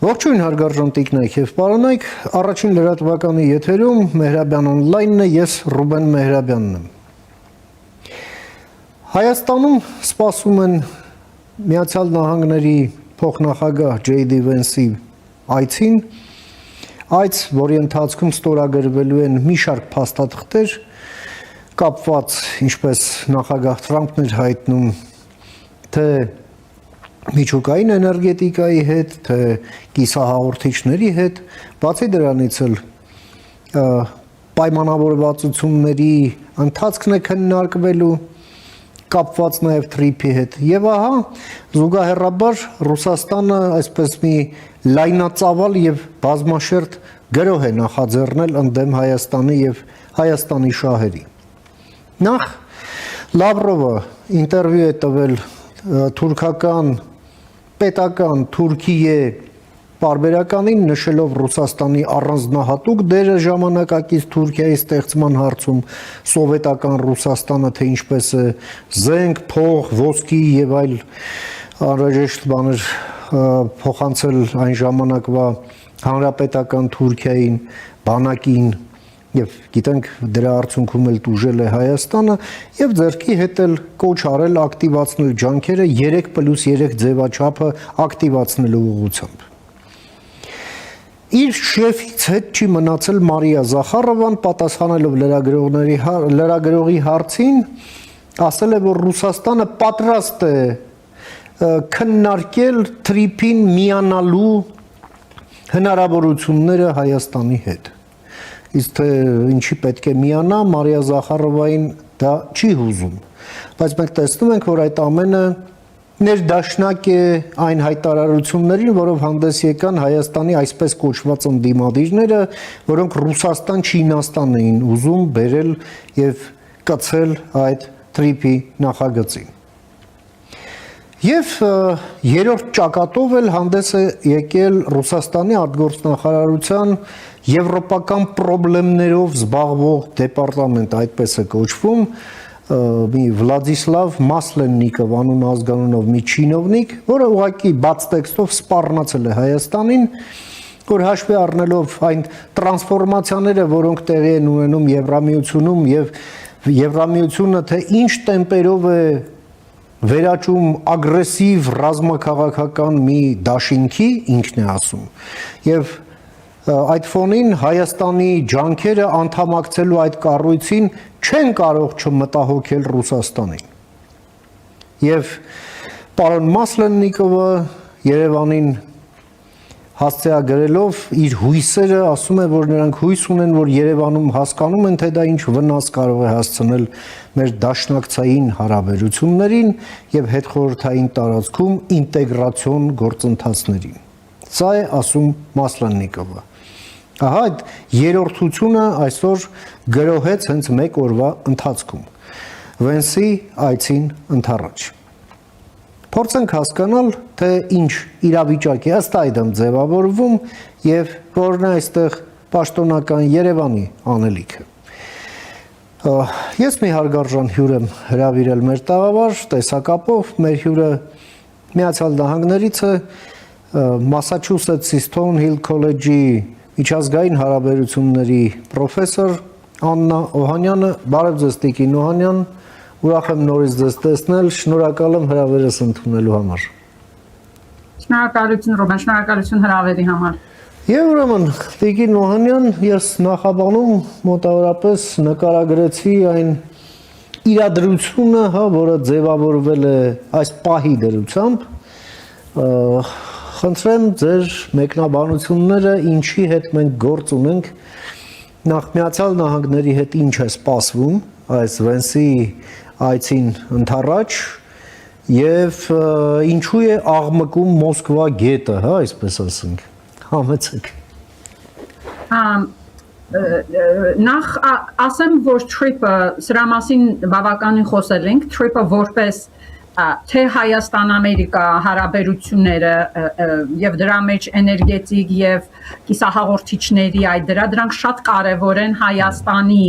Ողջույն հարգարժան տիկնայք եւ պարոնայք, առաջին լրատվականի եթերում Մեհրաբյան on-line-ն է, ես Ռուբեն Մեհրաբյանն եմ։ Հայաստանում սպասում են Միացյալ Նահանգների փոխնախագահ Ջեյ Վենսի այցին, այց, որի ընթացքում ստորագրվելու են մի շարք փաստաթղթեր, կապված, ինչպես նախագահ Թրամփն էր հայտնում, թե միջուկային էներգետիկայի հետ, թե կիսահաղորդիչների հետ, բացի դրանից էլ պայմանավորվածությունների ընթացքն է քննարկվելու, կապված նաև TTIP-ի հետ։ Եվ ահա, զուգահեռաբար Ռուսաստանը այսպես մի լայնածավալ եւ բազմաշերտ գրոհ է նախաձեռնել ընդդեմ Հայաստանի եւ Հայաստանի շահերի։ Նախ Լավրովը ինտերվյու է տվել թուրքական պետական Թուրքիե պարբերականին, նշելով Ռուսաստանի առանձնահատուկ դերը ժամանակակից Թուրքիայի ստեղծման հարցում, սովետական Ռուսաստանը, թե ինչպես է զենք, փող, ոսկի եւ այլ անհրաժեշտ բաներ փոխանցել այն ժամանակվա հանրապետական Թուրքիային, բանակին, եւ գիտենք դրա արդյունքում էլ տուժել է Հայաստանը եւ ձեռքի հետ էլ կոչ արել ակտիվացնել ջանքերը 3+3 ձևաչափը ակտիվացնելու ուղղությամբ։ Իր շեֆից հետ չի մնացել Մարիա Զախարովան, պատասխանելով լրագրողի հարցին, ասել է, որ Ռուսաստանը պատրաստ է քննարկել TTIP-ին միանալու հնարավորությունները Հայաստանի հետ։ Իսկ թե ինչի պետք է միանա, Մարիա Զախարովային դա չի հուզում, բայց մենք տեսնում ենք, որ այդ ամենը ներդաշնակ է այն հայտարարություններին, որով հանդես եկան Հայաստանի այսպես կոչված ընդդիմադիրները, որոնք Ռուսաստան-Չինաստան էին ուզում բերել եւ կցել այդ TTIP-ի նախագծին։ Եվ երրորդ ճակատով էլ հանդես է եկել Ռուսաստանի արտգործնախարարության եվրոպական խնդիրներով զբաղվող դեպարտամենտ, այդպես է կոչվում, մի Վլադիսլավ Մասլեննիկով անուն ազգանունով մի չինովնիկ, որը ուղղակի բաց տեքստով սպառնացել է Հայաստանին, որ հաշվի առնելով այն տրանսֆորմացիաները, որոնք տեղի են ունենում Եվրամիությունում եւ Եվրամիությունը թե ինչ տեմպերով է վերաճում ագրեսիվ ռազմաքաղաքական մի դաշինքի, ինքն է ասում, եւ այդ ֆոնին Հայաստանի ջանքերը անդամակցելու այդ կառույցին չեն կարող չմտահոգել Ռուսաստանին։ Եվ պարոն Մասլեննիկովը Երևանին հասցեագրելով իր հույսերը ասում է, որ նրանք հույս ունեն, որ Երևանում հասկանում են, թե դա ինչ վնաս կարող է հասցնել մեր դաշնակցային հարաբերություններին եւ հետխորհրդային տարածքում ինտեգրացիոն գործընթացներին։ Սա է ասում Մասլեննիկովը։ Ահա այդ երրորդությունը այսօր գրոհեց հենց մեկ օրվա ընթացքում Վենսի այցին ընդառաջ։ Փորձենք հասկանալ, թե ինչ իրավիճակ է ըստ այդմ ձևավորվում եւ որն է այստեղ պաշտոնական Երևանի անելիքը։ Ես մի հարգարժան հյուր եմ հրավիրել մեր տաղավար, տեսակապով մեր հյուրը Միացյալ Նահանգներից է, Մասաչուսեթսի Stonehill College-ի միջազգային հարաբերությունների պրոֆեսոր Աննա Օհանյանը, բարև ձեզ տիկին Օհանյան, ուրախ եմ նորից ձեզ տեսնել, շնորհակալ եմ հրավերս ընդունելու համար։ Շնորհակալություն Ռոբեն, շնորհակալություն հրավերի համար։ Եվ ուրեմն տիկին Օհանյան, ես նախաբանում մոտավորապես նկարագրեցի այն իրադրությունը, որը ձևավորվել է այս պահի դրությամբ, խնդրեմ ձեր մեկնաբանությունները, ինչի հետ մենք գործ ունենք, նախ Միացյալ Նահանգների հետ ինչ է սպասվում այս Վենսի այցին ընդառաջ եւ ինչու է աղմկում Մոսկվա գետը, հա, այսպես ասենք, համեցեք։ Նախ ասեմ, որ TTIP-ը, սրա մասին բավականին խոսել ենք, TTIP-ը որպես թե Հայաստան-Ամերիկա հարաբերությունները եւ դրա մեջ էներգետիկ եւ կիսահաղորդիչների այդ դրանք շատ կարեւոր են Հայաստանի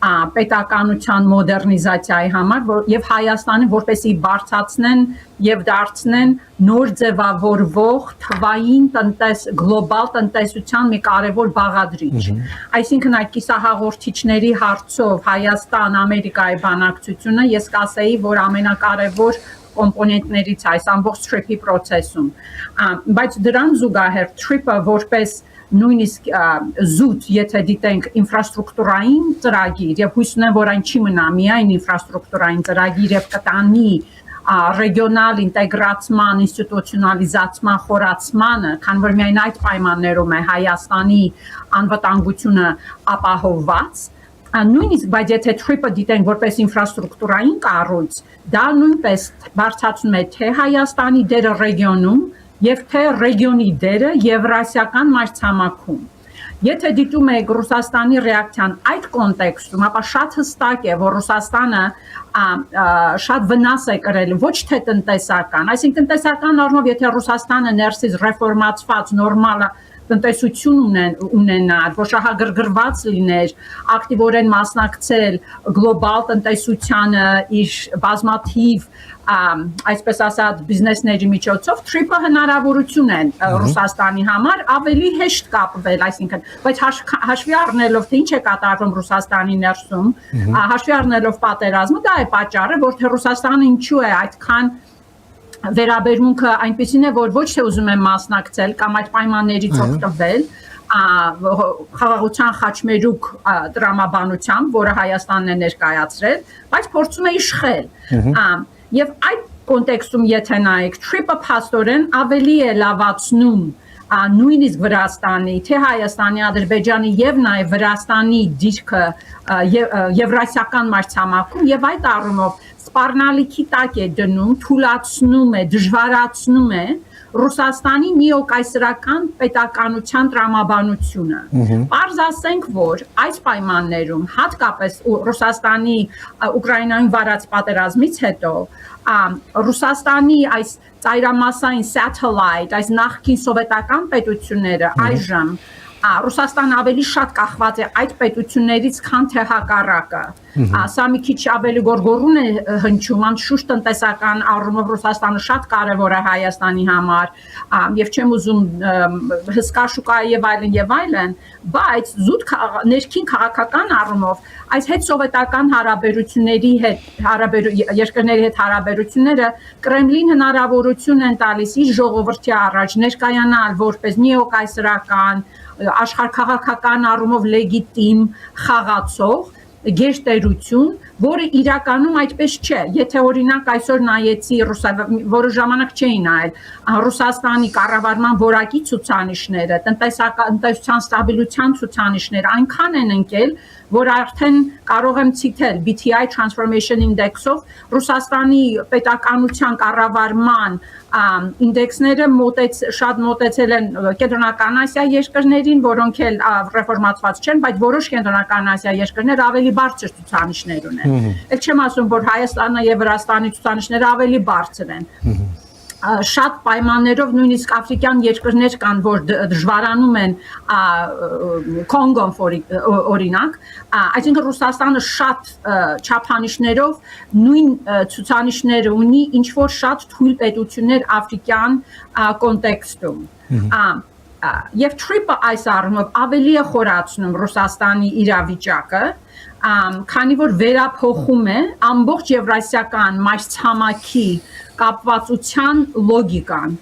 պետականության մոդեռնիզացիայի համար եւ Հայաստանը որպեսզի բարձրացնեն եւ դարձնեն նոր ձևավորվող թվային գլոբալ տնտեսության մի կարևոր բաղադրիչ։ Այսինքն այդ կիսահաղորդիչների հարցով Հայաստան Ամերիկայի բանակցությունը ես կասեի, որ ամենակարևոր կոմպոնենտներից այս ամբողջ TRIP-ի process-ում, բայց դրան զուգահեռ TRIP-ը որպես նույնիսկ զուտ, եթե դիտենք ինֆրաստրուկտուրային ծրագիր եւ հույս ունեմ, որ այն չի մնա միայն ինֆրաստրուկտուրային ծրագիր եւ կտանի ռեգիոնալ ինտեգրացման, ինստիտուցիոնալիզացման, խորացմանը, քան որ միայն այդ պայմաններում է Հայաստանի անվտանգությունը ապահովված, նույնիսկ բայց եթե TRIP-ը դիտենք որպես ինֆրաստրուկտուրային կառույց, դա նույնպես բարձրացնում է թե Հայաստանի դերը ռեգիոնում եւ թե ռեգիոնի դերը Եվրասիական մայրցամաքում։ Եթե դիտում եք Ռուսաստանի ռեակցիան այդ կոնտեքստում, ապա շատ հստակ է, որ Ռուսաստանը շատ վնաս է կրել ոչ թե տնտեսական, այսինքն տնտեսական առումով եթե Ռուսաստանը ներսից ռեֆորմացված նորմալ տնտեսություն ունենար, որ շահագրգռված լիներ, ակտիվորեն մասնակցել գլոբալ տնտեսությանը իր բազմաթիվ այսպես ասած բիզնեսների միջոցով TRIP-ը հնարավորություն են Ռուսաստանի համար ավելի հեշտ կապվել, այսինքն, բայց հաշվի առնելով թե ինչ է կատարվում Ռուսաստանի ներսում, հաշվի առնելով պատերազմը, դա է պատճառը, որ թե Ռուսաստանը ինչու է այդքան վերաբերմունքը այնպեսին է, որ ոչ թե ուզում են մասնակցել կամ այդ պայմաններից օգտվել խաղաղության խաչմերուկ տրամաբանությամբ, որը Հայաստանն է ներկայացրել, բայց փորձում է իշխել։ Եվ այդ կոնտեքստում եթե նայեք, TRIP-ը փաստորեն ավելի է լավացնում նույնիսկ Վրաստանի, թե Հայաստանի, Ադրբեջանի եւ նաեւ Վրաստանի դիրքը Եվրասիական մայրցամաքում եւ այդ առումով սպառնալիքի տակ է դնում, թուլացնում է, դժվարացնում է Ռուսաստանի նեոկայսրական պետականության տրամաբանությունը։ Պարզ ասենք, որ այս պայմաններում հատկապես Ռուսաստանի Ուկրաինայում վարած պատերազմից հետո Ռուսաստանի այս ծայրամասային satellite, այս նախկին սովետական պետությունները այժմ Ռուսաստանը ավելի շատ կախված է այդ պետություններից, քան թե հակառակը։ Սա մի քիչ ավելի գորգորուն է հնչում, անշուշտ տնտեսական առումով Ռուսաստանը շատ կարևոր է Հայաստանի համար, եւ չեմ ուզում հսկա շուկայի եւ այլն, բայց զուտ ներքին քաղաքական առումով այս հետսովետական հարաբերությունների հետ երկրների հետ հարաբերությունները Կրեմլին հնարավորություն են տալիս իր ժողովրդի առաջ ներկայանալ որպես նեոկայսրական աշխարհքաղաքական առումով լեգիտիմ խաղացող գերտերություն, որը իրականում այդպես չէ։ Եթե օրինակ այսօր նայեցի որը ժամանակ չէի նայել Ռուսաստանի կառավարման որակի ցուցանիշները, տնտեսության ստաբիլության ցուցանիշները այնքան են ընկել, որ արդեն կարող եմ ցիտել BTI Transformation Index-ով Ռուսաստանի պետականության կառավարման ինդեքսները շատ մոտեցել են Կենտրոնական Ասիա երկրներին, որոնք էլ ռեֆորմացված չեն, բայց որոշ Կենտրոնական Ասիա երկրներ ավելի բարձր ցուցանիշներ ունեն։ Էլ չեմ ասում, որ Հայաստանը եւ Վրաստանի ցուցանիշները ավելի բարձր են։ Շատ պայմաններով նույնիսկ աֆրիկյան երկրներ կան, որ դժվարանում են Կոնգոն օրինակ, այսինքն Ռուսաստանը շատ չափանիշներով նույն ցուցանիշները ունի ինչ որ շատ թույլ պետություններ աֆրիկյան կոնտեքստում։ Եվ TRIP-ը այս առումով ավելի է խորացնում Ռուսաստանի իրավիճակը, քանի որ վերափոխում է ամբողջ եվրասիական մայրցամաքի կապվածության լոգիկան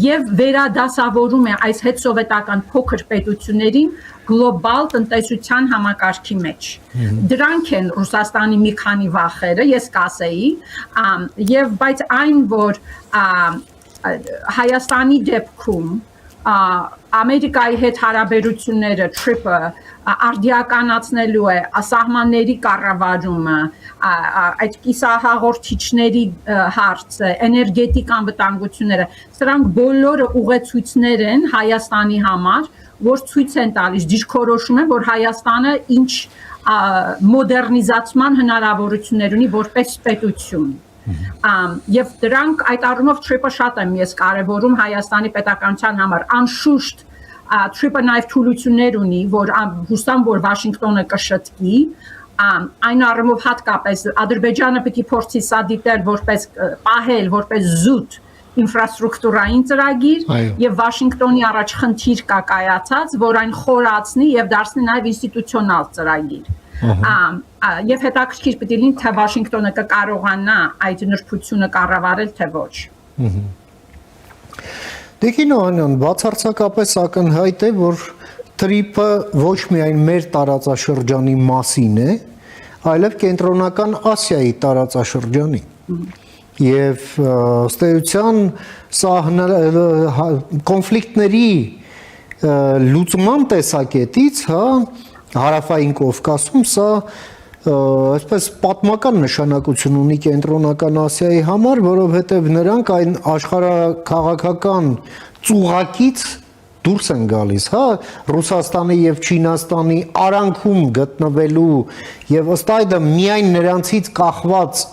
եւ վերադասավորում է այս հետսովետական փոքր պետություններին գլոբալ տնտեսության համակարգի մեջ։ Դրանք են Ռուսաստանի մի քանի վախերը, ես կասեի, եւ բայց այն որ Հայաստանի դեպքում Ամերիկայի հետ հարաբերությունները TRIP-ը արդիականացնելու է սահմանների կառավարումը, այդ կիսահաղորդիչների հարցը, էներգետիկ անվտանգությունները, սրանք բոլորը ուղեցույցներ են Հայաստանի համար, որ ցույց են տալիս, դիրքորոշում են, որ Հայաստանը ինչ մոդեռնիզացման հնարավորություններ ունի որպես պետություն։ Եվ դրանք այդ առումով TRIP-ը շատ եմ ես կարևորում Հայաստանի պետականության համար, անշուշտ Trip-ը նաև թուլություններ ունի, որ հուսամ, որ Վաշինգտոնը կշտկի, այն առումով հատկապես Ադրբեջանը պետք է փորձի սա դիտել որպես պահել, որպես զուտ ինֆրաստրուկտուրային ծրագիր եւ Վաշինգտոնի առաջ խնդիր կա կայացած, որ այն խորացնի եւ դարձնի նաեւ ինստիտուցիոնալ ծրագիր։ Եվ հետաքրքիր պետք է լինի, թե Վաշինգտոնը կկարողանա այդ նրբությունը կառավարել, թե ոչ։ Տիկին Օհանյան, բացարձակապես ակնհայտ է, որ Trip-ը ոչ միայն մեր տարածաշրջանի մասին է, այլև կենտրոնական Ասիայի տարածաշրջանի։ Եվ ըստ էության սա կոնֆլիկտների լուծման տեսակետից, Հարավային Կովկասում սա այսպես պատմական նշանակություն ունի կենտրոնական Ասիայի համար, որովհետև նրանք այն աշխարհաքաղաքական ծուղակից դուրս են գալիս, Ռուսաստանի եւ Չինաստանի արանքում գտնվելու եւ ըստ այդմ միայն նրանցից կախված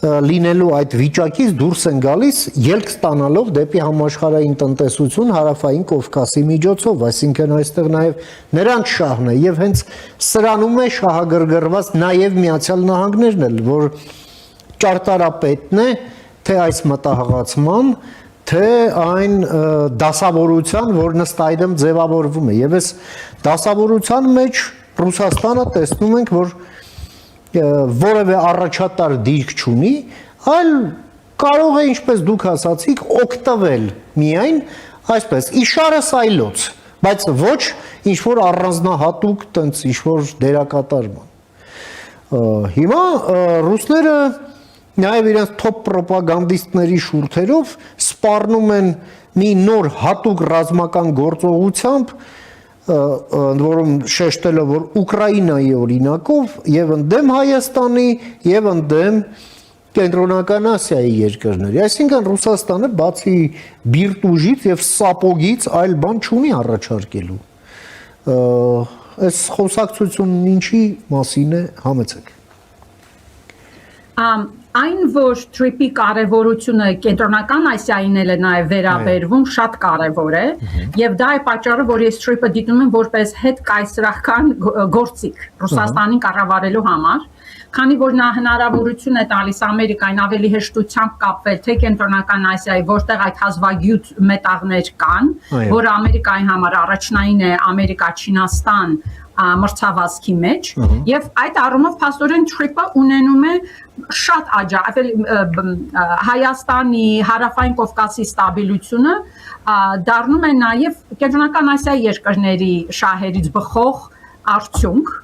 լինելու այդ վիճակից դուրս են գալիս ելք ստանալով դեպի համաշխարհային տնտեսություն Հարավային Կովկասի միջոցով, այսինքն այստեղ նաև նրանց շահն է եւ հենց սրանում է շահագրգռված նաև Միացյալ Նահանգներն էլ, որ ճարտարապետն է թե այս մտահղացման, թե այն դասավորության, որն ըստ այդմ ձևավորվում է եւ այս դասավորության մեջ Ռուսաստանը տեսնում ենք, որ որևէ առաջատար դիրք չունի, այլ կարող է, ինչպես դուք ասացիք, օգտվել միայն այսպես իշարս այլոց, բայց ոչ ինչ-որ առանձնահատուկ տենց ինչ-որ դերակատարման։ Հիմա ռուսները նաև իրենց թոփ պրոպագանդիստների շուրթերով սպառնում են մի նոր հատուկ ռազմական գործողությամբ, որում շեշտելով, որ Ուկրաինայի օրինակով եւ ընդդեմ Հայաստանի եւ ընդդեմ կենտրոնական Ասիայի երկրների, այսինքն Ռուսաստանը բացի բիրտուժից եւ սապոգից այլ բան չունի առաջարկելու։ Այս խոսակցությունն ինչի մասին է, համեցեք։ Այն, որ Trip-ի կարևորությունը կենտրոնական Ասիային էլ է նաև վերաբերվում, շատ կարևոր է, եւ դա է պատճառը, որ ես Trip-ը դիտում եմ որպես հետ կայսրական գործիք Ռուսաստանին կառավարելու համար, քանի որ նա հնարավորություն է տալիս Ամերիկային ավելի հեշտությամբ կապվել թե կենտրոնական Ասիայի, որտեղ այդ հազվագյուտ մետաղներ կան, որը Ամերիկայի համար առաջնային է Ամերիկա-Չինաստան մրցավազքի մեջ եւ այդ առումով փաստորեն Trip-ը ունենում է շատ Հայաստանի Հարավային Կովկասի ստաբիլությունը դառնում է նաեւ կենտրոնական Ասիայի երկրների շահերից բխող արդյունք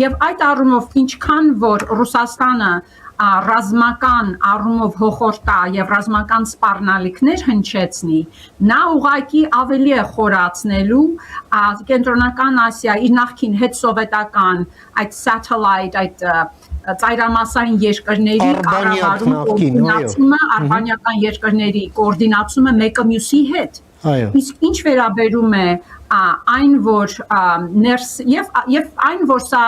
եւ այդ առումով ինչքան որ Ռուսաստանը ռազմական առումով հոխորտա եւ ռազմական սպառնալիքներ հնչեցնի, նա ուղղակի ավելի է խորացնելու կենտրոնական Ասիա իր նախկին հետսովետական այդ satellite այդ ծայրամասային երկրների կառավարում կոորդինացումը, արբանյական երկրների կոորդինացումը մեկը մյուսի հետ։ Իսկ ինչ վերաբերում է այն որ եւ այն որ սա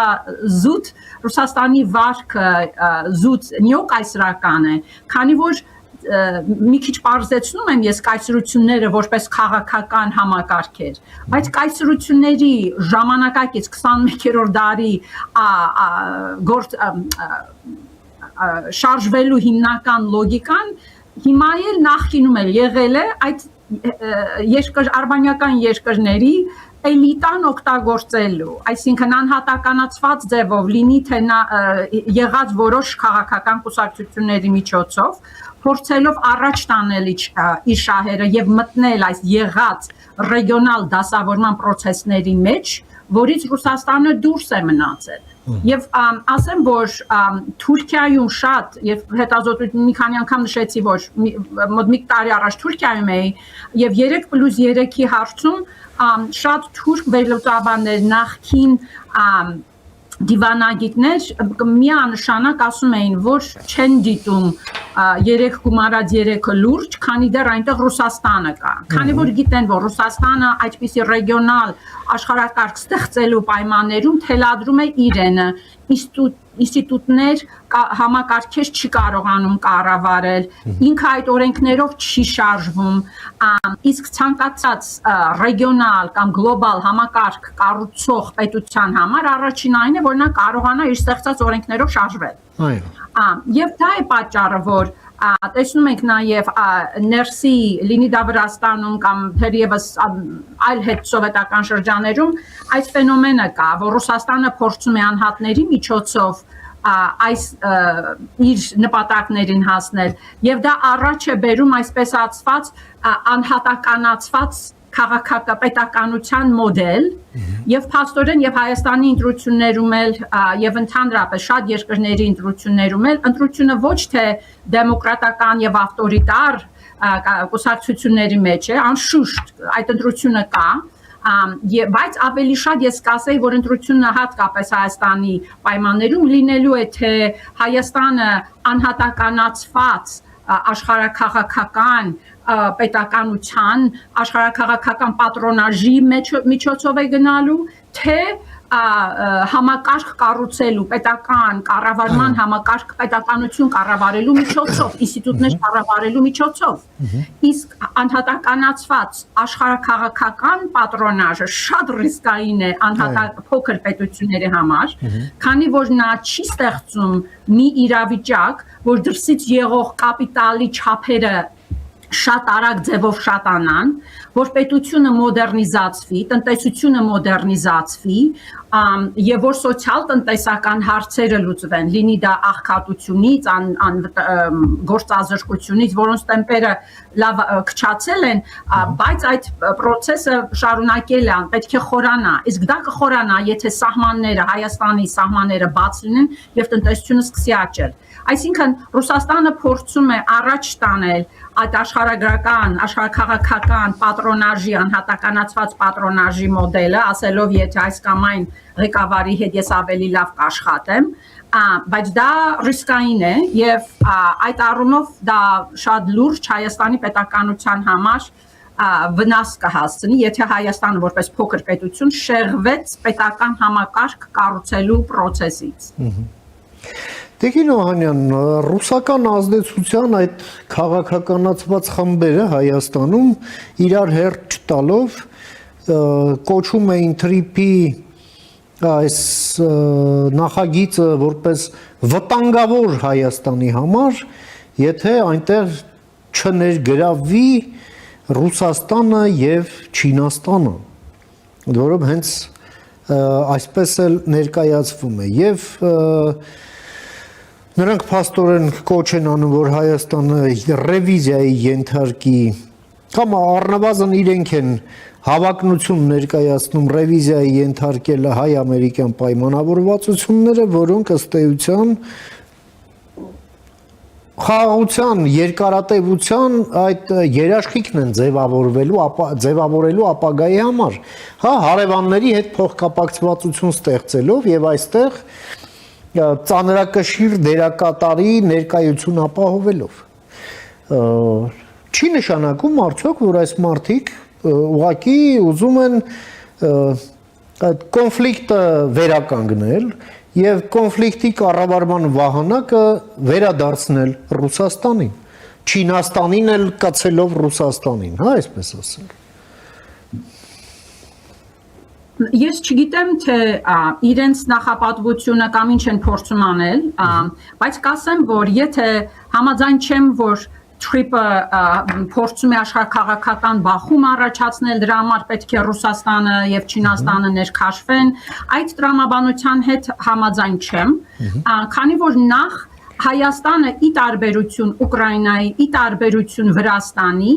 զուտ Ռուսաստանի վարկը զուտ նեոկայսրական է, քանի որ մի քիչ բարձեցնում եմ ես կայսրությունները որպես քաղաքական համակարգեր, բայց կայսրությունների ժամանակակից 21-րդ դարի շարժվելու հիմնական լոգիկան հիմա էլ նախկինում էլ եղել է այդ արբանյական երկրների էլիտան օգտագործելու, այսինքն անհատականացված ձևով լինի թե եղած որոշ քաղաքական կուսակցությունների միջոցով, փորձելով առաջ տանել իր շահերը եւ մտնել այս եղած ռեգիոնալ դասավորման process-ների մեջ, որից Ռուսաստանը դուրս է մնացել։ Եվ ասեմ, որ Թուրքիայում շատ, եւ հետազոտություն մի քանի անգամ նշեցի, որ մոտ մի տարի առաջ Թուրքիայում էի, եւ 3+3-ի հարցում շատ թուրք վերլուծաբաններ նախքին դիվանագիտներ միանշանակ ասում էին, որ չեն դիտում 3 գումարած 3-ը լուրջ, քանի դեռ այնտեղ Ռուսաստանը կա։ Քանի որ գիտեն, որ Ռուսաստանը այդպիսի ռեգիոնալ աշխարհակարգ ստեղծելու պայմաններում թելադրում է իրենը, ինստիտուտներ համակարգեր չի կարողանում կառավարել, ինքը այդ օրենքներով չի շարժվում, իսկ ցանկացած ռեգիոնալ կամ գլոբալ համակարգ կառուցող պետության համար առաջին այն է, որ նա կարողանա իր ստեղծած օրենքներով շարժվել։ Եվ դա է պատճառը, որ տեսնում ենք նաև ներսի լինի դա Վրաստանում կամ թերևս այլ հետ սովետական շրջաներում այս ֆենոմենը կա, որ Ռուսաստանը փորձում է անհատների միջոցով այս իր նպատակներին հասնել եւ դա առաջ է բերում այսպես ասված անհատականացված քաղաքապետականության մոդել եւ փաստորեն եւ Հայաստանի ընտրություններում էլ եւ ընդհանրապես շատ երկրների ընտրություններում էլ ընտրությունը ոչ թե դեմոկրատական եւ ավտորիտար կուսակցությունների մեջ է, անշուշտ այդ ընտրությունը կա, բայց ավելի շատ ես կասեի, որ ընտրությունը հատկապես Հայաստանի պայմաններում լինելու է թե Հայաստանը անհատականացված աշխարհաքաղաքական պետականության աշխարհաքաղաքական պատրոնաժի միջոցով է գնալու, թե համակարգ կառուցելու պետական կառավարման համակարգ պետականություն կառավարելու միջոցով, ինստիտուտներ կառավարելու միջոցով, իսկ անհատականացված աշխարհաքաղաքական պատրոնաժը շատ ռիսկային է փոքր պետությունների համար, քանի որ նա չի ստեղծում մի իրավիճակ, որ դրսից եղող կապիտալի չափերը շատ արագ ձևով շատանան, որ պետությունը մոդեռնիզացվի, տնտեսությունը մոդեռնիզացվի, եւ որ սոցիալ-տնտեսական հարցերը լուծվեն, լինի դա աղքատությունից, գործազրկությունից, որոնց տեմպերը լավ քչացել են, բայց այդ process-ը շարունակել է, պետք է խորանա, իսկ դա կխորանա, եթե սահմանները, Հայաստանի սահմանները բաց լինեն եւ տնտեսությունը սկսի աճել։ Այսինքն Ռուսաստանը փորձում է առաջ տանել այդ աշխարհագրական, աշխարհաքաղաքական պատրոնաժի, անհատականացված պատրոնաժի մոդելը, ասելով եթե այս կամ այն ղեկավարի հետ ես ավելի լավ կաշխատեմ, բայց դա ռիսկային է եւ այդ առումով դա շատ լուրջ Հայաստանի պետականության համար վնաս կհասցնի, եթե Հայաստանը որպես փոքր պետություն շեղվեց պետական համակարգ կառուցելու process-ից։ Տիկին Օհանյան, ռուսական ազդեցության այդ քաղաքականացված խմբերը Հայաստանում իրար հերթ չտալով կոչում էին TRIP-ի այս նախագիծը որպես վտանգավոր Հայաստանի համար, եթե այնտեղ չներգրավվի Ռուսաստանը եւ Չինաստանը, որով հենց այսպես էլ ներկայացվում է եւ նրանք փաստորեն կոչ են անում, որ Հայաստանը ռևիզիայի ենթարկի, կամ առնվազն իրենք են հավակնություն ներկայացնում ռևիզիայի ենթարկելը հայ-ամերիկյան պայմանավորվածությունները, որոնք ըստ էության խաղաղության, երկարատևության այդ երաշխիքն են ձևավորելու ապագայի համար, հարևանների հետ փոխկապակցվածություն ստեղծելով եւ այստեղ ծանրակշիռ դերակատարի ներկայություն ապահովելով։ Չի նշանակում արդյոք, որ այս մարդիկ ուղղակի ուզում են այդ կոնֆլիկտը վերականգնել եւ կոնֆլիկտի կառավարման վահանակը վերադարձնել Ռուսաստանին, Չինաստանին էլ կացելով Ռուսաստանին, այսպես ասենք։ Ես չգիտեմ, թե իրենց նախապատվությունը կամ ինչ են փորձում անել, բայց կասեմ, որ եթե համաձայն չեմ, որ TRIP-ը փորձում է աշխարհաքաղաքական բախում առաջացնել, դրա համար պետք է Ռուսաստանը եւ Չինաստանը ներքաշվեն, այդ տրամաբանության հետ համաձայն չեմ, քանի որ նախ Հայաստանը ի տարբերություն Ուկրաինայի, ի տարբերություն Վրաստանի,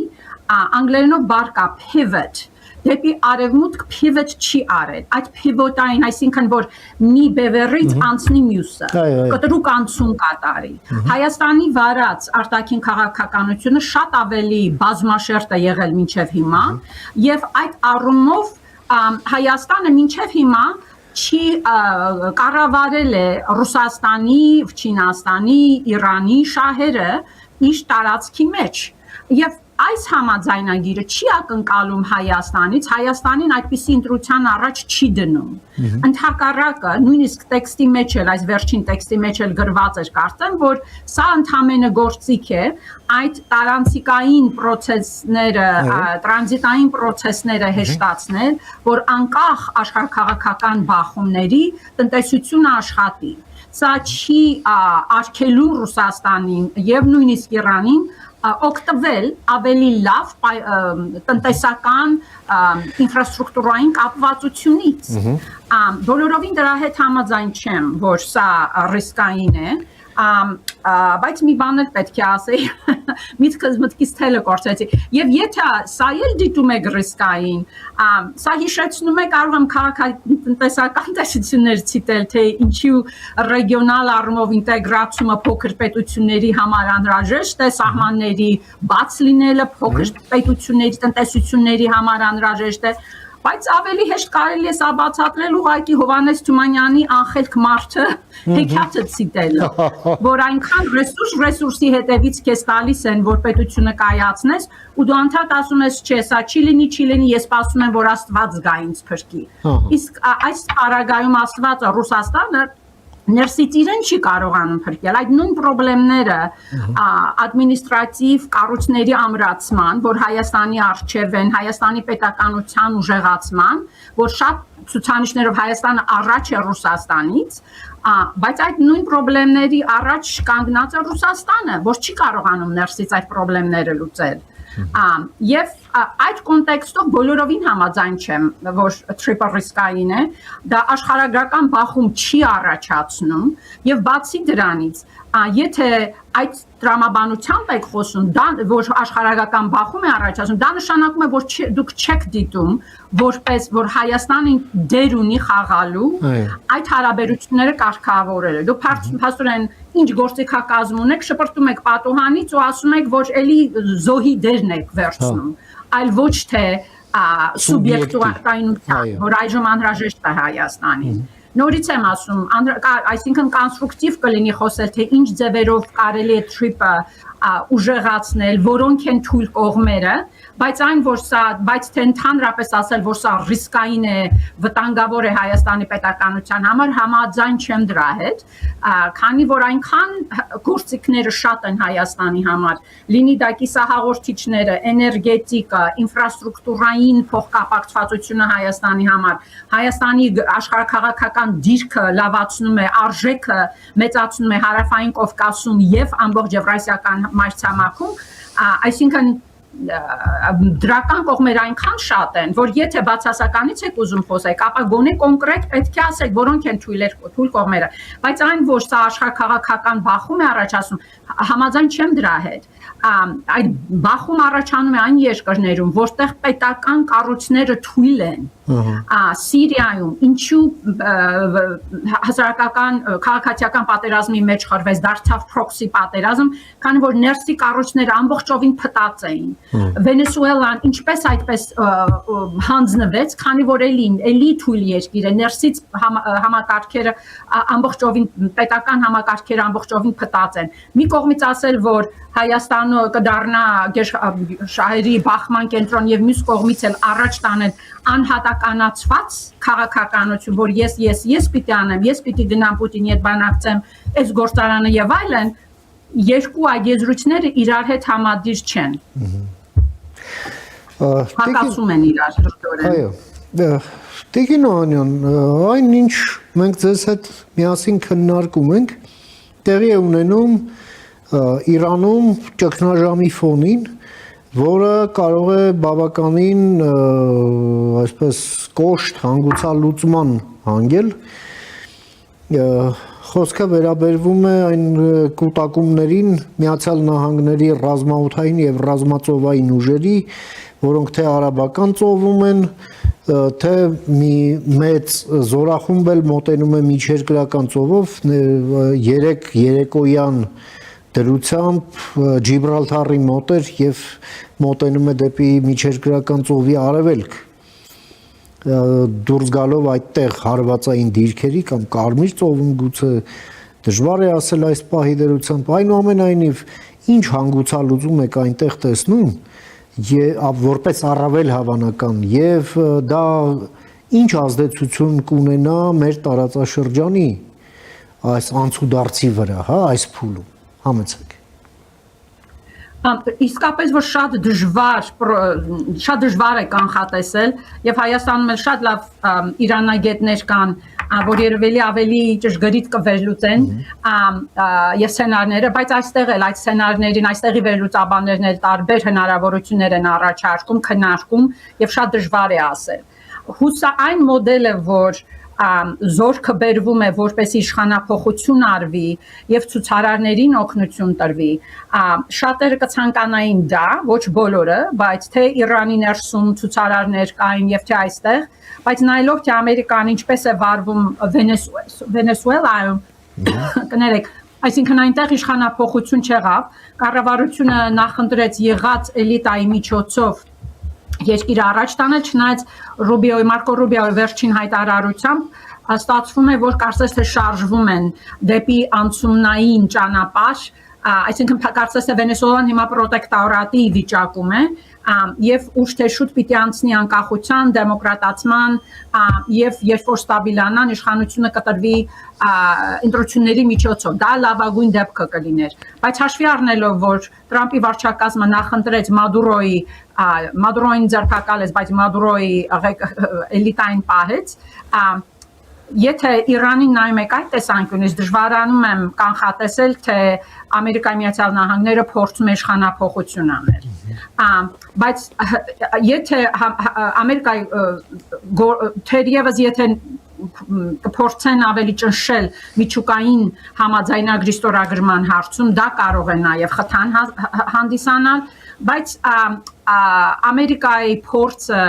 անգլերենով բառ կա pivot դեպի արևմուտք pivot չի արել, այդ pivot-ային, այսինքն որ մի բևեռից անցնի մյուսը, կտրուկ անցում կատարի։ Հայաստանի վարած արտաքին քաղաքականությունը շատ ավելի բազմաշերտ է եղել մինչև հիմա, եւ այդ առումով Հայաստանը մինչև հիմա չի կառավարել է Ռուսաստանի, Չինաստանի, Իրանի շահերը իր տարածքի մեջ։ Եվ այս համաձայնագիրը չի ակնկալում Հայաստանին այդպիսի ընտրության առաջ չի դնում։ Ընդհակառակը, նույնիսկ տեքստի մեջ էլ, այս վերջին տեքստի մեջ էլ գրված էր կարծեմ, որ սա ընդհանրապես գործիք է այդ տարանցիկային process-ները, տրանզիտային process-ները հեշտացնել, որ անկախ աշխարհաքաղաքական բախումների տնտեսությունը աշխատի։ Սա չի արգելում Ռուսաստանին եւ նույնիսկ Իրանին օգտվել ավելի լավ տնտեսական ինֆրաստրուկտուրային կապվածությունից։ Բոլորովին դրա հետ համաձայն չեմ, որ սա ռիսկային է, բայց մի բան էլ պետք է ասեի, միտքից թելը կորցրեցի։ Եվ եթե սա էլ դիտում եք ռիսկային, սա հիշեցնում է կարող եմ քաղաքատնտեսական տեսություններ ցիտել, թե ինչու ռեգիոնալ առումով ինտեգրացումը փոքր պետությունների համար անհրաժեշտ է, սահմանների բաց լինելը փոքր պետությունների տնտեսությունների համար անհրաժեշտ է, բայց ավելի հեշտ կարելի է սա բացատրել ուղղակի Հովհաննես Թումանյանի անխելք մարդը հեքիաթը ցիտելը, որ այնքան ռեսուրսի հետևից քեզ տալիս են, որ պետությունը կայացնես, ու դու անդադ ասում ես, չէ, սա չի լինի, ես սպասում եմ, որ Աստված գա ինձ փրկի։ Իսկ այս պարագայում Աստվածը Ռուսաստանը ներսից իրեն չի կարողանում փրկել այդ նույն խնդիրները ադմինիստրատիվ կառույցների ամրացման, որ Հայաստանի արժև են, Հայաստանի պետականության ուժեղացման, որ շատ ցուցանիշներով Հայաստանը առաջ է Ռուսաստանից, բայց այդ նույն խնդիրների առաջ կանգնած է Ռուսաստանը, որ չի կարողանում ներսից այդ խնդիրները լուծել։ Եվ այդ կոնտեքստով բոլորովին համաձայն չեմ, որ triple ռիսկային է, դա աշխարհագրական բախում չի առաջացնում եւ բացի դրանից, եթե այդ տրամաբանությամբ եք խոսում, որ աշխարհագրական բախում է առաջացնում, դա նշանակում է, որ դուք չեք դիտում որպես որ Հայաստանին դեր ունի խաղալու այդ հարաբերությունները կարգավորելը։ Դուք փաստորեն ինչ գործիքակազմ ունեք, շպրտում եք պատուհանից ու ասում եք, որ էլի զոհի դերն եք վերցնում, այլ ոչ թե սուբյեկտիվայնության, որ այժմ անհրաժեշտ է Հայաստանին։ Նորից եմ ասում, այսինքն կոնստրուկտիվ կլինի խոսել, թե ինչ ձևերով կարելի է TRIP-ը ուժեղացնել, որոնք են թույլ կողմերը, բայց թե ընդհանրապես ասել, որ սա ռիսկային է, վտանգավոր է Հայաստանի պետականության համար, համաձայն չեմ դրա հետ, քանի որ այնքան գործիքները շատ են Հայաստանի համար, լինի դա կիսահաղորդիչները, էներգետիկա, ինֆրաստրուկտուրային փոխկապակցվածությունը Հայաստանի համար, Հայաստանի աշխարհաքաղաքական դիրքը լավացնում է, արժեքը մեծացնում է Հարավային Կովկասում եւ ամբողջ Եվրասիական մայրցամաքում, այսինքն դրական կողմերը այնքան շատ են, որ եթե բացասականից եք ուզում խոսեք, ապա գոնե կոնկրետ պետք է ասեք, որոնք են թույլ կողմերը, բայց այն որ սա աշխարհաքաղաքական բախում է առաջացնում, համաձայն չեմ դրա հետ։ Այդ բախում առաջանում է այն երկրներում, որտեղ պետական կառույցները թույլ են, Սիրիայում, ինչու հասարակական քաղաքացիական պատերազմի մեջ խրվեց, դարձավ proxy պատերազմ, քանի որ ներսի կառույցները ամբողջովին փտած էին։ Վենեսուելան ինչպես այդպես հանձնվեց, քանի որ էլի թույլ երկիր է, ներսից համակարգերը ամբողջովին պետական համակարգերը ամբողջովին փտած են։ Մի կողմից ասել, որ Հայաստանը կդառնա շահերի բախման կենտրոն եւ մյուս կողմից էլ առաջ տանել անհատականացված քաղաքականություն, որ ես պիտի անեմ, ես պիտի գնամ Պուտինի հետ բանակցեմ, այս գործարանը եւ այլն, երկու այդ եզրույթները իրար հետ համադիր չեն։ Հակասում են իրար ճշտորեն։ Այո։ Տիկին Օհանյան, այն ինչ մենք ձեզ հետ միասին քննարկում ենք, տեղի է ունենում Իրանում ճգնաժամի ֆոնին, որը կարող է բավականին այսպես կոշտ հանգուցալուծման հանգել, խոսքը վերաբերվում է այն կուտակումներին Միացյալ Նահանգների ռազմաօդային եւ ռազմածովային ուժերի, որոնք թե արաբական ծովում են, թե մի մեծ զորախումբ էլ մոտենում է միջերկրական ծովով 3 երեկոյան դրությամբ Ջիբրալթարի մոտ էր եւ մոտենում է դեպի միջերկրական ծովի արևելք, դուրս գալով այդտեղ հարվածային դիրքերի կամ Կարմիր ծովում գուցե դժվար է ասել այս պահի դրությամբ, այնուամենայնիվ ինչ հանգուցալուծում եք այնտեղ տեսնում որպես առավել հավանական եւ դա ինչ ազդեցություն կունենա մեր տարածաշրջանի այս անցուդարձի վրա, հա, այս փուլում համեցեք Իսկապես որ շատ դժվար է կանխատեսել եւ Հայաստանում էլ շատ լավ իրանագետներ կան որ երևելի ավելի ճշգրիտ կվերլուծեն եւ սցենարները բայց այստեղ էլ այդ սցենարներին այստեղի վերլուծաբաններն էլ տարբեր հնարավորություններ են առաջարկում քննարկում եւ շատ դժվար է ասել հուսա այն մոդելը որ զորքը բերվում է որպեսի իշխանափոխություն արվի եւ ցուցարարներին օգնություն տրվի շատերը կցանկանային դա ոչ բոլորը բայց թե Իրանի ներսում ցուցարարներ կային եւ թե այստեղ բայց նայելով թե Ամերիկան ինչպես է վարվում Վենեսուելայում կներեք այսինքն այնտեղ իշխանափոխություն չեղավ կառավարությունը նախընտրեց եղած էլիտայի միջոցով Երկիրը առաջ տանել չնայած Մարկո Ռուբիոյի վերջին հայտարարությամբ ստացվում է որ կարծես թե շարժվում են դեպի անցումնային ճանապարհ այսինքն կարծես թե Վենեսուելան հիմա պրոտեկտորատի վիճակում է եւ ուշ թե շուտ պիտի անցնի անկախության դեմոկրատացման եւ երբ որ ստաբիլանան իշխանությունը կտրվի ընտրությունների միջոցով դա լավագույն դեպքը կլիներ բայց հաշվի առնելով որ Տրամպի վարչակազմը նախընտրեց Մադուրոյին ձերբակալեց բայց Մադուրոյի էլիտային պահեց Եթե Իրանին նայում եք այդ տեսանկյունից դժվարանում եմ կանխատեսել թե Ամերիկայի Միացյալ Նահանգները փորձում է իշխանափոխություն անել բայց եթե Ամերիկայի թերևս եթե կփորձեն ավելի ճնշել միջուկային համաձայնագրի ստորագրման հարցում դա կարող է նաև խթան հանդիսանալ բայց Ամերիկայի փորձը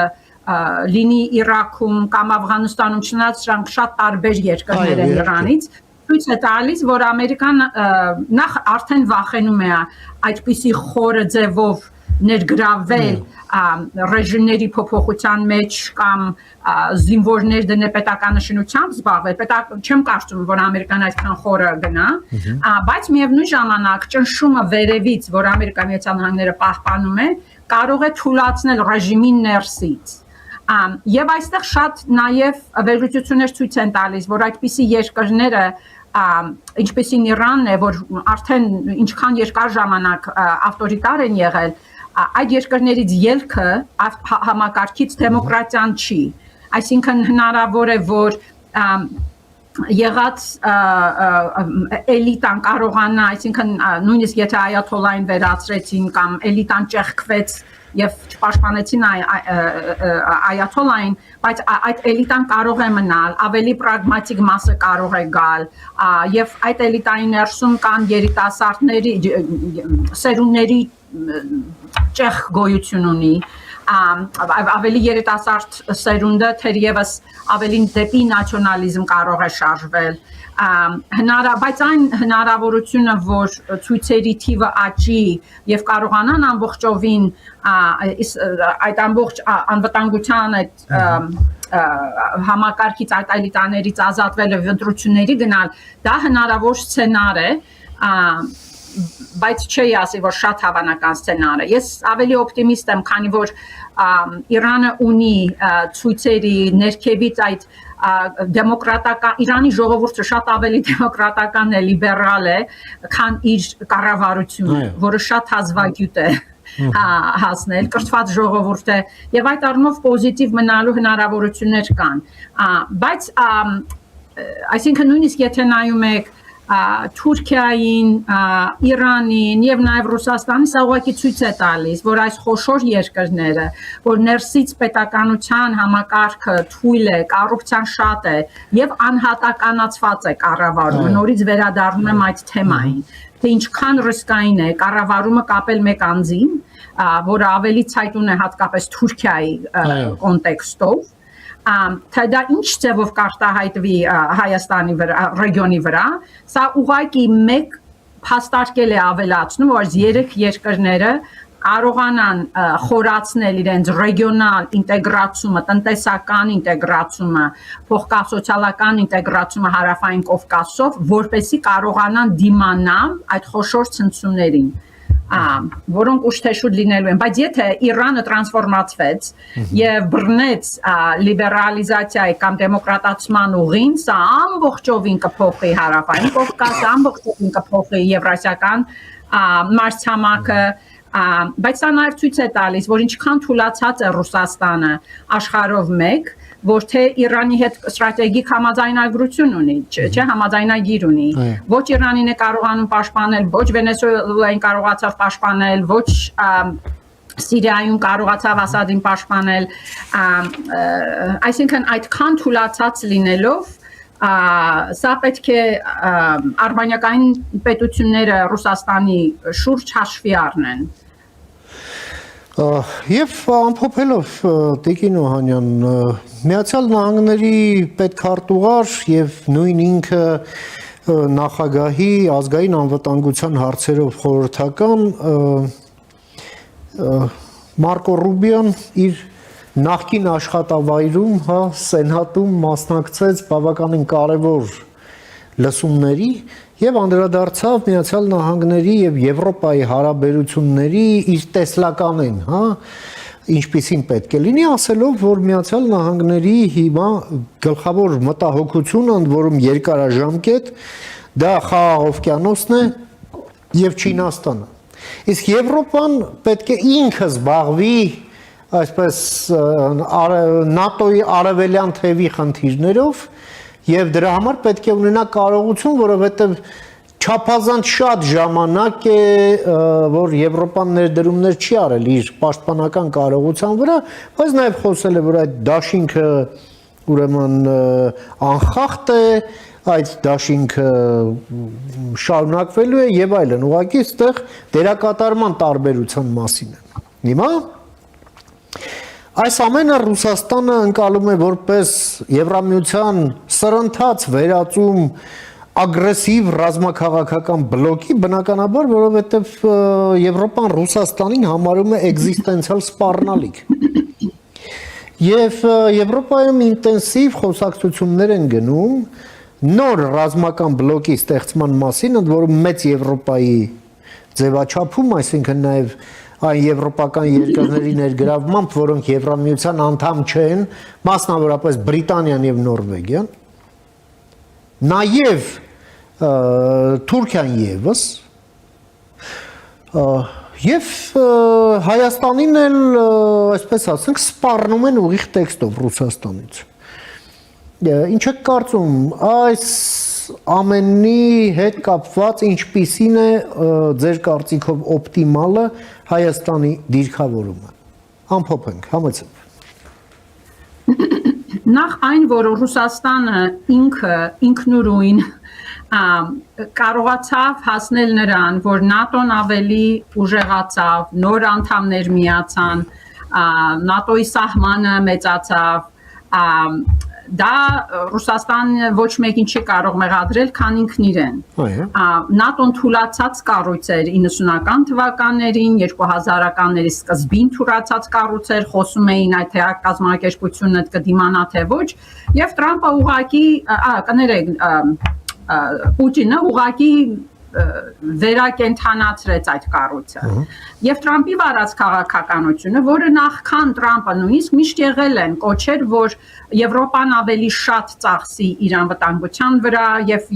լինի Իրաքում կամ Աֆղանստանում չնայած սրանք շատ տարբեր երկրներ են Իրանից ցույց է տալիս որ Ամերիկան նախ արդեն վախենում է այդպիսի խորը ձևով ներգրավել ռեժիմների փոփոխության մեջ կամ զինվորներ դնել պետականաշինությամբ զբաղվել չեմ կարծում որ Ամերիկան այսքան խորը գնա բայց միևնույն ժամանակ ճնշումը վերևից որ Ամերիկայի Միացյալ Նահանգները պահպանում է կարող է թույլատրել ռեժիմին ներսից Եվ այստեղ շատ նաև վերլուծություններ ցույց են տալիս, որ այդպիսի երկրները, ինչպեսին Իրանն է, որ արդեն ինչքան երկար ժամանակ ավտորիտար են եղել, այդ երկրներից ելքը համակարգից դեմոկրատիան չի։ Այսինքն հնարավոր է, որ եղած էլիտան կարողանա, այսինքն նույնիսկ եթե այաթոլլային վերացրեցին կամ էլիտան ճեղքվեց Եվ չպաշտպանեցին այաթոլլային, բայց այդ էլիտան կարող է մնալ, ավելի պրագմատիկ մասը կարող է գալ, եւ այդ էլիտայի ներսում կան երիտասարդների սերունդների ճեղք գոյություն ունի, ավելի երիտասարդ սերունդը թերևս ավելի դեպի նացիոնալիզմ կարող է շարժվել բայց այն հնարավորությունը որ ցույցերի թիվը աճի եւ կարողանան ամբողջովին այդ ամբողջ անվտանգության այդ համակարգից այդ էլիտաներից ազատվել եւ ընտրությունների գնալ դա հնարավոր սցենար է բայց չի ասի որ շատ հավանական սցենար է ես ավելի օպտիմիստ եմ քանի որ Իրանը ունի ցույցերի ներքևից այդ դեմոկրատական Իրանի ժողովուրդը շատ ավելի դեմոկրատական է լիբերալ է քան իր կառավարությունը որը շատ հազվագյուտ է հասնել կրթված ժողովուրդ է եւ այդ առումով պոզիտիվ մնալու հնարավորություններ կան բայց այսինքն նույնիսկ եթե նայում եք Թուրքիային, Իրանին եւ նաեւ Ռուսաստանին սա ուղղակի ցույց է տալիս, որ այս խոշոր երկրները, որ ներսից պետականության համակարգը թույլ է, կոռուպցիան շատ է եւ անհատականացված է կառավարումը, նորից վերադառնում եմ այդ թեմային, թե ինչքան ռիսկային է կառավարումը կապել մեկ անձին, որը ավելի ցայտուն է հատկապես Թուրքիայի կոնտեքստով Թե դա ինչ ձևով կարտահայտվի Հայաստանի վրա, ռեգիոնի վրա, սա ուղղակի մեկ փաստարկել է ավելացնում, որ այս երեք երկրները կարողանան խորացնել իրենց ռեգիոնալ ինտեգրացումը, տնտեսական ինտեգրացումը, փոխկապ-սոցիալական ինտեգրացումը Հարավային Կովկասով, որպեսզի կարողանան դիմանալ այդ խոշոր ցնցումներին։ որոնք ուշ-թե-շուտ լինելու են, բայց եթե Իրանը տրանսֆորմացվեց եւ բռնեց լիբերալիզացիայի կամ դեմոկրատացման ուղին, սա ամբողջովին կփոխի հարավային Կովկասը, ամբողջովին կփոխի Եվրասիական մարտհամակը, բայց սա նաև ցույց է տալիս, որ ինչքան թուլացած է Ռուսաստանը աշխարհով մեկ, որ թե Իրանի հետ ստրատեգիկ համաձայնագրություն ունի, չէ, համաձայնագիր ունի, ոչ Իրանին է կարողանում պաշտպանել, ոչ Վենեսուելային կարողացավ պաշտպանել, ոչ Սիրիայում կարողացավ Ասադին պաշտպանել, այսինքն այդքան թուլացած լինելով սա պետք է արբանյակային պետությունները Ռուսաստանի շուրջ հաշվի առնեն։ Եվ ամփոփելով Տիկին Օհանյան, Միացյալ Նահանգների պետքարտուղար եւ նույն ինքը նախագահի ազգային անվտանգության հարցերով խորհրդական Մարկո Ռուբիոն իր նախկին աշխատավայրում, Սենատում մասնակցեց բավականին կարևոր լսումների եւ անդրադարձավ Միացյալ Նահանգների եւ Եվրոպայի հարաբերությունների իր տեսլականին, ինչպիսին պետք է լինի, ասելով, որ Միացյալ Նահանգների հիմա գլխավոր մտահոգությունը, ընդ որում երկարաժամկետ, դա Խաղաղ օվկիանոսն է եւ Չինաստանը։ Իսկ Եվրոպան պետք է ինքը զբաղվի այսպես ՆԱՏՕ-ի արևելյան թևի խնդիրներով եւ դրա համար պետք է ունենա կարողություն, որովհետեւ չափազանց շատ ժամանակ է, որ Եվրոպան ներդրումներ չի արել իր պաշտպանական կարողության վրա, բայց նաեւ խոսել է, որ այդ դաշինքը ուրեմն անխախտ է, այդ դաշինքը շարունակվելու է եւ այլն։ Ուղղակի այստեղ դերակատարման տարբերության մասին է։ Հիմա այս ամենը Ռուսաստանը ընկալում է որպես Եվրամիության սրընթաց վերածում ագրեսիվ ռազմաքաղաքական բլոկի, բնականաբար, որովհետև Եվրոպան Ռուսաստանին համարում է էկզիստենցիալ սպառնալիք։ Եվ Եվրոպայում ինտենսիվ խոսակցություններ են գնում նոր ռազմական բլոկի ստեղծման մասին, ընդ որում մեծ Եվրոպայի ձևաչափում, այսինքն նաև այն եվրոպական երկրների ներգրավմամբ, որոնք Եվրամիության անդամ չեն, մասնավորապես Բրիտանիան եւ Նորվեգիան, նաեւ Թուրքիան եւս, եւ Հայաստանին էլ, այսպես ասենք, սպառնում են ուղիղ տեքստով Ռուսաստանից։ Ինչ եք կարծում, այս ամենի հետ կապված ինչպիսին է ձեր կարծիքով օպտիմալը Հայաստանի դիրքավորումը։ Ամփոփենք, համեցեք։ Նախ այն, որ Ռուսաստանը ինքնուրույն կարողացավ հասնել նրան, որ ՆԱՏՕ-ն ավելի ուժեղացավ, նոր անդամներ միացան, ՆԱՏՕ-ի սահմանը մեծացավ, դա Ռուսաստանը ոչ մեկին չի կարող մեղադրել, քան ինքն իրեն։ ՆԱՏՕ-ն թուլացած կառույց էր 90-ական թվականներին, 2000-ականների սկզբին թուլացած կառույց էր, խոսում էին այդ թե կազմակերպությունը կդիմանա թե ոչ, եւ Տրամպը ուղղակի, կներեք, Պուտինը ուղղակի վերակենդանացրեց այդ կառույցը։ Եվ Տրամպի վարած քաղաքականությունը, որը նախքան Տրամպը նույնիսկ միշտ եղել են կոչեր, որ Եվրոպան ավելի շատ ծախսի իր անվտանգության վրա եւ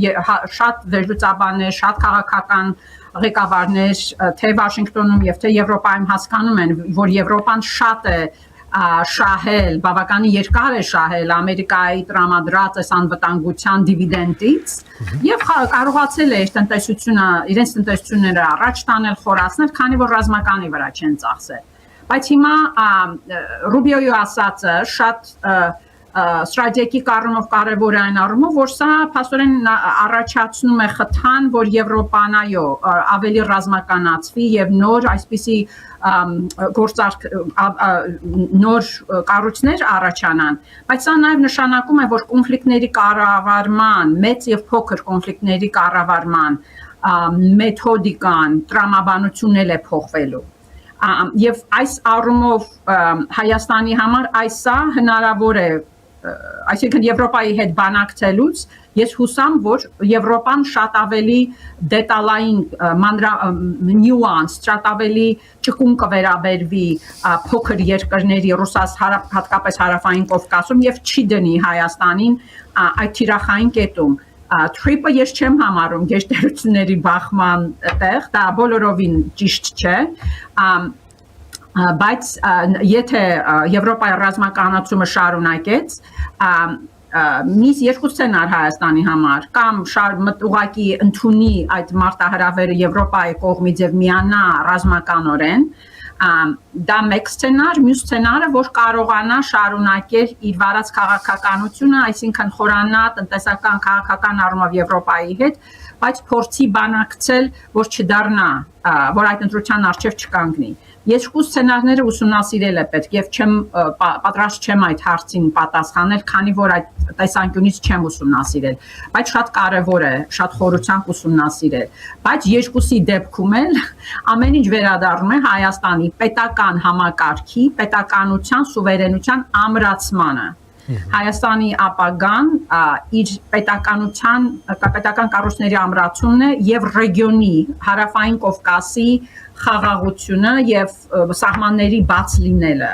շատ վերլուծաբաններ, շատ քաղաքական ղեկավարներ թե Վաշինգտոնում եւ թե Եվրոպայում հասկանում են, որ Եվրոպան շատ է շահել, բավականին երկար է շահել Ամերիկայի տրամադրած այս անվտանգության դիվիդենդից եւ կարողացել է իրենց տնտեսությունները առաջ տանել, խորացնել, քանի որ ռազմականի վրա չեն ծախսել։ Բայց հիմա Ռուբիոյի ասածը շատ ստրատեգիկ առումով կարևոր է այն առումով, որ սա փաստորեն առաջացնում է խթան, որ Եվրոպան այո ավելի ռազմականացվի եւ նոր այսպիսի նոր կառույցներ առաջանան, բայց սա նաև նշանակում է, որ կոնֆլիկտների կառավարման, մեծ եւ փոքր կոնֆլիկտների կառավարման մեթոդիկան, տրամաբանությունն էլ է փոխվելու։ Եվ այս առումով Հայաստանի համար այսա հնարավոր է, այսինքն Եվրոպայի հետ բանակցելուց Ես հուսամ, որ Եվրոպան շատ ավելի դետալային նյուանս, շատ ավելի ճկուն կվերաբերվի փոքր երկրների հատկապես հարավային Կովկասում եւ չի դնի Հայաստանին այդ թիրախային կետում։ Trip-ը ես չեմ համարում գեշտերությունների բախման տեղ, դա բոլորովին ճիշտ չէ, բայց եթե Եվրոպայի ռազմականացումը շարունակեց, միս երկու սցենար Հայաստանի համար, կամ ուղղակի ընդունի այդ մարտահրավերը Եվրոպայի կողմից եւ միանա ռազմականորեն, դա մեկ սցենար, մյուս սցենարը, որ կարողանա շարունակել իր վարած քաղաքականությունը, այսինքն խորանա տնտեսական քաղաքական առումով Եվրոպայի հետ, բայց փորձի բանակցել, որ չդառնա, որ այդ ընտրության առջև չկանգնի։ Ես երկու սցենարները ուսումնասիրել եմ պետք եւ պատրաստ չեմ այդ հարցին պատասխանել, քանի որ այդ տեսանկյունից չեմ ուսումնասիրել, բայց շատ կարեւոր է, շատ խորությամբ ուսումնասիրել, բայց երկուսի դեպքում էլ ամեն ինչ վերադառնում է Հայաստանի պետական համակարգի, պետականության, սուվերենության ամրացմանը։ Հայաստանի ապագան իր պետական կառույցների ամրացումն է եւ ռեգիոնի հարավային Կովկասի խաղաղությունը եւ սահմանների բաց լինելը։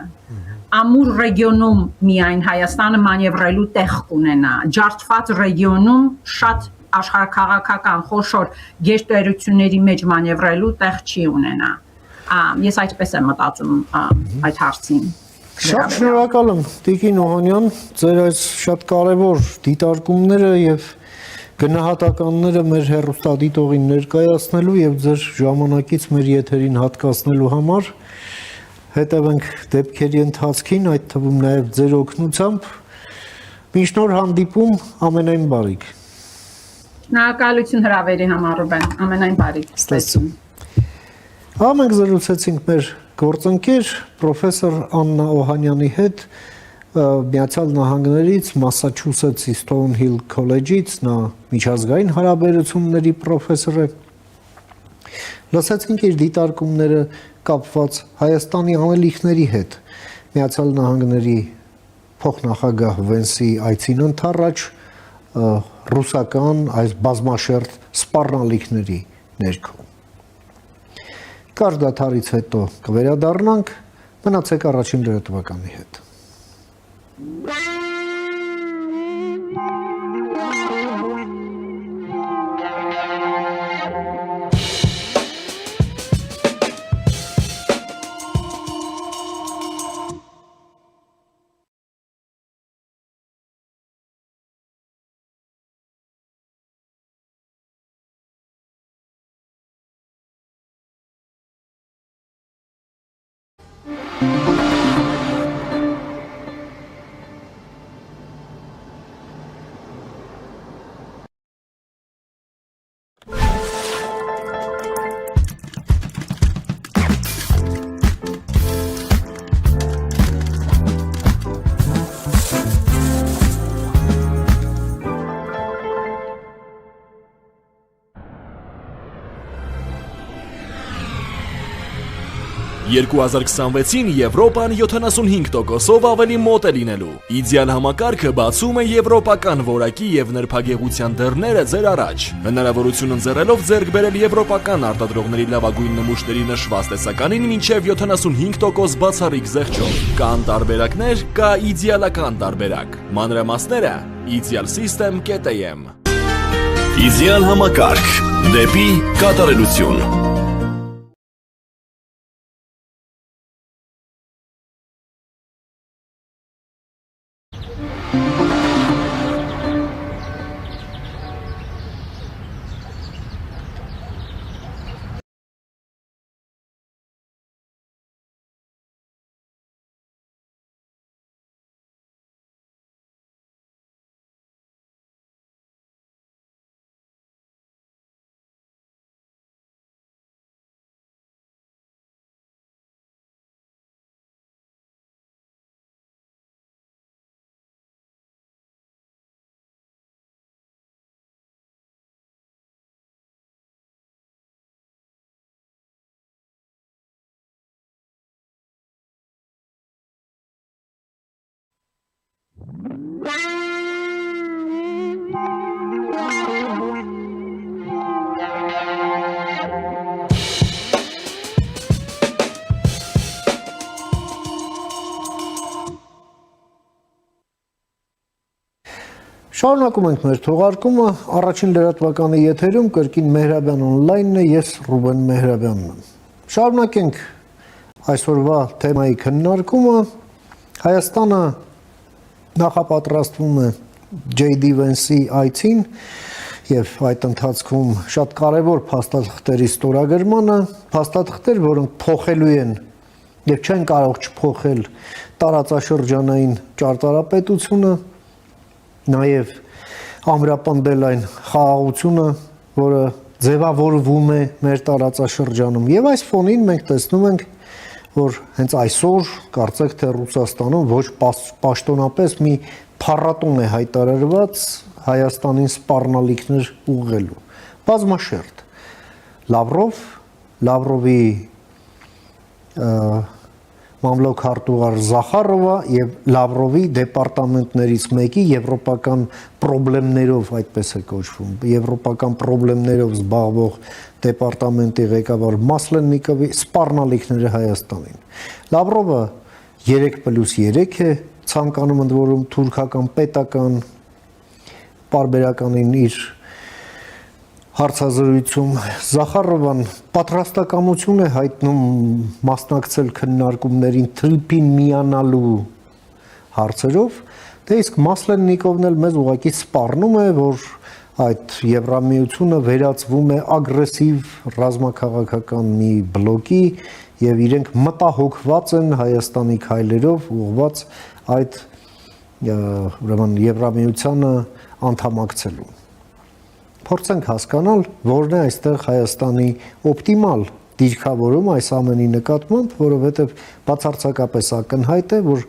Ամուր ռեգիոնում միայն Հայաստանը մանևրելու տեղ կունենա, ջարդված ռեգիոնում շատ աշխարհաքաղաքական խոշոր գերտերությունների մեջ մանևրելու տեղ չի ունենա։ Ես այդպես եմ մտածում այդ հարցին։ Շատ շնորհակալ եմ Տիկին Օհանյան, ձեր այս շատ կարևոր դիտարկումները եւ գնահատականները մեր հեռուստադիտողին ներկայացնելու եւ ձեր ժամանակից մեր եթերին հատկացնելու համար։ Հետևենք դեպքերի ընթացքին, այդ թվում նաեւ ձեր օգնությամբ։ Մինչ նոր հանդիպում, ամենայն բարիք։ Շնորհակալություն հրավերի համար, Ռուբեն, ամենայն բարիք։ Ստացվում։ Մենք զրուցեցինք մեր գործընկեր պրոֆեսոր Աննա Օհանյանի հետ Միացյալ Նահանգներից Մասաչուսեթսի Stonehill College-ից, նա միջազգային հարաբերությունների պրոֆեսոր է։ Լսեցինք իր դիտարկումները կապված Հայաստանի անելիքների հետ։ Միացյալ Նահանգների փոխնախագահ Վենսի այցին ընդառաջ ռուսական այս բազմաշերտ սպառնալիքների ներքո։ Կարճ դադարից հետո կվերադառնանք, մնացեք առաջին լրատվականի հետ։ «2026-ին Եվրոպան 75%-ով ավելի մոտ է լինելու։ Իդեալ համակարգը բացում է եվրոպական որակի եւ նրբագեղության դռները ձեր առաջ։ Հնարավորություն ընձեռելով ձեռք բերել եվրոպական արտադրողների լավագույն նմուշների նշված տեսականին մինչեւ 75% բացառիկ զեղչով։ Կան տարբերակներ, կա իդեալական տարբերակ։ Մանրամասները idealsystem.am։ Իդեալ համակարգ դեպի կատարելություն։ Շարունակում ենք մեր թողարկումը, առաջին լրատվականի եթերում կրկին Մեհրաբյան on-line-ն է, ես Ռուբեն Մեհրաբյանն եմ։ Շարունակենք այսօրվա թեմայի քննարկումը, Հայաստանը նախապատրաստվում է J.D. Vance-ի այցին և այդ ընթացքում շատ կարևոր փաստաթղթերի ստորագրմանը, փաստաթղթեր, որոնք փոխելու են և չեն կարող չփոխել տարածաշրջանային ճարտարապետությունը, նաև ամրապնդել այն խաղաղությունը, որը ձևավորվում է մեր տարածաշրջանում։ Եվ այս ֆոնին մենք տեսնում ենք, որ հենց այսօր կարծեք թե Ռուսաստանում ոչ պաշտոնապես մի փառատոն է հայտարարված Հայաստանին սպառնալիքներ ուղղելու։ Բազմաշերտ Լավրովի մամլոք հարտուղար Զախարովա և Լավրովի դեպարտամենտներից մեկի եվրոպական պրոբլեմներով, այդպես է կոչվում, եվրոպական պրոբլեմներով զբաղվող դեպարտամենտի ղեկավար Մասլեննիկովի սպառնալիքները Հայաստանին։ Լավրովը 3+3 է ցանկանում, ընդ որում թուրքական պետական պարբերականին իր հարցազրույցում Զախարովան պատրաստակամություն է հայտնում մասնակցել քննարկումներին թրիփին միանալու հարցերով, դե իսկ Մասլեննիկովն էլ մեզ ուղղակի սպառնում է, որ այդ Եվրամիությունը վերածվում է ագրեսիվ ռազմաքաղաքական մի բլոկի և իրենք մտահոգված են Հայաստանի քայլերով ուղղված այդ Եվրամիությանը անդամակցելու։ Փորձենք հասկանալ, որն է այստեղ Հայաստանի օպտիմալ դիրքավորումը այս ամենի նկատմամբ, որովհետև բացարձակապես ակնհայտ է, որ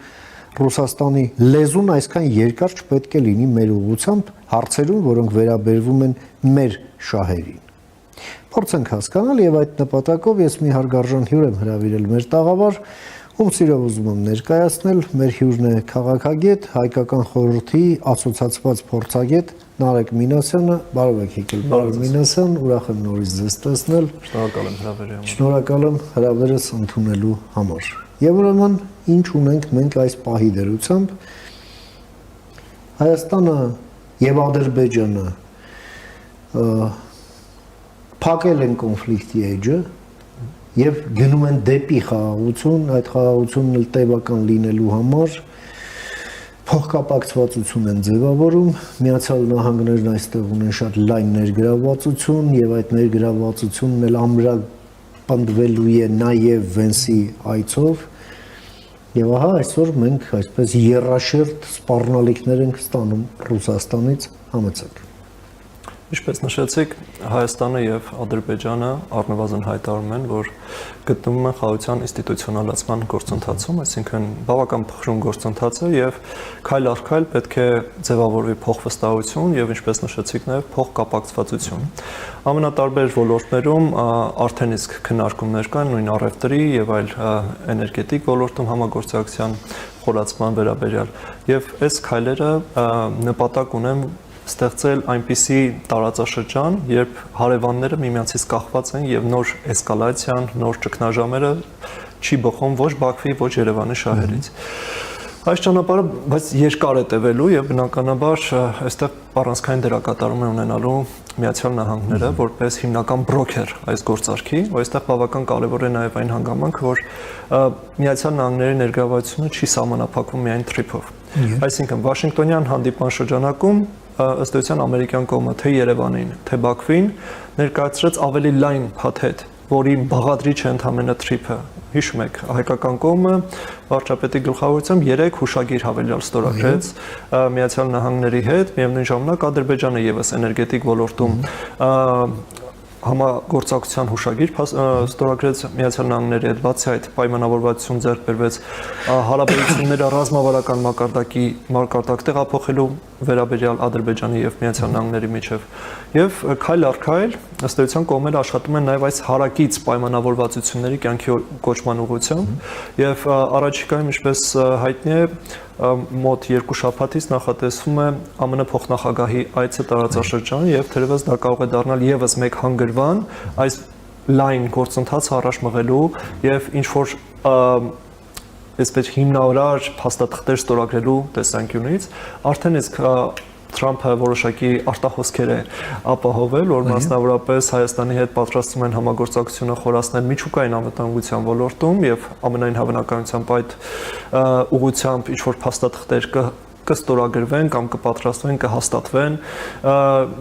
Ռուսաստանի լեզուն այսքան երկար չպետք է լինի մեր ուղղությամբ հարցերում, որոնք վերաբերվում են մեր շահերին։ Փորձենք հասկանալ և այդ նպատակով ես մի հարգարժան հյուր եմ հրավիրել մեր տաղավար, ում սիրով ուզում եմ ներկայացնել, մեր հյուրն է քաղաքագետ, Հայկական խորհրդի ասոցացված փորձագետ Նարեկ Մինասյանը, բարև եք եկել, պարոն Մինասյան, ուրախ եմ նորից ձեզ տեսնել։ Շնորհակալ եմ հրավերի համար։ Շնորհակալ եմ հրավերս ընդունելու համար։ Եվ ուրեմն ինչ ունենք մենք այս պահի դրությամբ։ Հայաստանը և Ադրբեջանը փակել են կոնֆլիկտի էջը և գնում են դեպի խաղաղություն, այդ խաղաղությունն էլ տևական լինելու համար փոխկապակցվածություն են ձևավորում, Միացյալ Նահանգներն այստեղ ունեն շատ լայն ներգրավվածություն և այդ ներգրավվածությունն էլ ամրապնդվելու է նաև Վենսի այցով և ահա այսօր մենք այսպես եռաշերտ սպառնալիքներ ենք ստանում Ռուսաստանից, համեցեք։ Ինչպես նշեցիք, Հայաստանը և Ադրբեջանը առնվազն հայտարարում են, որ գտնվում են խաղաղության ինստիտուցիոնալացման գործընթացում, այսինքն բավական փխրուն գործընթաց է և քայլ առ քայլ պետք է ձևավորվի փոխվստահություն և ինչպես նշեցիք նաև փոխկապակցվածություն։ Ամենատարբեր ոլորտներում արդեն իսկ քննարկումներ կան նույն առևտրի և այլ էներգետիկ ոլորտում համագործակցության խորացման վերաբերյալ և այս քայլերը նպատակ ունեն ստեղծել այնպիսի տարածաշրջան, երբ հարևանները միմյանցից կախված են և նոր էսկալացիան, նոր ճգնաժամերը չի բխում ոչ Բաքվի, ոչ Երևանի շահերից։ Այս ճանապարհը բայց երկար է տևելու և բնականաբար այստեղ առանցքային դերակատարում է ունենալու Միացյալ Նահանգները որպես հիմնական բրոքեր այս գործարքի, ու այստեղ բավական կարևոր է նաև այն հանգամանքը, որ Միացյալ Նահանգների ներգրավվածությունը չի սահմանափակվում միայն թրիփով։ Այսինքն Վաշինգտոնյան հանդիպման շրջանակում ըստ էության ամերիկյան կողմը թե Երևանին, թե Բաքվին ներկայացրեց ավելի լայն փաթեթ, որի բաղադրիչ է ընդամենը թրիփը։ Հիշում եք, հայկական կողմը վարչապետի գլխավորությամբ 3 հուշագիր հավելյալ ստորագրեց Միացյալ Նահանգների հետ, միևնույն ժամանակ Ադրբեջանը ևս էներգետիկ ոլորտում համագործակցության հուշագիր ստորագրեց Միացյալ Նահանգների հետ, բացի այդ պայմանավորվածություն ձեռք բերվեց հարաբերությունները ռազմավարական մակարդակ տեղափոխելու վերաբերյալ Ադրբեջանի եւ Միացյալ Նահանգների միջև եւ քայլ առ քայլ ըստ էության կողմերը աշխատում են նաեւ այս հարակից պայմանավորվածությունների կյանքի կոչման ուղղությամբ եւ առաջիկայում ինչպես հայտնի է մոտ 2 շաբաթից նախատեսվում է ԱՄՆ փոխնախագահի այցը տարածաշրջան եւ թերևս դա կարող է դառնալ եւս մեկ հանգրվան այս լայն գործընթացը առաջ մղելու եւ ինչ որ այսպես հիմնարար փաստաթղթեր ստորագրելու տեսանկյունից արդեն իսկ Թրամփը որոշակի արտահոսքեր է ապահովել, որ մասնավորապես Հայաստանի հետ պատրաստվում են համագործակցությունը խորացնել միջուկային անվտանգության ոլորտում եւ ամենայն հավանականությամբ այդ ուղղությամբ ինչ որ փաստաթղթեր կստորագրվեն կամ կպատրաստվեն, կհաստատվեն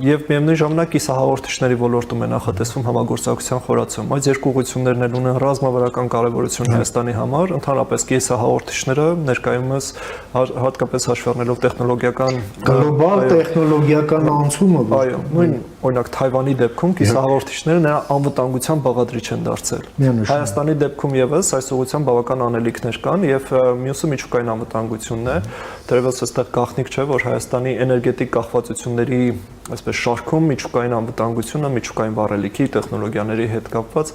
եւ միևնույն ժամանակ կիսահաղորդիչների ոլորտում է նախատեսվում համագործակցության խորացում։ Այդ երկու ուղղություններն էլ ունեն ռազմավարական կարևորություն Հայաստանի համար, ընդհանրապես կիսահաղորդիչները ներկայումս հատկապես հաշվի առնելով տեխնոլոգիական գլոբալ տեխնոլոգիական անցումը, այո, նույն օրինակ Թայվանի դեպքում կիսահաղորդիչները նրա անվտանգության բաղադրիչ են դարձել։ Հայաստանի դեպքում եւս այս ուղղությամբ բավական անելիքներ կան եւ մյուսը միջուկային անվտանգությունն է, դերևս այստեղ գաղտնիք չէ, որ Հայաստանի էներգետիկ կախվածությունների այսպես շարքում միջուկային անվտանգությունը, միջուկային վառելիքի տեխնոլոգիաների հետ կապված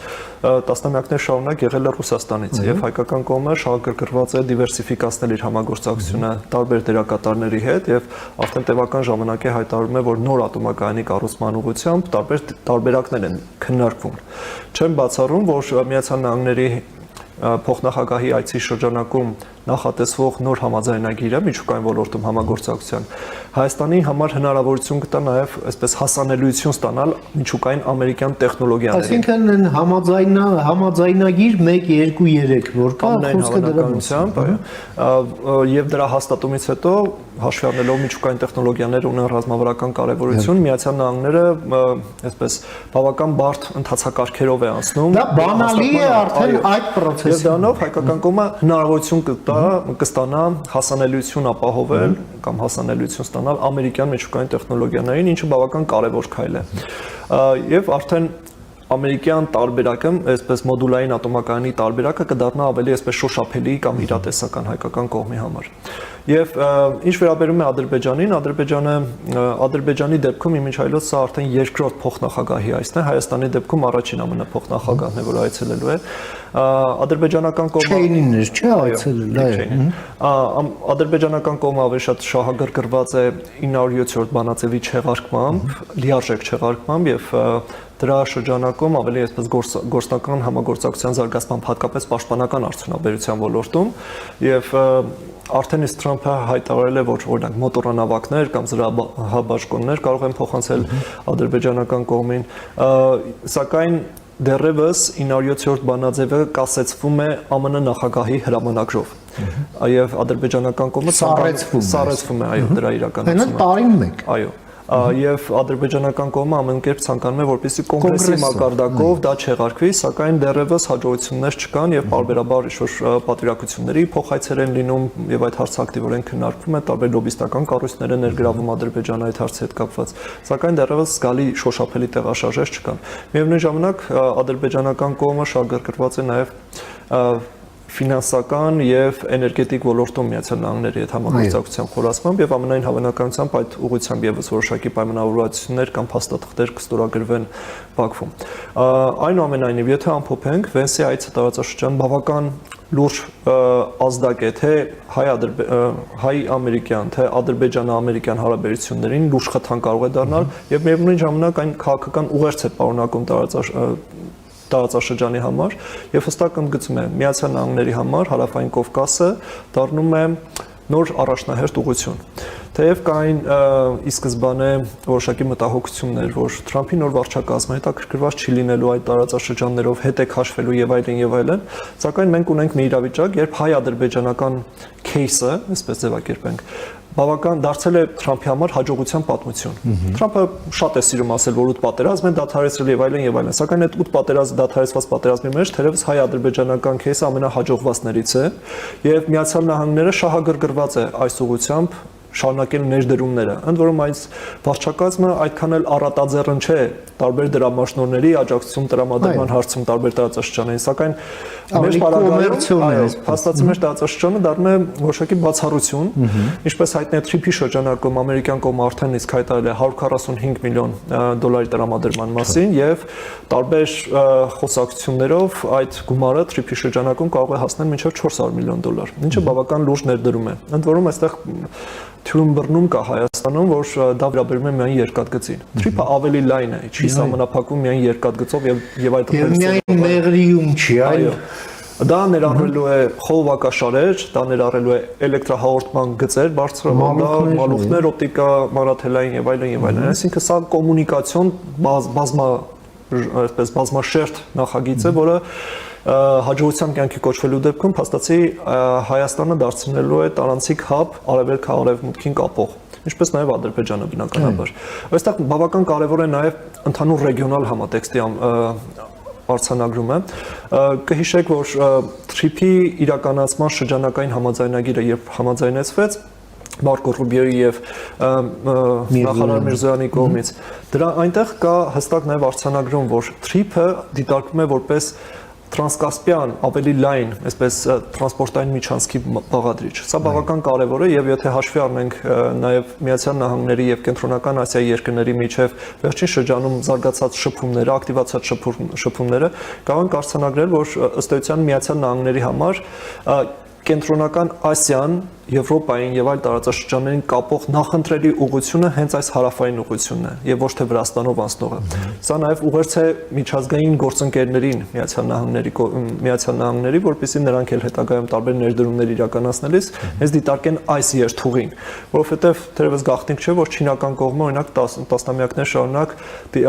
տասնամյակներ շարունակ եղել է Ռուսաստանից եւ հայկական կողմը շահագրգռված է դիվերսիֆիկացնել իր համագործակցությունը տարբեր դերակատարների հետ եւ արդեն տևական ժամանակ է հայտարարում է, որ նոր ատոմակայանի կառուցման ուղղությամբ տարբեր տարբերակներ են քննարկվում։ Չեմ բացառում, որ Միացյալ Նահանգների փոխնախագահի այցի շրջանակում նախատեսվող նոր համաձայնագիրը միջուկային ոլորտում համագործակցության Հայաստանի համար հնարավորություն կտա նաև այսպես հասանելիություն ստանալ միջուկային ամերիկյան տեխնոլոգիաներին։ Այսինքն համաձայնագիր 1 2 3 որ կա խոսքը դրանությամբ, այո, եւ դրա հաստատումից հետո հաշվի առնելով միջուկային տեխնոլոգիաները ունեն ռազմավարական կարևորություն, Միացյալ Նահանգները այսպես բավական բարդ ընթացակարգերով է անցնում։ Դա բանալի է արդեն այդ process-ը։ Եվ դրանով հայկական կողմը հնարավորություն կստանա հասանելիություն ապահովել կամ հասանելիություն ստանալ ամերիկյան միջուկային տեխնոլոգիաներին, ինչը բավական կարևոր քայլ է։ Եվ արդեն ամերիկյան տարբերակը, այսպես մոդուլային ատոմակայանի տարբերակը կդառնա ավելի այսպես շոշափելի կամ իրատեսական հայկական կողմի համար։ Եվ ինչ վերաբերում է Ադրբեջանին, Ադրբեջանի դեպքում իմիջայլոց սա արդեն երկրորդ փոխնախագահի այցն է, Հայաստանի դեպքում առաջին ԱՄՆ փոխնախագահն է, որ այցելելու է։ Ադրբեջանական կողմը Չեյնին էր, չէ՞ այցելել, այո։ Ադրբեջանական կողմը ավելի շատ շահագրգռված է 907-րդ բանաձևի չեղարկմամբ, լիարժեք չեղարկմամբ եւ դրա շրջանակում ավելի այսպես գործնական համագործակցության զարգացման հատկապես պաշտպանական արդյունաբերության ոլորտում եւ արդեն իսկ Թրամփը հայտարարել է, որ օրինակ մոտորանավակներ կամ զրահաբաշխումներ կարող են փոխանցել ադրբեջանական կողմին, սակայն դեռևս 907-րդ բանաձևը կասեցվում է ԱՄՆ նախագահի հրամանակրով։ Եվ ադրբեջանական կողմը սառեցվում է, այո, դրա իրականացումը։ Այնա տարին մեկ։ Այո։ Եվ ադրբեջանական կողմը ամեն կերպ ցանկանում է, որպեսզի կոնգրեսի մակարդակով դա չեղարկվի, սակայն դեռևս հաջողություններ չկան եւ բարբերաբար ինչ-որ պատվիրակությունների փոխայցեր են լինում եւ այդ հարցը ակտիվորեն քննարկվում է, տարբեր լոբիստական կառույցներ են ներգրավում Ադրբեջանը այդ հարցի հետ կապված, սակայն դեռևս զգալի շոշափելի տեղաշարժեր չկան։ Միևնույն ժամանակ ադրբեջանական կողմը շահագրգռված է նաեւ ֆինանսական եւ էներգետիկ ոլորտում Միացյալ Նահանգների հետ համագործակցության խորացմամբ եւ ամենայն հավանականությամբ այդ ուղղությամբ եւս որոշակի պայմանավորվածություններ կամ փաստաթղթեր կստորագրվեն Բաքվում։ Այնուամենայնիվ, եթե ամփոփենք, Վենսի այցը տարածաշրջան բավական լուրջ ազդակ է թե հայ-ամերիկյան, թե ադրբեջանա-ամերիկյան հարաբերություններին լուրջ խթան կարող է դառնալ եւ միևնույն ժամանակ այն քաղաքական ուղերձ է պարունակում տարածաշրջանի համար եւ հստակ ընդգծում է Միացյալ Նահանգների համար Հարավային Կովկասը դառնում է նոր առաջնահերթ ուղղություն։ Թեև կային ի սկզբանե որոշակի մտահոգություններ, որ Թրամփի նոր վարչակազմը հետաքրքրված չի լինելու այդ տարածաշրջաններով հետ է քաշվելու եւ այլն, սակայն մենք ունենք մի իրավիճակ, երբ հայ-ադրբեջանական кейսը, այսպես ձևակերպենք, բավական դարձել է Թրամփի համար հաջողության պատմություն։ Թրամփը շատ է սիրում ասել, որ ութ պատերազմ են դադարեցրել եւ այլն, սակայն այդ ութ դադարեցված պատերազմի մեջ թերևս հայ-ադրբեջանական кейսը ամենահաջողվածներից է եւ Միացյալ Նահանգները շահագրգռված է այս ուղղությամբ շարունակել ներդրումները։ Ընդ որում այս վարչակազմը այդքան էլ առատաձեռն չէ տարբեր դրամաշնորհների աջակցություն տրամադրման հարցում տարբեր տարածաշրջաններին, սակայն մեր պարագայում փաստացի մեր տարածաշրջանը դառնում է որոշակի բացառություն, ինչպես հայտնի է Թրիփի շրջանակում ամերիկյան կողմը արդեն իսկ հայտարարել է 145 միլիոն դոլարի տրամադրման մասին եւ տարբեր խոսակցություններով այդ գումարը Թրիփի շրջանակում կարող է հասնել մինչև 400 միլիոն դոլար, ինչը բավական լուրջ ներդրում է։ Ընդ որում այստեղ թյուրում բռնում կա Հայաստանում, որ դա վերաբերում է միայն երկաթգծին։ Թրիփը ավելի լայն է, չի սահմանափակվում միայն երկաթգծով եւ այդ միայն մեղրիում չի, այլ Դա ներառելու է խողովակաշարեր, դա ներառելու է էլեկտրահաղորդման գծեր, բարձրավանդակ, մալուխներ, օպտիկա, մանրաթելային եւ այլն, այսինքն սա կոմունիկացիոն բազմաշերտ նախագիծ է, որը հաջողության կյանքի կոչվելու դեպքում փաստացի Հայաստանը դարձնելու է տարանցիկ հաբ արևելքը արևմուտքին կապող, ինչպես նաև Ադրբեջանը բնականաբար։ Այստեղ բավական կարևոր է նաև ընդհանուր ռեգիոնալ համատեքստի արձանագրումը։ Կհիշեք, որ TRIP-ի իրականացման շրջանակային համաձայնագիրը երբ համաձայնեցվեց Մարկո Ռուբիոյի եւ նախարար Միրզոյանի կողմից, դրա այնտեղ կա հստակ նաև արձանագրում, որ TRIP-ը դիտարկվում է որպես տրանսկասպիան ավելի լայն, այսպես տրանսպորտային միջանցքի բաղադրիչ։ Սա բավական կարևոր է եւ եթե հաշվի առնենք նաեւ Միացյալ Նահանգների եւ Կենտրոնական Ասիայի երկրների միջև վերջին շրջանում զարգացած շփումները, ակտիվացած շփումները կարող են արձանագրել, որ ըստ էության Միացյալ Նահանգների համար Կենտրոնական Ասիան, Եվրոպային եւ այլ տարածաշրջաններին կապող նախընտրելի ուղղությունը հենց այս հարավային ուղղությունն է եւ ոչ թե Վրաստանով անցնողը։ Սա նաեւ ուղերձ է միջազգային գործընկերներին Միացյալ Նահանգների, որպեսզի նրանք էլ հետագայում տարբեր ներդրումներ իրականացնելիս հենց դիտարկեն այս երթուղին, որովհետեւ թերևս գաղտնիք չէ, որ չինական կողմը օրինակ տասնամյակներ շարունակ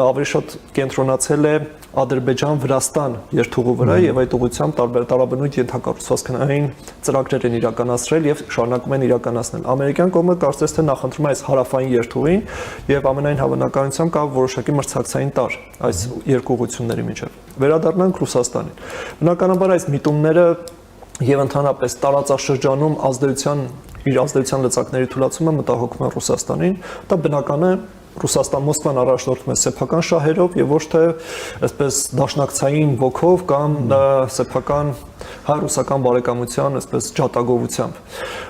ավելի շատ կենտրոնացել է Ադրբեջան-Վրաստան երթուղու վրա եւ այդ ուղղությամբ տարաբնույթ ենթակառուցվածքային ծրագրեր են իրականացրել եւ շարունակում են իրականացնել։ Ամերիկյան կողմը կարծես թե նախընտրում է այս հարավային երթուղին եւ ամենայն հավանականությամբ կա որոշակի մրցակցային տար այս երկու ուղղությունների միջեւ։ Վերադառնանք Ռուսաստանին։ Բնականաբար այս միտումները եւ ընդհանրապես տարածաշրջանում իր ազդեցության լծակների թուլացումը մտահոգում է Ռուսաստանին։ Դա բնական է, Ռուսաստան-Մոսկվան առաջնորդվում է սեփական շահերով եւ ոչ թե այսպես դաշնակցային ոգով կամ սեփական հայ-ռուսական բարեկամության այսպես ջատագովությամբ։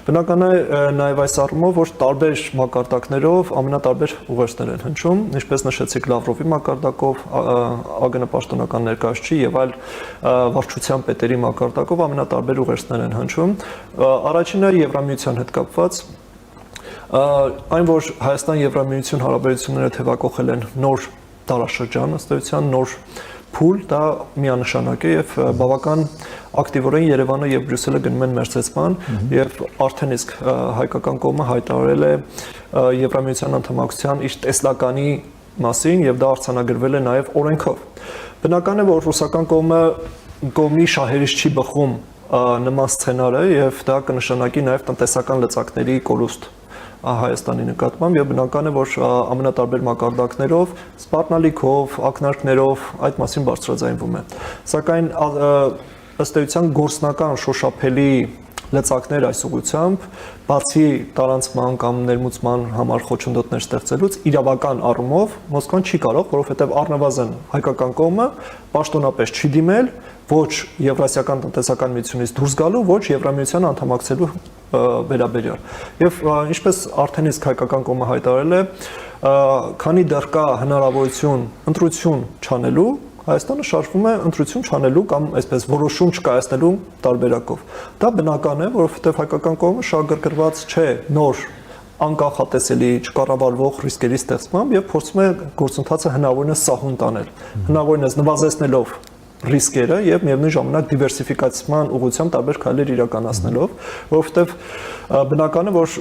Բնական է նաեւ այս առումով, որ տարբեր մակարդակներով ամենատարբեր ուղերձներ են հնչում, ինչպես նշեցիք Լավրովի մակարդակով, ԱԳՆ պաշտոնական ներկայացուցիչի եւ այլ վարչության պետերի մակարդակով ամենատարբեր ուղերձներ են հնչում։ Առաջինը Եվրամիության հետ կապված այն, որ Հայաստան-Եվրամիություն հարաբերությունները թևակողել են նոր դարաշրջան, ըստ էության նոր փուլ, դա միանշանակ է եւ բավական ակտիվորեն Երևանը եւ Բրյուսելը գնում են մերձեցման եւ արդեն իսկ հայկական կողմը հայտարարել է Եվրամիության անդամակցության իր տեսլականի մասին եւ դա արձանագրվել է նաեւ օրենքով։ Բնական է, որ ռուսական կողմի շահերից չի բխում նման սցենարը եւ դա կնշանակի նաեւ տնտեսական լծակների կորուստ Հայաստանի նկատմամբ եւ բնական է, որ ամենատարբեր մակարդակներով, սպառնալիքով, ակնարկներով այդ մասին բարձրաձայնվում է։ Սակայն ըստ էության գործնական շոշափելի լծակներ այս ուղղությամբ, բացի տարանցման կամ ներմուծման համար խոչընդոտներ ստեղծելուց, իրավական առումով Մոսկվան չի կարող, որովհետեւ առնվազն հայկական կողմը պաշտոնապես չի դիմել ոչ Եվրասիական տնտեսական միությունից դուրս գալու, ոչ Եվրամիության անդամակցելու վերաբերյալ։ Եվ ինչպես արդեն իսկ հայկական կողմը հայտարարել է, քանի դեռ կա հնարավորություն ընտրություն չանելու, Հայաստանը շարժվում է ընտրություն չանելու կամ այսպես որոշում չկայացնելու տարբերակով։ Դա բնական է, որովհետև հայկական կողմը շահագրգռված չէ նոր անկախատեսելի չկառավարվող ռիսկերի ստեղծմամբ եւ փորձում է գործընթացը հնարավորինս սահուն տանել, հնարավորինս նվազեցնելով ռիսկերը եւ միևնույն ժամանակ դիվերսիֆիկացման ուղղությամբ տարբեր քայլեր իրականացնելով, որովհետեւ բնական է, որ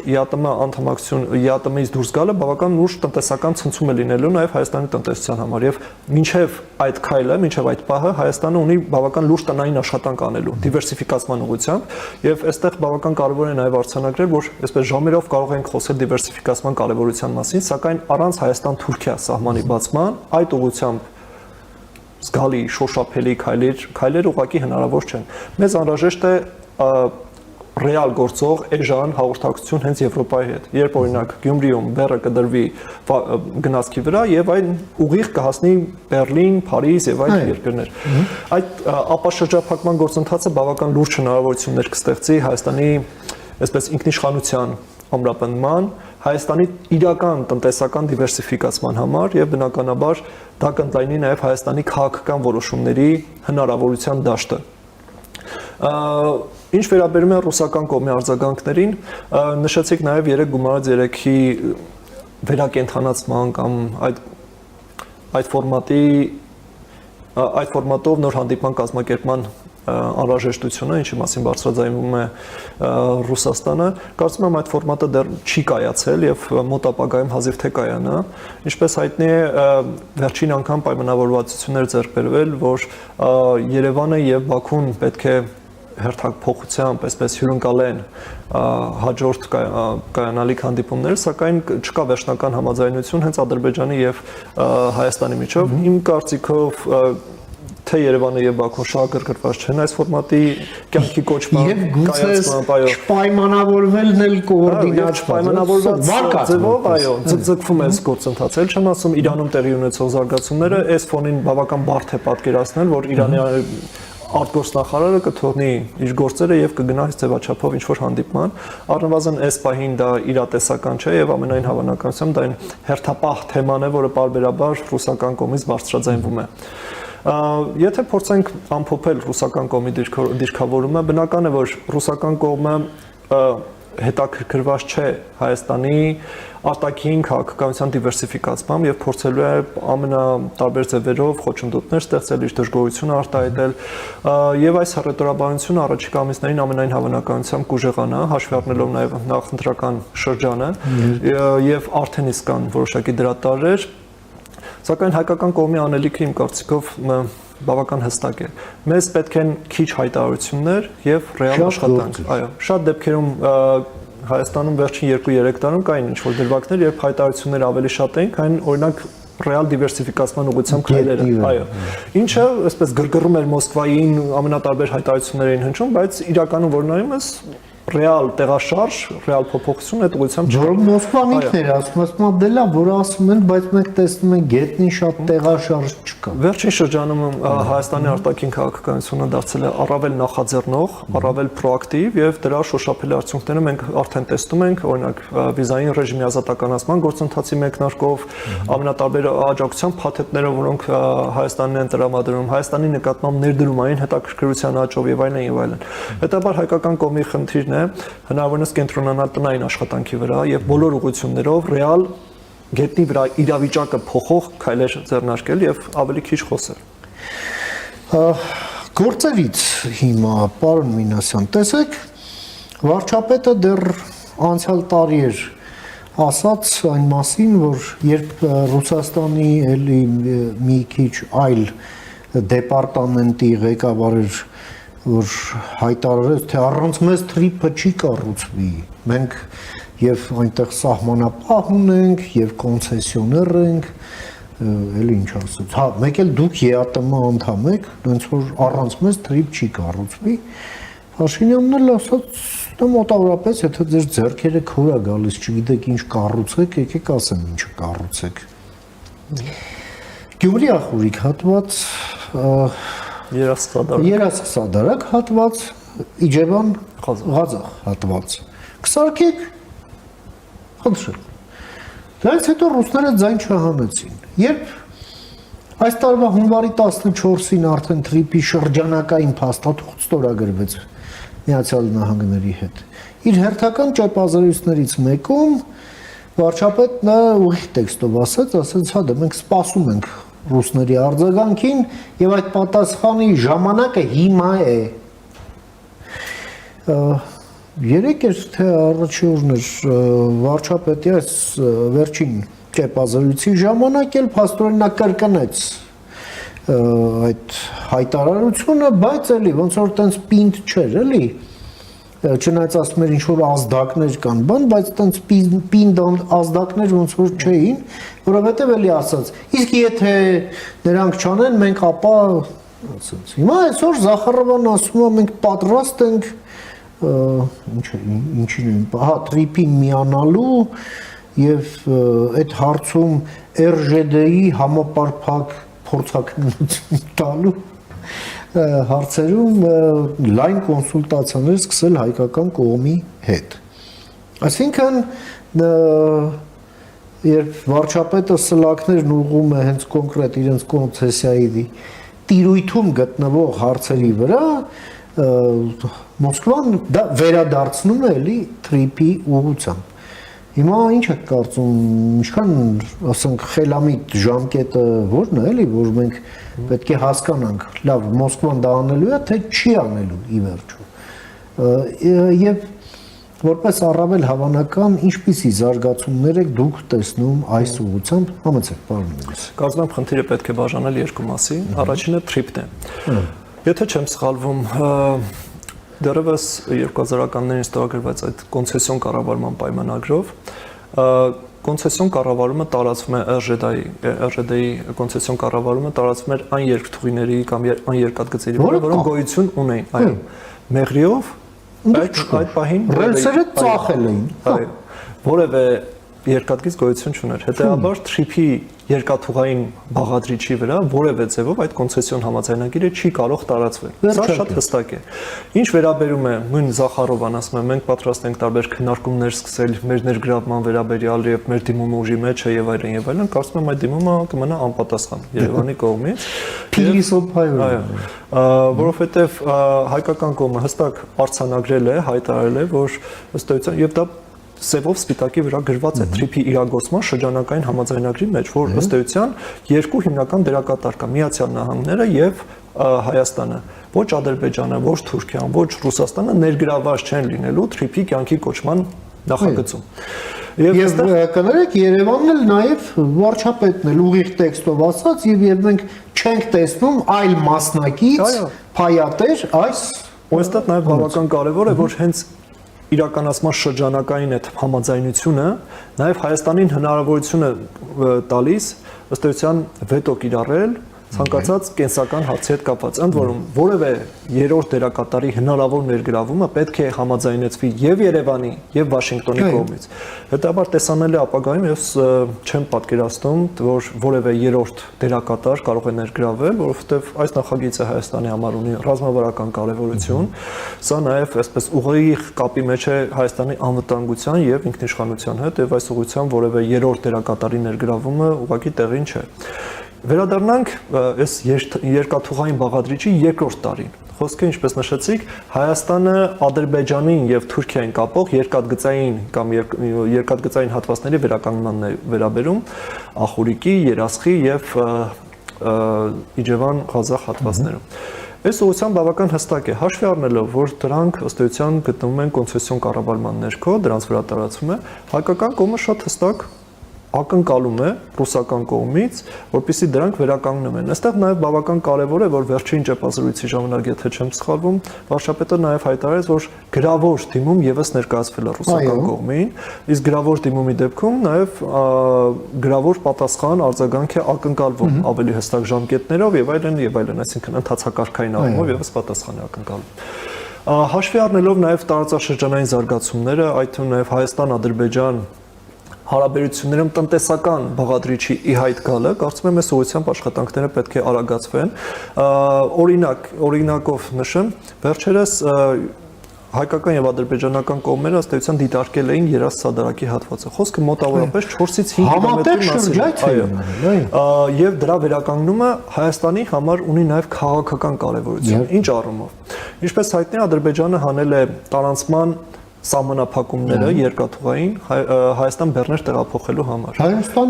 ԵԱՏՄ-ից դուրս գալը բավական լուրջ տնտեսական ցնցում է լինելու նաեւ Հայաստանի տնտեսության համար եւ մինչեւ այդ քայլը, մինչեւ այդ պահը Հայաստանը ունի բավական լուրջ տնային աշխատանք անելու դիվերսիֆիկացման ուղղությամբ եւ այստեղ բավական կարեւոր է նաեւ արձանագրել, որ այսպես ժամերով կարող ենք խոսել դիվերսիֆիկացման կարեւորության մասին, սակայն առանց Հայաստան-Թուրքիա սահմանի բացման այդ ուղղությամբ զգալի շոշափելի քայլեր ուղղակի հնարավոր չեն։ Մեզ անհրաժեշտ է ռեալ գործող էժան հաղորդակցություն հենց Եվրոպայի հետ։ Երբ օրինակ Գյումրիում բեռը կդրվի գնացքի վրա եւ այն ուղիղ կհասնի Բերլին, Փարիզ եւ այլ երկրներ։ Այդ ապաշրջափակման գործընթացը բավական լուրջ հնարավորություններ կստեղծի Հայաստանի այսպես ինքնիշխանության ամրապնդման, Հայաստանի իրական տնտեսական դիվերսիֆիկացման համար եւ բնականաբար դա կընդլայնի նաեւ Հայաստանի քաղաքական որոշումների հնարավորության դաշտը։ Ինչ վերաբերում է ռուսական կողմի արձագանքներին, նշեցիք նաեւ 3 գումարած 3-ի վերակենդանացման կամ այդ ֆորմատով նոր հանդիպման կազմակերպման անհրաժեշտությունը, ինչի մասին բարձրաձայնվում է Ռուսաստանը, կարծում եմ այդ ֆորմատը դեռ չի կայացել եւ մոտ ապագայում հազիվ թե կայանա, ինչպես հայտնի է վերջին անգամ պայմանավորվածություններ ձեռք բերվել, որ Երևանը եւ Բաքուն պետք է հերթափոխությամբ, այսպես հյուրընկալեն հաջորդ կայանալիք հանդիպումներ, սակայն չկա վերջնական համաձայնություն հենց Ադրբեջանի եւ Հայաստանի միջև։ Իմ կարծիքով թե Երևանը եւ Բաքուն շահագրգռված չեն այս ֆորմատի կյանքի կոչման կայացման, այո, պայմանավորվելն էլ կոորդինացված, պայմանավորված ձևով, այո, ձգվում է այս գործընթացը։ Չեմ ասում Իրանում տեղի ունեցող զարգացումները այս ֆոնին բավական բարդ է պատկերացնել, որ Իրանի արտգործնախարարը կթողնի իր գործերը եւ կգնա այս ձևաչափով ինչ որ հանդիպման, առնվազն այս պահին դա իրատեսական չէ եւ ամենայն հավանականությամբ դա այն հերթապահ թեման է, որը պարբերաբար ռուսական կողմից բարձրաձայնվում է։ Եթե փորձենք ամփոփել ռուսական կողմի դիրքավորումը, բնական է, որ ռուսական կողմը հետաքրքրված չէ Հայաստանի արտաքին քաղաքականության դիվերսիֆիկացմամբ եւ փորձելու է ամենատարբեր ձևերով խոչընդոտներ ստեղծել, իր դժգոհությունը արտահայտել եւ այս հռետորաբանությունը առաջիկա ամիսներին ամենայն հավանականությամբ կուժեղանա, հաշվի առնելով նաեւ նախընտրական շրջանը եւ արդեն իսկ կան որոշակի դրատարեր, սակայն հայկական կողմի անելիքը իմ կարծիքով բավական հստակ է։ Մեզ պետք են քիչ հայտարարություններ եւ ռեալ աշխատանք։ Այո, շատ դեպքերում Հայաստանում վերջին 2-3 տարում կային ինչ-որ դրվագներ, երբ հայտարարությունները ավելի շատ էին, քան օրինակ ռեալ դիվերսիֆիկացման ուղղությամբ քայլերը։ Այո։ Ինչը այսպես գրգռում էր Մոսկվային, ամենատարբեր հայտարարություններ էին հնչում, բայց իրականում որ նայում ես ռեալ տեղաշարժ, ռեալ փոփոխություն այդ ուղղությամբ չէ։ Մոսկվան ինքն էր ասում, դե լավ, որ ասում են, բայց մենք տեսնում ենք գետնին շատ տեղաշարժ չկա։ Վերջին շրջանում Հայաստանի արտաքին քաղաքականությունը դարձել է առավել նախաձեռնող, առավել պրոակտիվ եւ դրա շոշափելի արդյունքները մենք արդեն տեսնում ենք, օրինակ վիզային ռեժիմի ազատականացման գործընթացի մեկնարկով, ամենատարբեր աջակցության փաթեթները, որոնք Հայաստանին են տրամադրում, Հայաստանի նկատմամբ ներդրումային հետաքրքրության աճով եւ այլն եւ այլն։ Հետաբար հայկական կողմի խնդիրն է հնարավորինս կենտրոնանալ տնային աշխատանքի վրա եւ բոլոր ուղղություններով ռեալ գետնի վրա իրավիճակը փոխող քայլեր ձեռնարկել եւ ավելի քիչ խոսել։ Գործերից հիմա պարոն Մինասյան, տեսեք, վարչապետը դեռ անցյալ տարի էր ասաց այն մասին, որ երբ Ռուսաստանի էլի մի քիչ այլ դեպարտամենտի ղեկավար էր, որ հայտարարեց, թե առանց մեզ թրիփը չի կառուցվի, մենք եւ այնտեղ սահմանապահ ունենք եւ կոնցեսիոներ ենք, էլ ինչ ասած, հա, մեկ էլ դուք ԵԱՏՄ անդամ եք, ոնց որ առանց մեզ թրիփ չի կառուցվի, Փաշինյանն էլ ասաց, դա մոտավորապես, եթե ձեր ձեռքերը քորա գալիս, չգիտեք ինչ կառուցեք, եկեք ասեմ ինչ կառուցեք։ Գյումրի ախորիկ հատված Երասխադարակ հատված, Իջևան Ղազախ հատված։ Կսարքեք, խնդրեմ։ Դրանից հետո ռուսները ձայն չհանեցին։ Երբ այս տարվա հունվարի 14-ին արդեն թրիփի շրջանակային փաստաթուղթ ստորագրվեց Միացյալ Նահանգների հետ, իր հերթական ճեպազրույցներից մեկում վարչապետն ուղիղ տեքստով ասաց, հա, մենք սպասում ենք ռուսների արձագանքին եւ այդ պատասխանի ժամանակը հիմա է։ Երեք էր թե առաջի օրն էր վարչապետի այս վերջին ճեպազրույցի ժամանակ էլ փաստորեն նա կրկնեց այդ հայտարարությունը, բայց էլի ոնց որ տենց պինդ չէր, էլի չնայած ասում էր ինչ որ ազդակներ կան, բան, բայց տենց պինդ ազդակներ ոնց որ չէին, որովհետև էլի ասած, իսկ եթե նրանք չանեն, մենք ապա ասած։ Հիմա այսօր Զախարովան ասում է, մենք պատրաստ ենք ինչին են, հա, թրիփին միանալու եւ այդ հարցում RЖD-ի համապարփակ փորձակնություն տալու հարցերում լայն կոնսուլտացիաներ սկսել հայկական կողմի հետ։ Այսինքն երբ վարչապետը սլակներն ուղղում է հենց կոնկրետ իրենց կոնցեսիայի տիրույթում գտնվող հարցերի վրա, Մոսկվան դա վերադարձնում է էլի թրիփի ուղղությամբ։ Հիմա ինչ եք կարծում, ինչքան, ասենք, խելամիտ ժամկետը որն է, էլի, որ մենք պետք է հասկանանք, լավ, Մոսկվան դա անելու է, թե չի անելու ի վերջո։ Եվ որպես առավել հավանական, ինչպիսի զարգացումներ եք դուք տեսնում այս ուղղությամբ, համեցեք, պարոն Մելիս։ Կարծում եմ խնդիրը պետք է բաժանել երկու մասի։ Առաջինը թրիպն է։ Եթե չեմ սխալվում, դեռևս 2000-ականներին ստորագրված այդ կոնցեսիոն կառավարման պայմանագրով կոնցեսիոն կառավարումը տարածվում է ՌԺԴ-ի կոնցեսիոն կառավարումը տարածվում է այն երկթուղիների կամ այն երկաթգծերի վրա, որոնք գոյություն ունեն, այո, մեղրիով այդ պահին ռելսերը ծախել էին, այո, որևէ երկաթգիծ գոյություն չուներ։ Հետևաբար թրիփի երկաթուղային բաղադրիչի վրա որևէ ձևով այդ կոնցեսիոն համաձայնագիրը չի կարող տարածվել։ Սա շատ հստակ է։ Ինչ վերաբերում է նույն Զախարովան ասում է, մենք պատրաստ ենք տարբեր քննարկումներ սկսել մեր ներգրավման վերաբերյալ եւ մեր դիմումը ուժի մեջ է եւ այլն, կարծում եմ այդ դիմումը կմնա անպատասխան Երևանի կողմից։ Փիլիսոփայով, որովհետեւ հայկական կողմը հստակ արձանագրել է, հայտարարել է, որ ըստ էության եւ դա սևով սպիտակի վրա գրված է թրիփի իրագործման շրջանակային համաձայնագրի մեջ, որ ըստ էության երկու հիմնական դերակատար կա՝ Միացյալ Նահանգները եւ Հայաստանը։ Ոչ Ադրբեջանը, ոչ Թուրքիան, ոչ Ռուսաստանը ներգրավված չեն լինելու թրիփի կյանքի կոչման նախագծում։ Եվ կներեք, Երևանն էլ նաև վարչապետն էլ ուղիղ տեքստով ասած, եւ մենք չենք տեսնում այլ մասնակից փայատեր այս այստեղ նաև բավական կարևոր է, որ հենց իրականացման շրջանակային այդ համաձայնությունը նաև Հայաստանին հնարավորություն է տալիս ըստ էության վետո կիրառել ցանկացած կենսական հարցի հետ կապված, ընդ որում որևէ երրորդ դերակատարի հնարավոր ներգրավումը պետք է համաձայնեցվի եւ Երևանի եւ Վաշինգտոնի կողմից։ Հետաբար տեսանելի ապագայում ես չեմ պատկերացնում, որ որևէ երրորդ դերակատար կարող է ներգրավել, որովհետեւ այս նախագիծը Հայաստանի համար ունի ռազմավարական կարևորություն, սա նաեւ այսպես ուղիղ կապի մեջ է Հայաստանի անվտանգության եւ ինքնիշխանության հետ, եւ այս ուղղությամբ որևէ երրորդ դերակատարի ներգրավումը ուղղակի տեղին չէ։ Վերադառնանք այս երկաթուղային բաղադրիչի երկրորդ տարին։ Խոսքը, ինչպես նշեցիք, Հայաստանը Ադրբեջանին եւ Թուրքիային կապող երկաթգծային կամ երկաթգծային հատվածների վերականգնմանն է վերաբերում Ախուրիկի, Երասխի եւ Իջևան Ղազախ հատվածներում։ Այս ուղղությամբ բավական հստակ է, հաշվի առնելով, որ դրանք ըստ էության գտնվում են կոնցեսիոն կառավարման ներքո, դրանց վրա տարածվում է, հայկական կողմը շատ հստակ ակնկալում է ռուսական կողմից, որպեսզի դրանք վերականգնվեն։ Այստեղ նաև բավական կարևոր է, որ վերջին ճեպազրույցի ժամանակ, եթե չեմ սխալվում, վարչապետը նաև հայտարարեց, որ գրավոր դիմում եւս ներկայացվել է ռուսական կողմին, իսկ գրավոր դիմումի դեպքում նաև գրավոր պատասխան արձագանք է ակնկալվում ավելի հստակ ժամկետներով եւ այլն, այսինքն ընդհանցակարգային առումով եւս պատասխան է ակնկալվում։ Հաշվի առնելով նաև տարածաշրջանային զարգացումները, այդ թվում նաև Հայաստան-Ադրբեջան հարաբերություններում տնտեսական բաղադրիչի ի հայտ գալը, կարծում եմ այս ուղղությամբ աշխատանքները պետք է արագացվեն։ Օրինակով նշեմ, վերջերս հայկական եւ ադրբեջանական կողմերը ըստ էության դիտարկել էին Երաս-Սադարակի հատվածը։ Խոսքը մոտավորապես 4-ից 5 կիլոմետրի մասին է։ Եվ դրա վերականգնումը Հայաստանի համար ունի նաեւ քաղաքական կարեւորություն։ Ինչ առումով։ Ինչպես հայտնի է, Ադրբեջանը հանել է տարանցման սահմանափակումները երկաթուղային Հայաստան Բեռներ տեղափոխելու համար։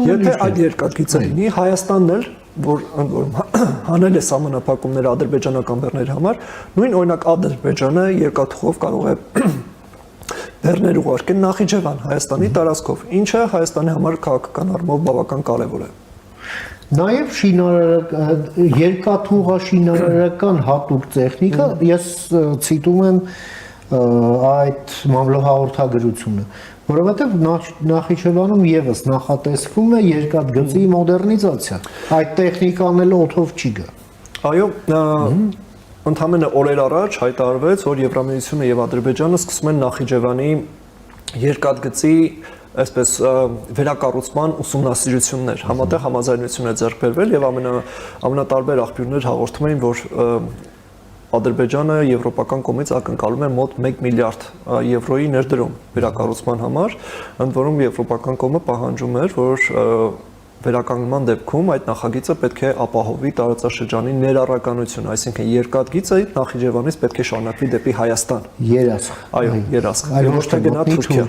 Եթե այդ երկաթգիծը լինի, Հայաստանն էլ, որ հանել է սահմանափակումները ադրբեջանական բեռների համար, նույն օրինակ Ադրբեջանը երկաթուղով կարող է բեռներ ուղարկել Նախիջևան, Հայաստանի տարածքով, ինչը Հայաստանի համար քաղաքական առումով բավական կարևոր է։ Նաև երկաթուղաշինարարական հատուկ տեխնիկա, ես ցիտում եմ այդ մամլոհաղորդագրությունը, որովհետև Նախիջևանում եւս նախատեսվում է երկաթգծի մոդեռնիզացիա։ Այդ տեխնիկան էլ օդով չի գա։ Այո, ընդհանրապես օրեր առաջ հայտարարվեց, որ Եվրամիությունը եւ Ադրբեջանը սկսում են Նախիջևանի երկաթգծի այսպես վերակառուցման ուսումնասիրություններ, համատեղ համաձայնություն է ձեռք բերվել եւ ամենատարբեր աղբյուրներ հաղորդում էին, որ Ադրբեջանը եվրոպական կողմից ակնկալում է մոտ 1 միլիարդ եվրոյի ներդրում վերակառուցման համար, ընդ որում եվրոպական կողմը պահանջում էր, որ վերականգնման դեպքում այդ նախագիծը պետք է ապահովի տարածաշրջանի ներառականություն, այսինքն երկաթգիծը Նախիջևանից պետք է շարունակվի դեպի Հայաստան։ Երասխ։ Այո, երասխ։ Այլ ոչ թե գնա Թուրքիա։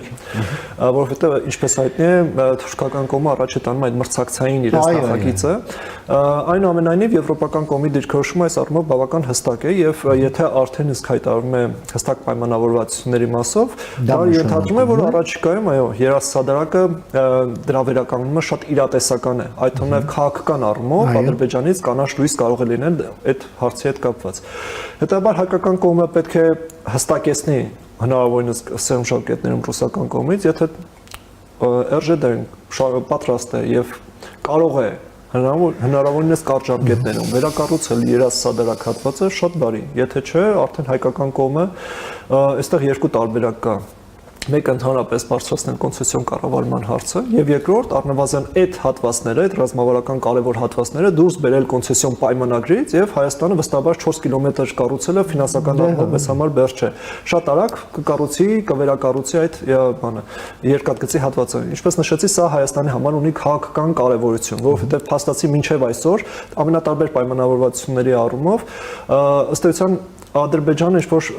Որովհետև ինչպես հայտնի է, թուրքական կողմը առաջ է տանում այդ մրցակցային իր նախագիծը։ Այնուամենայնիվ եվրոպական կողմի դիրքորոշումը այս առումով բավական հստակ է եւ եթե արդեն իսկ հայտարարում է հստակ պայմանավորվածությունների մասով, դա ենթադրում է, որ առաջիկայում այո, երասխադարակը դրա վերականգնումը շատ իրատեսական է, այդ թվում նաև քաղաքական առումով Ադրբեջանից կանաչ լույս կարող է լինել այդ հարցի հետ կապված։ Հետաբար հայկական կողմը պետք է հստակեցնի հնարավորինս սերմ շարքետներում ռուսական կողմից, եթե ՌԺԴ-ն պատրաստ է եւ կարող է հնարավորինս կարճ ժամկետներում վերակառուցել երասխադարակ հատվածը, շատ բարի, եթե չէ, արդեն հայկական կողմը այստեղ երկու տարբերակ կա։ Մեկը ընդհանրապես բարձրացնել կոնցեսիոն կառավարման հարցը եւ երկրորդ առնվազն այդ հատվածները, այդ ռազմավարական կարևոր հատվածները դուրս բերել կոնցեսիոն պայմանագրից եւ Հայաստանը վստահաբար 4 կիլոմետր կառուցելը ֆինանսական առումով մեզ համար բերք չէ։ Շատ արագ կկառուցի, կվերակառուցի այդ բանը երկաթգծի հատվածը։ Ինչպես նշեցի, սա Հայաստանի համար ունի քաղաքական կարևորություն, որովհետեւ փաստացի մինչեւ այսօր ամենատարբեր պայմանավորվածությունների առումով ըստ էության Ադրբեջանը ինչ-որ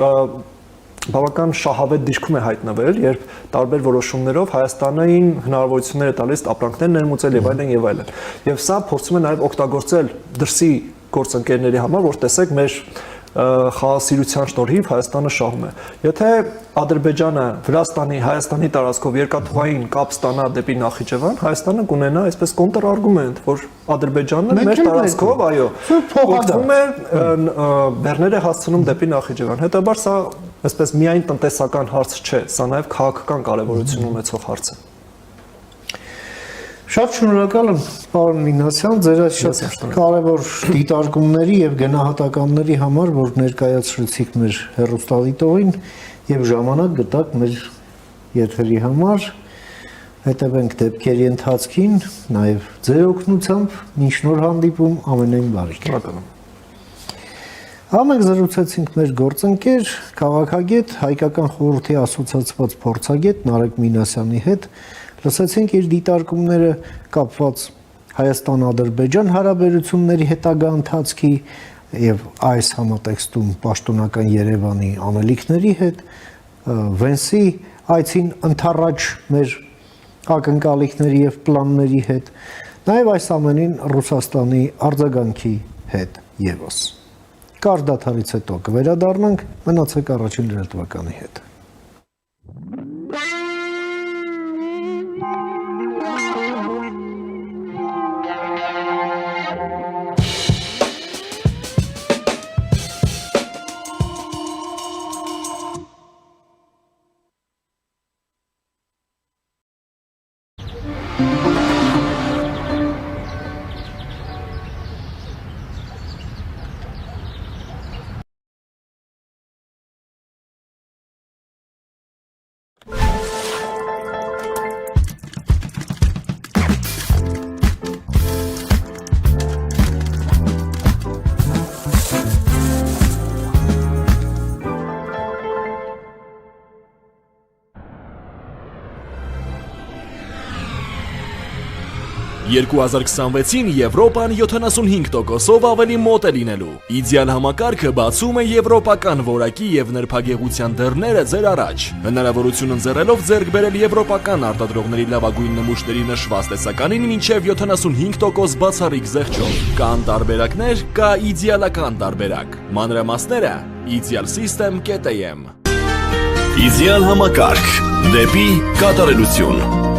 բավական շահավետ դիրքում է հայտնվել, երբ տարբեր որոշումներով Հայաստանին հնարավորություններ է տալիս ապրանքներ ներմուծել եւ այլն եւ այլն։ Եվ սա փորձում է նաեւ օգտագործել դրսի գործընկերների համար, որ տեսեք մեր խաղաղասիրության շնորհիվ Հայաստանը շահում է։ Եթե Ադրբեջանը Վրաստանի, Հայաստանի տարածքով երկաթուղային կապ ստանա դեպի Նախիջևան, Հայաստանը կունենա այսպես կոնտրարգումենտ, որ Ադրբեջանը մեր տարածքով, այո, փոխվում է բեռներ է հասցնում դեպի Նախիջևան։ Հետաբար սա այսպես միայն տնտեսական հարց չէ, սա նաև քաղաքական կարևորություն ունեցող հարց է։ Շատ շնորհակալ եմ, պարոն Մինասյան, ձեր այս շատ կարևոր դիտարկումների եւ գնահատականների համար, որ ներկայացրեցիք մեր հեռուստադիտողին եւ ժամանակ գտաք մեր եթերի համար։ Հետևենք դեպքերի ընթացքին, նաեւ ձեր օգնությամբ, մինչ նոր հանդիպում, ամենայն բարիք։ Շնորհակալ եմ։ Ամենք զրուցեցինք մեր գործընկեր, քաղաքագետ, Հայկական խորհրդի ասոցիացված փորձագետ Նարեկ Մինասյանի հետ, լսեցինք իր դիտարկումները կապված Հայաստան-Ադրբեջան հարաբերությունների հետագա ընթացքի եւ այս համատեքստում պաշտոնական Երևանի անելիքների հետ, Վենսի այցին ընդառաջ մեր ակնկալիքների եւ պլանների հետ, նաեւ այս ամենին Ռուսաստանի արձագանքի հետ եւս։ Կարճ դադարից հետո կվերադառնանք, մնացեք առաջին լրատվականի հետ։ «2026-ին Եվրոպան 75%-ով ավելի մոտ է լինելու։ Իդեալ համակարգը բացում է եվրոպական որակի եւ նրբագեղության դռները ձեր առաջ։ Հնարավորություն ընձեռելով ձեռք բերել եվրոպական արտադրողների լավագույն նմուշների նշված տեսականին մինչեւ 75% բացառիկ զեղչով։ Կան տարբերակներ, կա իդեալական տարբերակ։ Մանրամասները idealsystem.am։ Իդեալ համակարգ դեպի կատարելություն։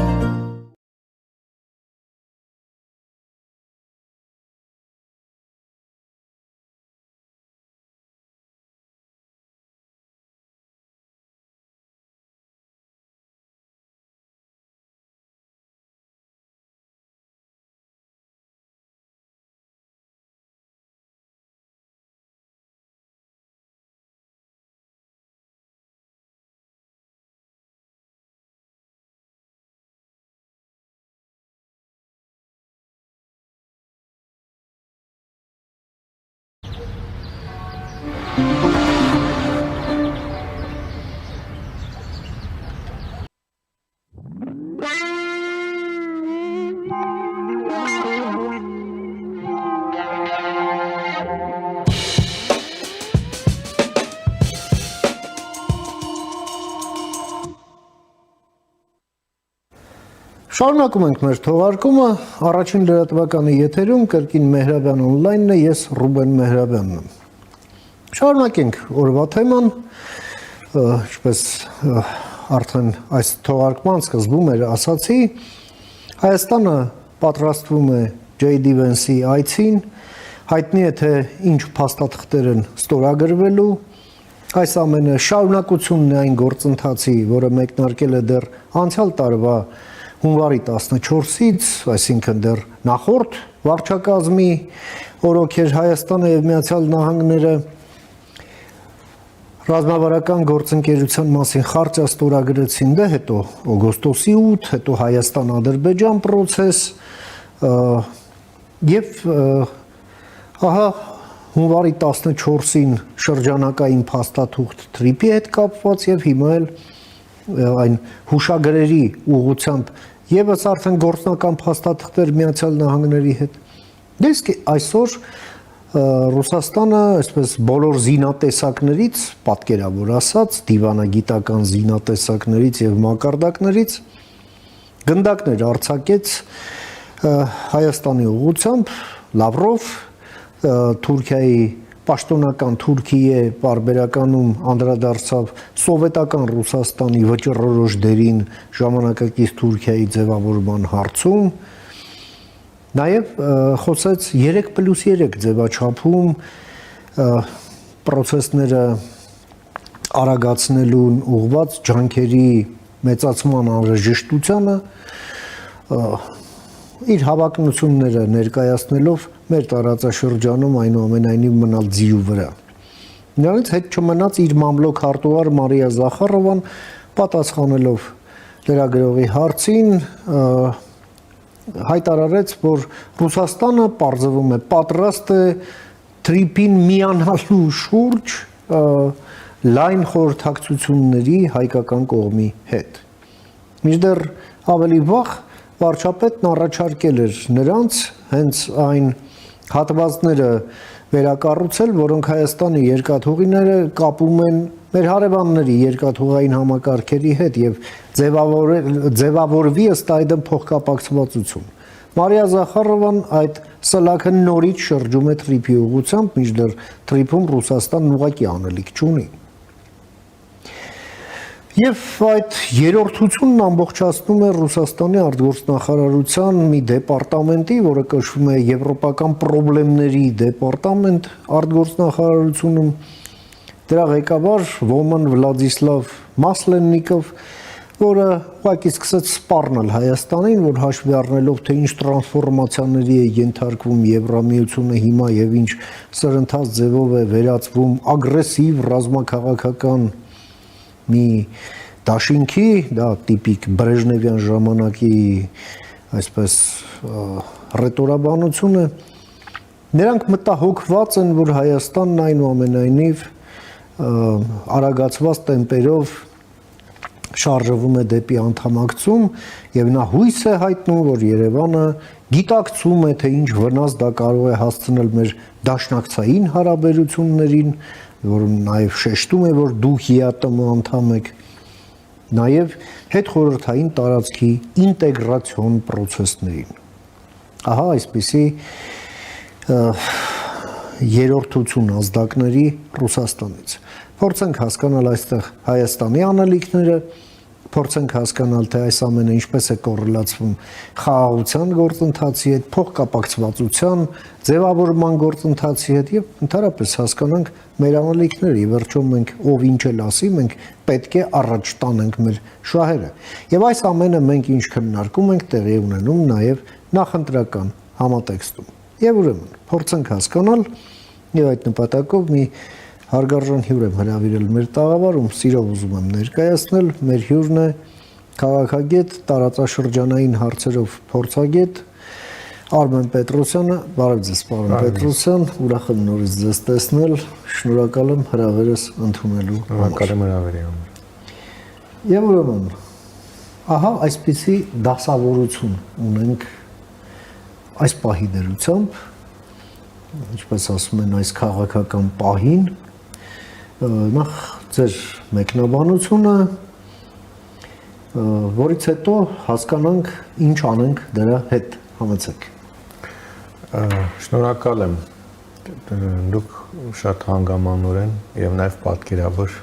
Շարունակում ենք մեր թողարկումը, առաջին լրատվականի եթերում կրկին Մեհրաբյան on-line-ն է, ես Ռուբեն Մեհրաբյանն եմ։ Շարունակենք օրվա թեման, ինչպես արդեն այս թողարկման սկզբում էր ասացի, Հայաստանը պատրաստվում է J.D. Vance-ի այցին, հայտնի է թե ինչ փաստաթղթեր են ստորագրվելու, այս ամենը շարունակությունն է այն գործընթացի, որը մեկնարկել է դեռ անցյալ տարվա հունվարի 14-ից, այսինքն դեռ նախորդ վարչակազմի օրոքեր Հայաստանը եւ Միացյալ Նահանգները ռազմավարական գործընկերության մասին խարճա ստորագրեցին, դե հետո օգոստոսի 8, հետո Հայաստան-Ադրբեջան process եւ ահա հունվարի 14-ին շրջանակային փաստաթուղթ TRIP-ի հետ կապված եւ հիմա էլ այն հուշագրերի ուղղությամբ եւս արդեն գործնական փաստաթղթեր Միացյալ Նահանգների հետ։ Դες այսօր Ռուսաստանը, այսպես բոլոր զինատեսակներից, պատկերավոր ասած, դիվանագիտական զինատեսակներից եւ մակարդակներից գնդակներ արձակեց Հայաստանի ուղղությամբ Լավրով, Թուրքիայի պաշտոնական Թուրքիե պարբերականում անդրադարձավ սովետական Ռուսաստանի վճռորոշ դերին ժամանակակից Թուրքիայի ձևավորման հարցում, նաև խոսեց 3+3 ձևաչափում process-ները արագացնելուն ուղղված ջանքերի մեծացման անհրաժեշտությանը իր հավակնությունները ներկայացնելով մեր տարածաշրջանում այնուամենայնիվ մնալ ձիու վրա։ Նրանից հետ չմնաց իր մամլոք հարտուղար Մարիա Զախարովան պատասխանելով լրագրողի հարցին հայտարարեց, որ Ռուսաստանը պարզվում է պատրաստ է TRIP-ին միանալու շուրջ լայն խորհրդակցությունների հայկական կողմի հետ։ Մինչդեռ ավելի վաղ վարչապետն առաջարկել էր նրանց հենց այն հատվածները վերակառուցել, որոնք Հայաստանի երկաթուղիները կապում են մեր հարևանների երկաթուղային համակարգերի հետ եւ ձևավորվի ըստ այդմ փոխկապակցվածություն։ Մարիա Զախարովան այդ սլաքը նորից շրջում է TRIP-ի ուղղությամբ, մինչդեռ TRIP-ում Ռուսաստանն ուղղակի անելիք չունի։ Եվ այդ երրորդությունն ամբողջացնում է Ռուսաստանի արտգործնախարարության մի դեպարտամենտի, որը կոչվում է Եվրոպական պրոբլեմների դեպարտամենտ արտգործնախարարությունում, դրա ղեկավար Ոման Վլադիսլավ Մասլեննիկով, որը ուղղակի սկսեց սպառնել Հայաստանին, որ հաշվի առնելով թե ինչ տրանսֆորմացիաների է ենթարկվում Եվրամիությունը հիմա եւ ինչ սրընթաց ձևով է վերածվում ագրեսիվ ռազմաքաղաքական մի դաշինքի, դա տիպիկ Բրեժնևյան ժամանակի այսպես ռետորաբանություն է, նրանք մտահոգված են, որ Հայաստանն այնուամենայնիվ արագացված տեմպերով շարժվում է դեպի անդամակցում եւ նա հույս է հայտնում, որ Երևանը գիտակցում է, թե ինչ վնաս դա կարող է հասցնել մեր դաշնակցային հարաբերություններին, որ նաև շեշտում է, որ դուք ԵԱՏՄ անդամ եք, նաև հետխորհրդային տարածքի ինտեգրացիոն process-ներին։ Ահա այսպիսի երրորդություն ազդակների Ռուսաստանից։ Փորձենք հասկանալ այստեղ Հայաստանի անելիքները, փորձենք հասկանալ, թե այս ամենը ինչպես է կոռելացվում խաղաղության գործընթացի հետ, փոխկապակցվածության, ձևավորման գործընթացի հետ եւ ընդհանրապես հասկանանք մեր անելիքները, ի վերջո մենք ով ինչ էլ ասի, մենք պետք է առաջ տանենք մեր շահերը։ Եվ այս ամենը մենք ինչ քննարկում ենք, տեղի ունենում նաեւ նախընտրական համատեքստում։ Եվ ուրեմն փորձենք հասկանալ եւ այդ նպատակով մի հարգարժան հյուր եմ հրավիրել մեր տաղավարում, սիրով ուզում եմ ներկայացնել, մեր հյուրն է քաղաքագետ, տարածաշրջանային հարցերով փորձագետ Արմեն Պետրոսյանը, բարև ձեզ, պարոն Պետրոսյան, ուրախ եմ նորից ձեզ տեսնել, շնորհակալ եմ հրավերս ընդունելու համար։ Շնորհակալ եմ հրավերի համար։ Եվ ուրեմն, ահա այսպիսի դասավորություն ունենք այս պահի դերությամբ, ինչպես ասում են, այս քաղաքական պահին, նախ ձեր մեկնաբանությունը որից հետո հասկանանք ինչ անենք դրա հետ, համեցեք։ Շնորհակալ եմ։ Դուք շատ հանգամանորեն եւ նաեւ պատկերավոր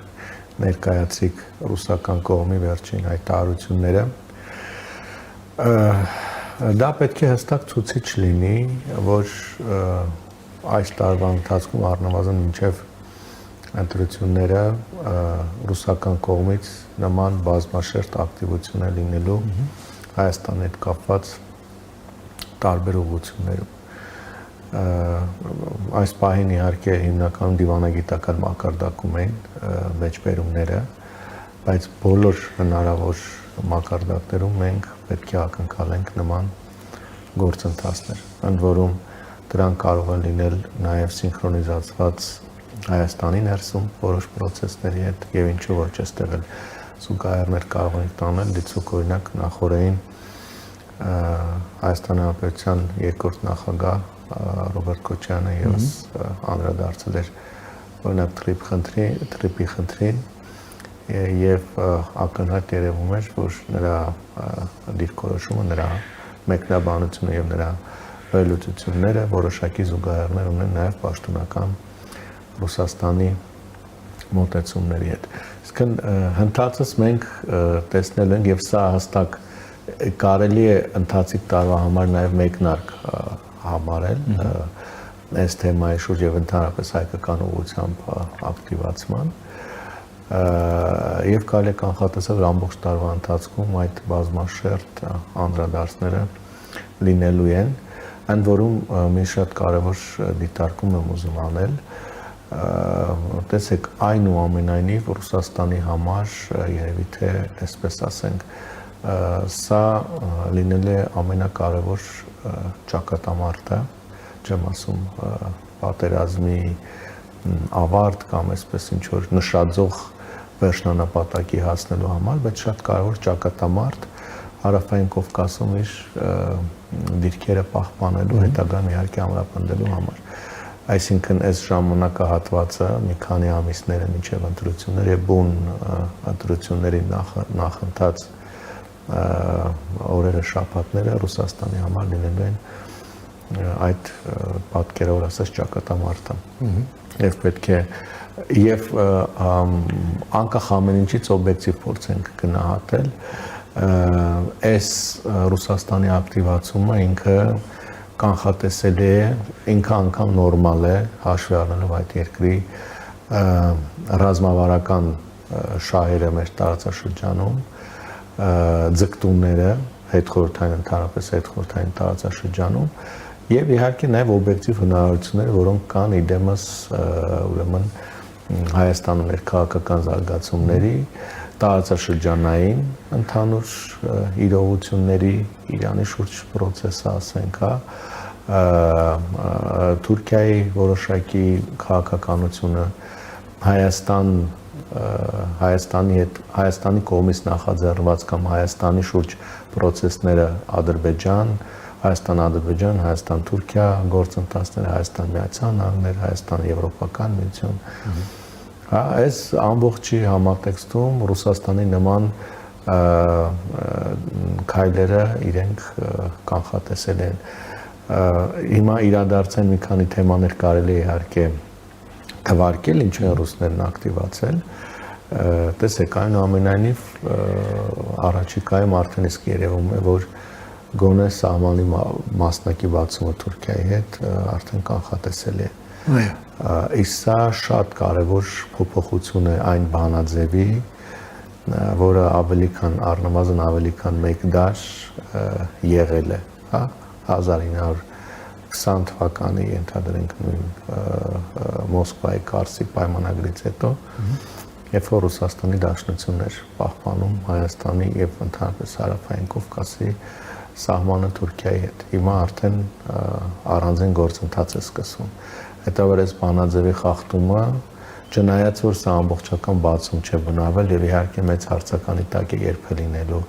ներկայացրիք ռուսական կողմի վերջին հայտարարությունները։ Դա պետք է հստակ ցուցիչ լինի, որ այս տարվա ընթացքում առնվազն մինչև ընտրությունները ռուսական կողմից նման բազմաշերտ ակտիվություն է լինելու Հայաստանի հետ կապված տարբեր ուղղություններում։ Այս պահին իհարկե հիմնականում դիվանագիտական մակարդակում են մեջբերումները, բայց բոլոր հնարավոր մակարդակներում մենք պետք է ակնկալենք նման գործընթացներ, ընդ որում դրանք կարող են լինել նաև սինխրոնիզացված Հայաստանի ներսում որոշ process-ների հետ եւ ինչու ոչ այստեղ էլ զուգահեռներ կարող ենք տանել դիցուկ օրինակ նախորդին Հայաստանի Հանրապետության երկրորդ նախագահ Ռոբերտ Քոչարյանը եւս անդրադարձել էր օրինակ թրիպի խնդրին եւ ակնհայտ երևում էր որ նրա դիրքորոշումը նրա մեկնաբանությունը եւ նրա վերլուծությունները որոշակի զուգահեռներ ունեն նաեւ պաշտոնական Ռուսաստանի մոտեցումների հետ։ Իսկ հնդածս մենք տեսնել ենք եւ սա հստակ կարելի է ընթացիկ տարվա համար նաեւ մեկնարկ համարել այս թեմայի շուրջ եւ ընդհանրապես հայկական ուղղությամբ ակտիվացման եւ կարելի է կանխատեսել ամբողջ տարվա ընթացքում այդ բազմաշերտ անդրադարձները լինելու են, ընդ որում մի շատ կարեւոր դիտարկում եմ ուզում անել տեսեք այնուամենայնիվ Ռուսաստանի համար երևի թե այսպես ասենք սա լինել է ամենակարևոր ճակատամարտը չեմ ասում պատերազմի ավարտ կամ այսպես ինչ որ նշաձող վերջնանապատակի հասնելու համար, բայց շատ կարևոր ճակատամարտ Հարավային Կովկասում իր դիրքերը պահպանելու հետագան իհարկե ամրապնդելու համար Այսինքն այս ժամանակահատվածը մի քանի ամիսներ է մինչև ընտրություններ եւ բուն ընտրությունների նախընթաց օրերը շաբաթները Ռուսաստանի համար լինելու են այդ պատկերավոր ասած ճակատամարտը եւ պետք է եւ անկախ ամեն ինչից օբյեկտիվ փորձենք գնահատել այս Ռուսաստանի ակտիվացումը ինքը կանխատեսելի է, ինքը անգամ նորմալ է, հաշվի առնելով այդ երկրի ռազմավարական շահերը մեր տարածաշրջանում, ձգտումները հետխորհրդային ընդհանրապես հետխորհրդային տարածաշրջանում եւ իհարկե նաեւ օբյեկտիվ հնարավորությունները, որոնք կան իդեմս ուրեմն Հայաստանում ներքաղաքական զարգացումների տարածաշրջանային ընդհանուր իրողությունների Իրանի շուրջ process-ը ասենք, Թուրքիայի որոշակի քաղաքականությունը Հայաստանի կողմից նախաձեռնված կամ Հայաստանի շուրջ process-ները Ադրբեջան, Հայաստան-Ադրբեջան, Հայաստան-Թուրքիա գործընթացները, Հայաստան-Միացյալ Նահանգներ, Հայաստան-Եվրոպական միություն Այս ամբողջի համատեքստում Ռուսաստանի նման քայլերը իրենք կանխատեսել են։ Հիմա իրադարձան մի քանի թեմաներ կարելի է իհարկե թվարկել, ինչու են ռուսներն ակտիվացել։ Տեսեք, այնուամենայնիվ առաջիկայում արդեն իսկ երևում է, որ գոնե սահմանի մասնակի բացումը Թուրքիայի հետ արդեն կանխատեսել է։ Իսկ սա շատ կարևոր փոփոխություն է այն բանաձևի, որը ավելի քան առնվազն ավելի քան 1 դար եղել է, հա 1920 թվականի ենթադրենք նույն Մոսկվայի Կարսի պայմանագրից հետո, երբ որ Ռուսաստանի Դաշնությունն էր պահպանում Հայաստանի եւ ընդհանրապես Հարավային Կովկասի սահմանը Թուրքիայի հետ։ Հիմա արդեն առանձին գործընթաց է սկսվում։ Հետո այս բանաձևի խախտումը, չնայած որ սա ամբողջական բացում չէ բնավել եւ իհարկե մեծ հարցականի տակ է երբ լինելու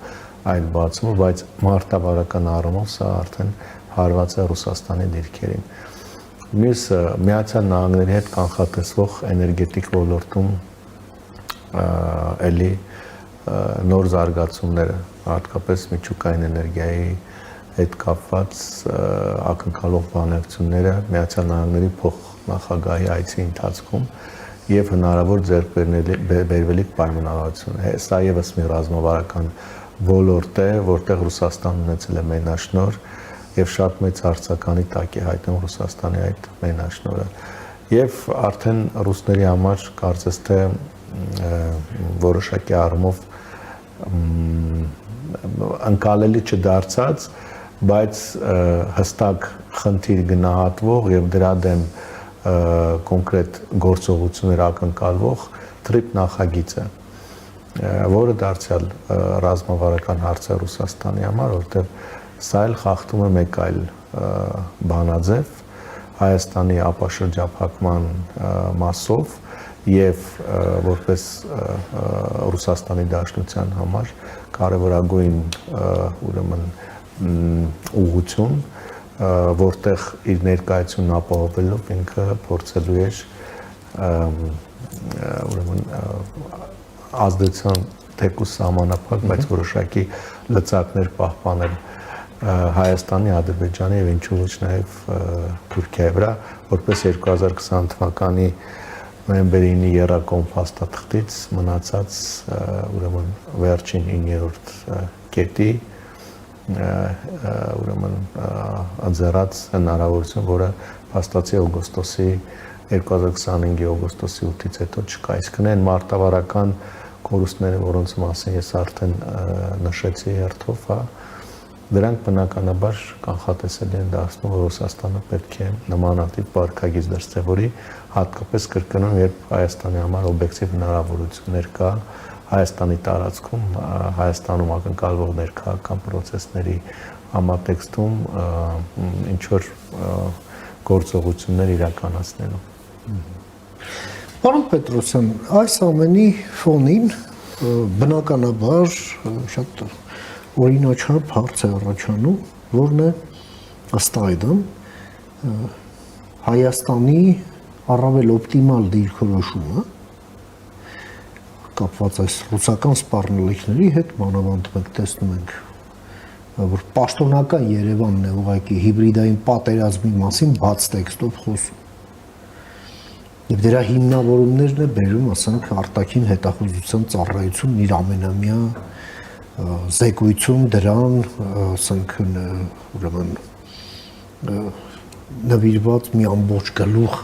այդ բացումը, բայց մարտավարական առումով սա արդեն հարված է Ռուսաստանի դիրքերին։ Մյուսը Միացյալ Նահանգների հետ կանխատեսվող էներգետիկ ոլորտում էլի նոր զարգացումները, հատկապես միջուկային էներգիայի հետ կապված ակնկալող բանակցությունները Միացյալ Նահանգների փոխնախագահի այցի ընթացքում եւ հնարավոր ձեռքբերվելիք պայմանավորվածություն։ Սա եւս մի ռազմավարական ոլորտ է, որտեղ Ռուսաստանն ունեցել է մենաշնորհ եւ շատ մեծ հարցականի տակ է հայտնվում Ռուսաստանի այդ մենաշնորհը։ Եվ արդեն ռուսների համար կարծես թե որոշակի առումով ընկալելի չդարձած, բայց հստակ խնդիր գնահատվող եւ դրա դեմ կոնկրետ գործողություններ ակնկալվող TRIP նախագիծը, որը դարձյալ ռազմավարական հարց է Ռուսաստանի համար, որտեղ սա էլ խախտում է մեկ այլ բանաձև Հայաստանի ապաշրջափակման մասով եւ որպես Ռուսաստանի Դաշնության համար կարևորագույն ուրեմն ուղղություն, որտեղ իր ներկայությունն ապահովելով ինքը փորձելու էր ուրեմն ազդեցության թեկուզ սահմանափակ, բայց որոշակի լծակներ պահպանել Հայաստանի, Ադրբեջանի եւ ինչու ոչ նաեւ Թուրքիայի վրա, որպես 2020 թվականի նոյեմբերի 9-ի Եռակոմ փաստաթղթից մնացած ուրեմն վերջին 9-րդ կետի ուրեմն անձեռած հնարավորություն, որը փաստացի օգոստոսի 2025-ի օգոստոսի 8-ից հետո չկա։ Իսկ այն մարտավարական կորուստները, որոնց մասին ես արդեն նշեցի հերթով, դրանք բնականաբար կանխատեսելի են դարձնում, որ Ռուսաստանը պետք է նմանատիպ վարքագիծ դրսևորի, հատկապես կրկնում, երբ Հայաստանի համար օբյեկտիվ հնարավորություններ կա Հայաստանի տարածքում, Հայաստանում ակնկալվող ներքաղաքական պրոցեսների համատեքստում ինչ որ գործողություններ իրականացնելու։ Պարոն Պետրոսյան, այս ամենի ֆոնին բնականաբար շատ օրինաչափ հարց է առաջանում, որն է ըստ այդմ Հայաստանի առավել օպտիմալ դիրքորոշումը կապված այս ռուսական սպառնալիքների հետ, մանավանդ մենք տեսնում ենք, որ պաշտոնական Երևանն է ուղղակի հիբրիդային պատերազմի մասին բաց տեքստով խոսում։ Եվ դրա հիմնավորումներն է բերում, ասենք, արտաքին հետախուզության ծառայությունն իր ամենամյա զեկույցում դրան, ասենք, ուրեմն նվիրված մի ամբողջ գլուխ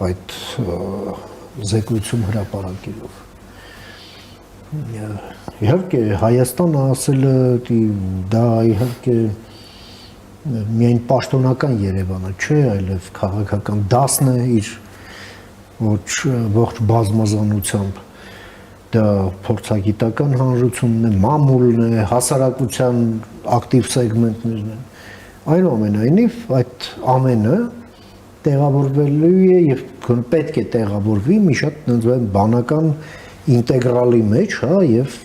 այդ զեկույցում հրապարակելով։ Իհարկե Հայաստանը ասելը դա իհարկե միայն պաշտոնական Երևանը չէ, այլև քաղաքական դասն է իր ողջ բազմազանությամբ, դա փորձագիտական հանրությունն է, մամուլն է, հասարակության ակտիվ սեգմենտներն են։ Այնուամենայնիվ այդ ամենը տեղավորվելու է եւ պետք է տեղավորվի մի շատ բանական ինտեգրալի մեջ, եւ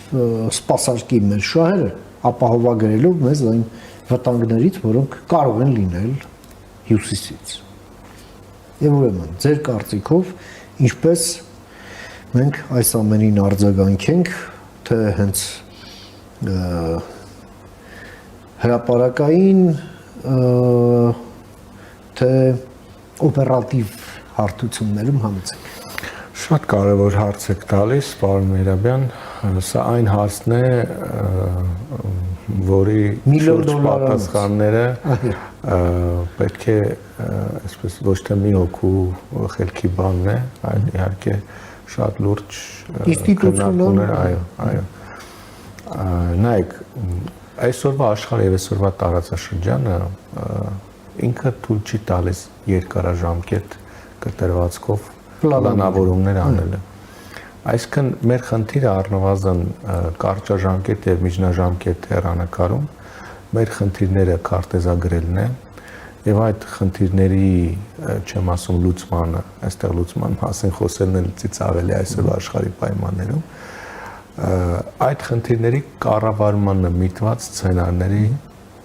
սպասարկի մեր շահերը ապահովագրելով մեզ այն վտանգներից, որոնք կարող են լինել հյուսիսից։ Եվ ուրեմն, ձեր կարծիքով, ինչպես մենք այս ամենին արձագանքենք, թե հենց հրապարակային, թե օպերատիվ հարթություններում համեցեք։ Շատ կարևոր հարց եք տալիս, պարոն Միրաբյան, սա այն հարցն է, որի շուրջ պատասխանները պետք է այսպես ոչ թե մի հոգու խելքի բանն է, այլ իհարկե շատ լուրջ քննարկումներ, այո։ Նայեք, այսօրվա աշխարհը եւ այսօրվա տարածաշրջանը ինքը թույլ չի տալիս երկարաժամկետ կտրվածքով պլանավորումներ անելը։ Այսինքն մեր խնդիրը առնվազն կարճաժամկետ եւ միջնաժամկետ հեռանկարում մեր խնդիրները քարտեզագրելն է եւ այդ խնդիրների չեմ ասում լուծմանը, այստեղ լուծման մասին խոսելն էլ ծիծաղելի այսօր աշխարհի պայմաններում այդ խնդիրների կառավարմանը միտված սցենարների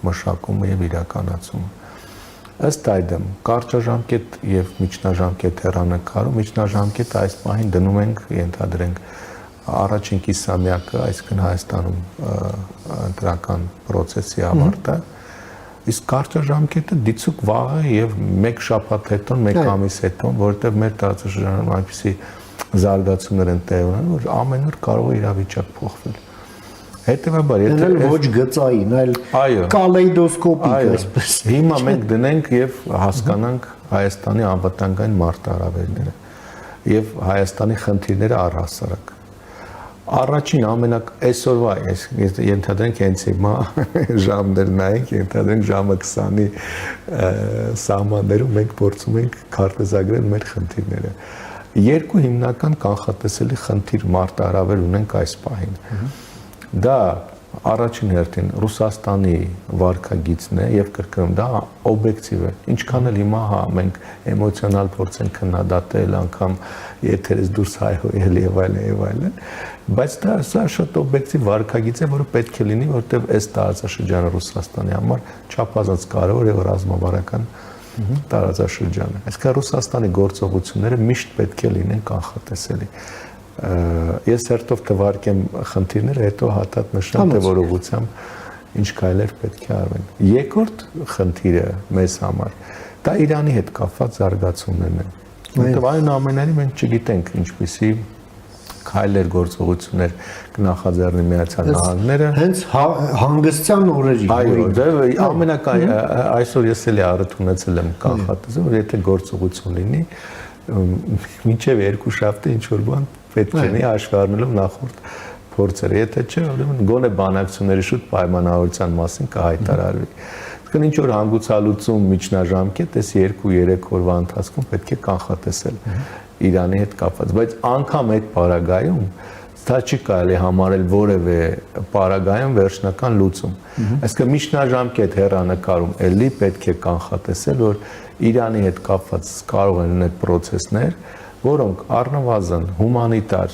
մշակումը եւ իրականացումը։ Ըստ այդմ կարճաժամկետ եւ միջնաժամկետ հեռանկարում միջնաժամկետը այս պահին դնում ենք ենթադրենք առաջին կիսամյակը, այսինքն Հայաստանում ընտրական process-ի ավարտը, իսկ կարճաժամկետը դիցուկ վաղը եւ 1 շաբաթ հետո, 1 ամիս հետո, որովհետեւ մեր տարածաշրջանում այնպիսի զարգացումներ են տեղի ունենում, որ ամեն օր կարող է իրավիճակ փոխվել։ Հետևաբար, եթե ոչ գծային, այլ կալեյդոսկոպիկ այսպես։ Հիմա մենք դնենք եւ հասկանանք Հայաստանի անվտանգային մարտահրավերները եւ Հայաստանի խնդիրները առհասարակ։ Առաջին այսօրվա ենթադրենք հենց հիմա ժամներ նայենք, ենթադրենք ժամը 20-ի սահմաններում մենք փորձում ենք քարտեզագրել մեր խնդիրները։ Երկու հիմնական կանխատեսելի խնդիր մարտահրավեր ունենք այս պահին։ Դա առաջին հերթին Ռուսաստանի վարկագիծն է եւ կրկնում դա օբյեկտիվ է։ Ինչքան էլ հիմա մենք էմոցիոնալ փորձ ենք քննադատել, անգամ եթերից դուրս հայհոյել եւ այլն, բայց դա շատ օբյեկտիվ վարկագիծ է, որը պետք է լինի, որովհետեւ այս տարածաշրջանը Ռուսաստանի համար չափազանց կարեւոր եւ ռազմավարական տարածաշրջան է։ Այսինքն Ռուսաստանի գործողությունները միշտ պետք է լինեն կանխատեսելի։ Ես հերթով թվարկեմ խնդիրները, հետո հատատ նշեմ, թե որ ուղղությամբ ինչ քայլեր պետք է արվեն։ Երկրորդ խնդիրը մեզ համար դա Իրանի հետ կապված զարգացումներն են։ Որտեղ այնուամենայնիվ մենք չգիտենք ինչպիսի քայլեր, գործողություններ կնախաձեռնի Միացյալ Նահանգները։ Հենց հանգստյան օրերի։ Այո, այսօր ես էլի առիթ ունեցել եմ կանխատեսել, որ եթե գործողություն լինի, մինչև 2 շաբթի ինչ որ բան պետք է լինի հաշվի առնելով նախորդ փորձերը, եթե չէ, ուրեմն գոնե բանակցությունների շուտ պայմանավորության մասին կհայտարարվի։ Իսկ ինչ որ հանգուցալուծում միջնաժամկետ այս 2-3 օրվա ընթացքում պետք է կանխատեսել Իրանի հետ կապված, բայց անգամ այդ պարագայում դա չի կարելի համարել որևէ պարագայում վերջնական լուծում։ Այսինքն միջնաժամկետ հեռանկարում էլի պետք է կանխատեսել, որ Իրանի հետ կապված կարող են լինել process-ներ, որոնք առնվազն հումանիտար,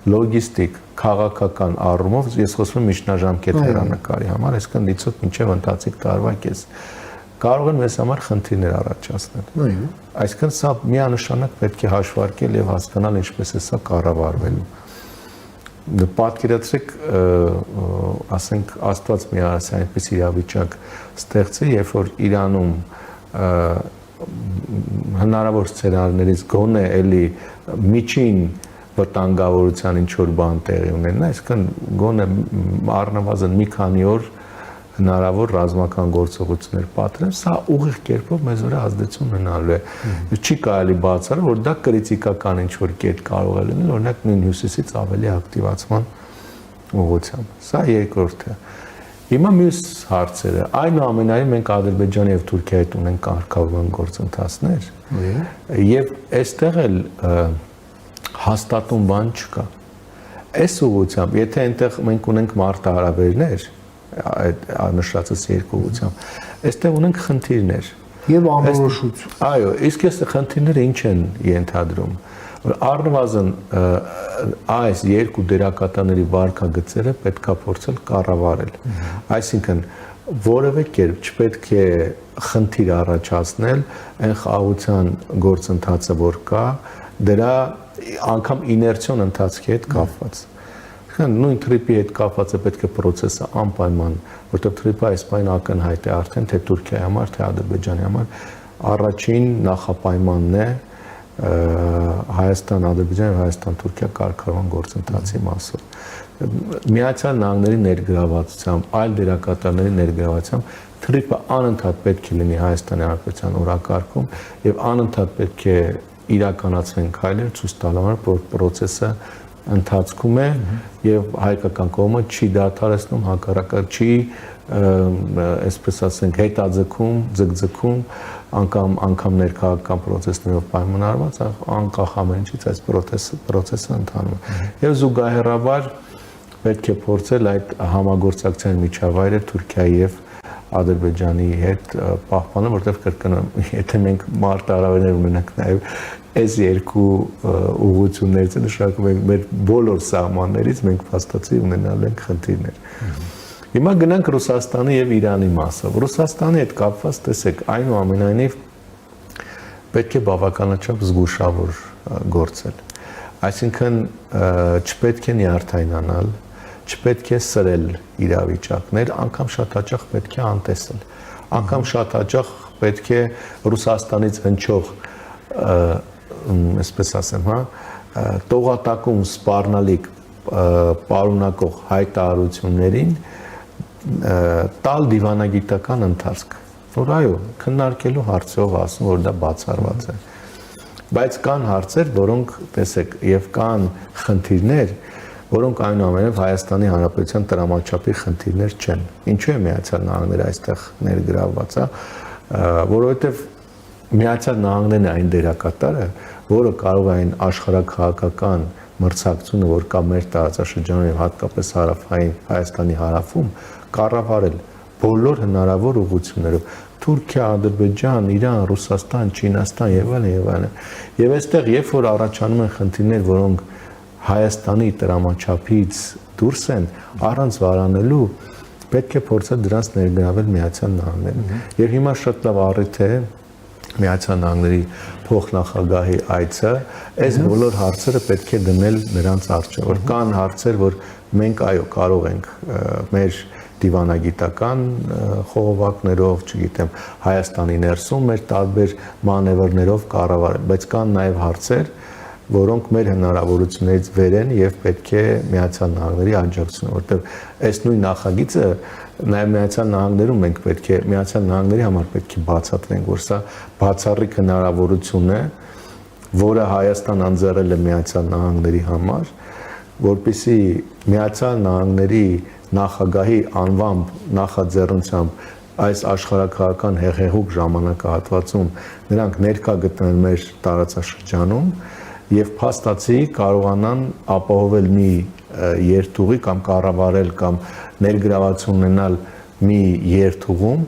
լոգիստիկ, քաղաքական առումով ես խոսում եմ միջնաժամկետ հեռանկարի համար, այսինքն դիցոք մինչև ընթացիկ տարվա կես կարող են մեզ համար խնդիրներ առաջացնել։ Այսինքն սա միանշանակ պետք է հաշվարկել եւ հասկանալ ինչպես է սա կառավարվելու։ Պատկերացրեք, ասենք Աստված մի արասի այնպես իրավիճակ ստեղծի, երբ որ Իրանում հնարավոր սցենարներից գոնե էլի միջին վտանգավորության ինչ որ բան տեղի ունենա, այսինքն գոնե առնվազն մի քանի օր հնարավոր ռազմական գործողություններ պատրեն, սա ուղիղ կերպով մեզ վրա ազդեցություն ունենալու է։ Չի կարելի բացառել, որ դա կրիտիկական ինչ որ կետ կարող է լինել, օրինակ նույն հյուսիսից ավելի ակտիվացման ուղղությամբ։ Սա երկրորդը։ Հիմա մյուս հարցերը, այնուամենայնիվ մենք Ադրբեջանի եւ Թուրքիայի հետ ունենք կարգավորման գործընթացներ, եւ այստեղ էլ հաստատուն բան չկա։ Այս ուղղությամբ, եթե այնտեղ մենք ունենք մարտահրավերներ, այդ նշածս երկու ուղղությամբ, այստեղ ունենք խնդիրներ եւ անորոշություն։ Այո, իսկ այս խնդիրները ինչ են ենթադրում, որ առնվազն այս երկու դերակատարների վարկագծերը պետքա փորձել կառավարել։ Այսինքն որևէ կերպ չպետք է խնդիր առաջացնել այն խաղաղության գործընթացը, որ կա, դրա անգամ իներցիոն ընթացքի հետ կապված։ Նույն թրիպի հետ կապված է պետք է process-ը անպայման, որտեղ թրիպը այս պայն ակնհայտ է արդեն թե Թուրքիայի համար, թե Ադրբեջանի համար առաջին նախապայմանն է Հայաստան-Ադրբեջան եւ Հայաստան-Թուրքիա կարգավորման գործընթացի մասով։ Միացյալ Նահանգների ներգրավվածությամբ, այլ դերակատարների ներգրավվածությամբ թրիպը անընդհատ պետք է լինի Հայաստանի Հանրապետության օրակարգում եւ անընդհատ պետք է իրականացվեն քայլեր ցույց տալու համար, որ process-ը ընթացքում է եւ հայկական կողմը չի դադարեցնում, հակառակը չի, այսպես ասենք, հետաձգում, ձգձգում, անգամ ներքաղաքական process-ներով պայմանավորված, անկախ ամեն ինչից այս process-ը ընթանում է։ Եվ զուգահեռաբար պետք է փորձել այդ համագործակցության միջավայրը Թուրքիայի եւ Ադրբեջանի հետ պահպանել, որտեղ կրկնում, եթե մենք մարտահրավերներ ունենանք նաեւ այս երկու ուղղություններից նշանակում ենք մեր բոլոր սահմաններից մենք փաստացի ունենալ ենք խնդիրներ։ Հիմա գնանք Ռուսաստանի եւ Իրանի մասով։ Ռուսաստանի հետ կապված տեսեք, այնուամենայնիվ պետք է բավականաչափ զգուշավոր գործել։ Այսինքն չպետք է նյարդայնանալ, չպետք է սրել իրավիճակներ, անգամ շատ հաճախ պետք է անտեսել, անգամ շատ հաճախ պետք է Ռուսաստանից հնչող, այսպես ասեմ, տողատակում սպառնալիք պարունակող հայտարարություններին տալ դիվանագիտական ընթացք, որ այո, քննարկելու հարցով ասում, որ դա բացառված է։ Բայց կան հարցեր, որոնք, տեսեք, եւ կան խնդիրներ, որոնք այնուամենայնիվ Հայաստանի Հանրապետության տրամաչափի խնդիրներ չեն։ Ինչու է Միացյալ Նահանգները այստեղ ներգրավված, որովհետեւ Միացյալ Նահանգներն է այն դերակատարը, որը կարող է այն աշխարհաքաղաքական մրցակցությունը, որ կա մեր տարածաշրջանում եւ հատկապես հարավային Հայաստանի հարավում, կառավարել բոլոր հնարավոր ուղղություններով՝ Թուրքիա, Ադրբեջան, Իրան, Ռուսաստան, Չինաստան եւ այլն եւ այլն։ Եվ այստեղ, երբ որ առաջանում են խնդիրներ, որոնք Հայաստանի տրամաչափից դուրս են, առանց վարանելու, պետք է փորձել դրանց ներգրավել Միացյալ Նահանգներին։ Եվ հիմա շատ լավ առիթ է Միացյալ Նահանգների փոխնախագահի այցը, այս բոլոր հարցերը պետք է դնել նրանց առջև։ Որ կան հարցեր, որ մենք այո կարող ենք մեր դիվանագիտական խողովակներով, չգիտեմ, Հայաստանի ներսում մեր տարբեր մանևրներով կառավարել, բայց կան նաև հարցեր, որոնք մեր հնարավորություններից վեր են եւ պետք է Միացյալ Նահանգների աջակցությունը, որտեղ այս նույն նախագիծը նաև Միացյալ Նահանգներում մենք պետք է Միացյալ Նահանգների համար պետք է բացատրենք, որ սա բացառիկ հնարավորություն է, որը Հայաստան անձեռել է Միացյալ Նահանգների համար, որպեսզի Միացյալ Նահանգների նախագահի անվամբ նախաձեռնությամբ այս աշխարհաքաղաքական հեղեղուկ ժամանակահատվածում նրանք ներկա գտնեն մեր տարածաշրջանում եւ փաստացի կարողանան ապահովել մի երթուղի կամ կառավարել կամ ներգրավություն ունենալ մի երթուղում,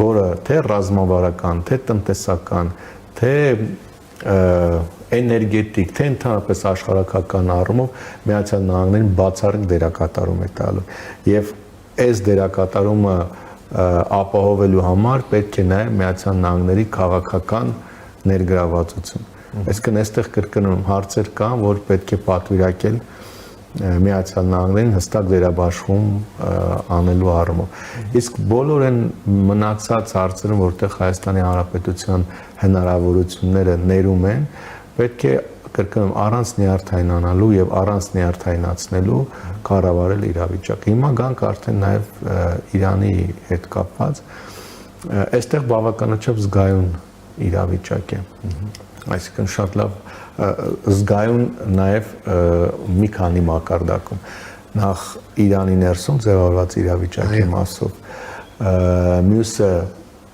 որը թե ռազմավարական, թե տնտեսական, թե էներգետիկ, թե ընդհանրապես աշխարհաքաղաքական առումով Միացյալ Նահանգներին բացառիկ դերակատարում է տալու։ Եվ այս դերակատարումը ապահովելու համար պետք է նաև Միացյալ Նահանգների քաղաքական ներգրավվածություն։ Այսինքն այստեղ կրկնում հարցեր կան, որ պետք է պատվիրակել Միացյալ Նահանգներին հստակ վերաբաշխում անելու առումով։ Իսկ բոլոր այն մնացած հարցերը, որտեղ Հայաստանի Հանրապետության հնարավորությունները ներում են, պետք է կրկնում առանց նյարդայնանալու եւ առանց նյարդայնացնելու կառավարել իրավիճակը։ Հիմա գանք արդեն նաեւ Իրանի հետ կապված, այստեղ բավականաչափ զգայուն իրավիճակ է։ Այսինքն շատ լավ զգայուն նաեւ մի քանի մակարդակում։ Նախ Իրանի ներսում ձևավորված իրավիճակի մասով, մյուսը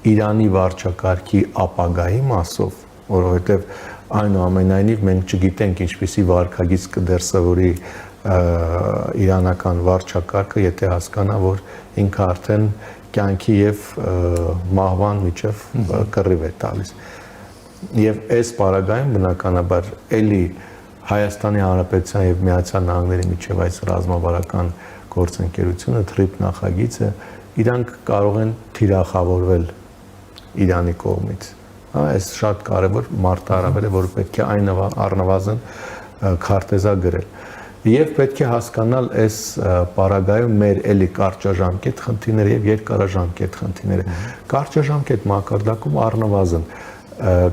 Իրանի վարչակարգի ապագայի մասով, որովհետեւ այնուամենայնիվ մենք չգիտենք ինչպիսի վարքագիծ կդրսևորի իրանական վարչակարգը, եթե հասկանա, որ ինքը արդեն կյանքի եւ մահվան միջև կռիվ է տալիս։ Եվ այս պարագայում բնականաբար էլի Հայաստանի Հանրապետության եւ Միացյալ Նահանգների միջև այս ռազմավարական գործընկերությունը, TRIP նախագիծը, իրանք կարող են թիրախավորվել Իրանի կողմից։ Այս շատ կարևոր մարտահրավեր է, որ պետք է այն առնվազն քարտեզա գրել։ Եվ պետք է հասկանալ այս պարագայում մեր էլի կարճաժամկետ խնդիրները եւ երկարաժամկետ խնդիրները։ Կարճաժամկետ մակարդակում առնվազն,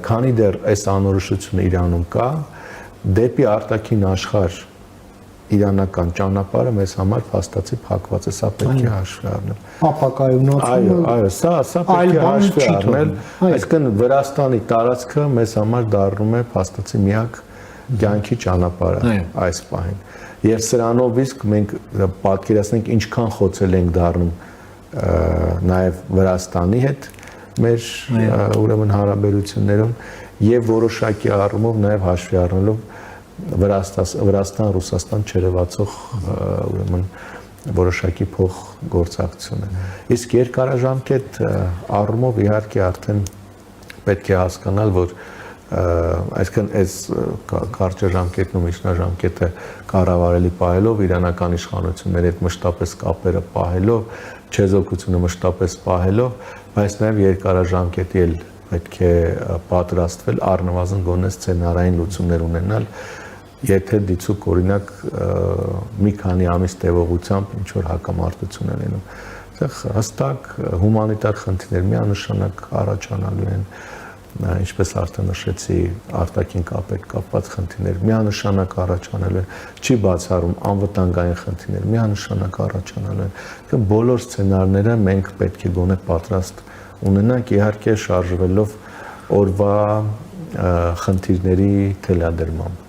քանի դեռ այս անորոշությունը Իրանում կա, դեպի արտաքին աշխարհ իրանական ճանապարհը մեզ համար փաստացի փակված է, սա պետք է հաշվի առնել։ Ապակայունացումը, այո, սա պետք է հաշվի առնել, այսինքն Վրաստանի տարածքը մեզ համար դառնում է փաստացի միակ կյանքի ճանապարհը այս պահին։ Եվ սրանով իսկ մենք պատկերացնենք ինչքան խոցել ենք դառնում նաև Վրաստանի հետ մեր ուրեմն հարաբերություններում եւ որոշակի առումով նաև հաշվի առնելով Վրաստան-Ռուսաստան չերևացող ուրեմն որոշակի փոխգործակցություն է։ Իսկ երկարաժամկետ առումով իհարկե արդեն պետք է հասկանալ, որ այսինքն այս կարճաժամկետն ու միջնաժամկետը կառավարելի պահելով, իրանական իշխանությունների հետ մշտապես կապերը պահելով, չեզոքությունը մշտապես պահելով, բայց նաև երկարաժամկետի էլ պետք է պատրաստվել առնվազն գոնե սցենարային լուծումներ ունենալ եթե դիցուկ օրինակ մի քանի ամիս տևողությամբ ինչ որ հակամարտություն են լինում, այդտեղ հստակ հումանիտար խնդիրներ միանշանակ առաջանալու են, ինչպես արդեն նշեցի, արտաքին կապեր կապված խնդիրներ միանշանակ առաջանալու են, չի բացառում անվտանգային խնդիրներ միանշանակ առաջանալու են։ Այսինքն բոլոր սցենարները մենք պետք է գոնե պատրաստ ունենանք, իհարկե շարժվելով օրվա խնդիրների թելադրմամբ։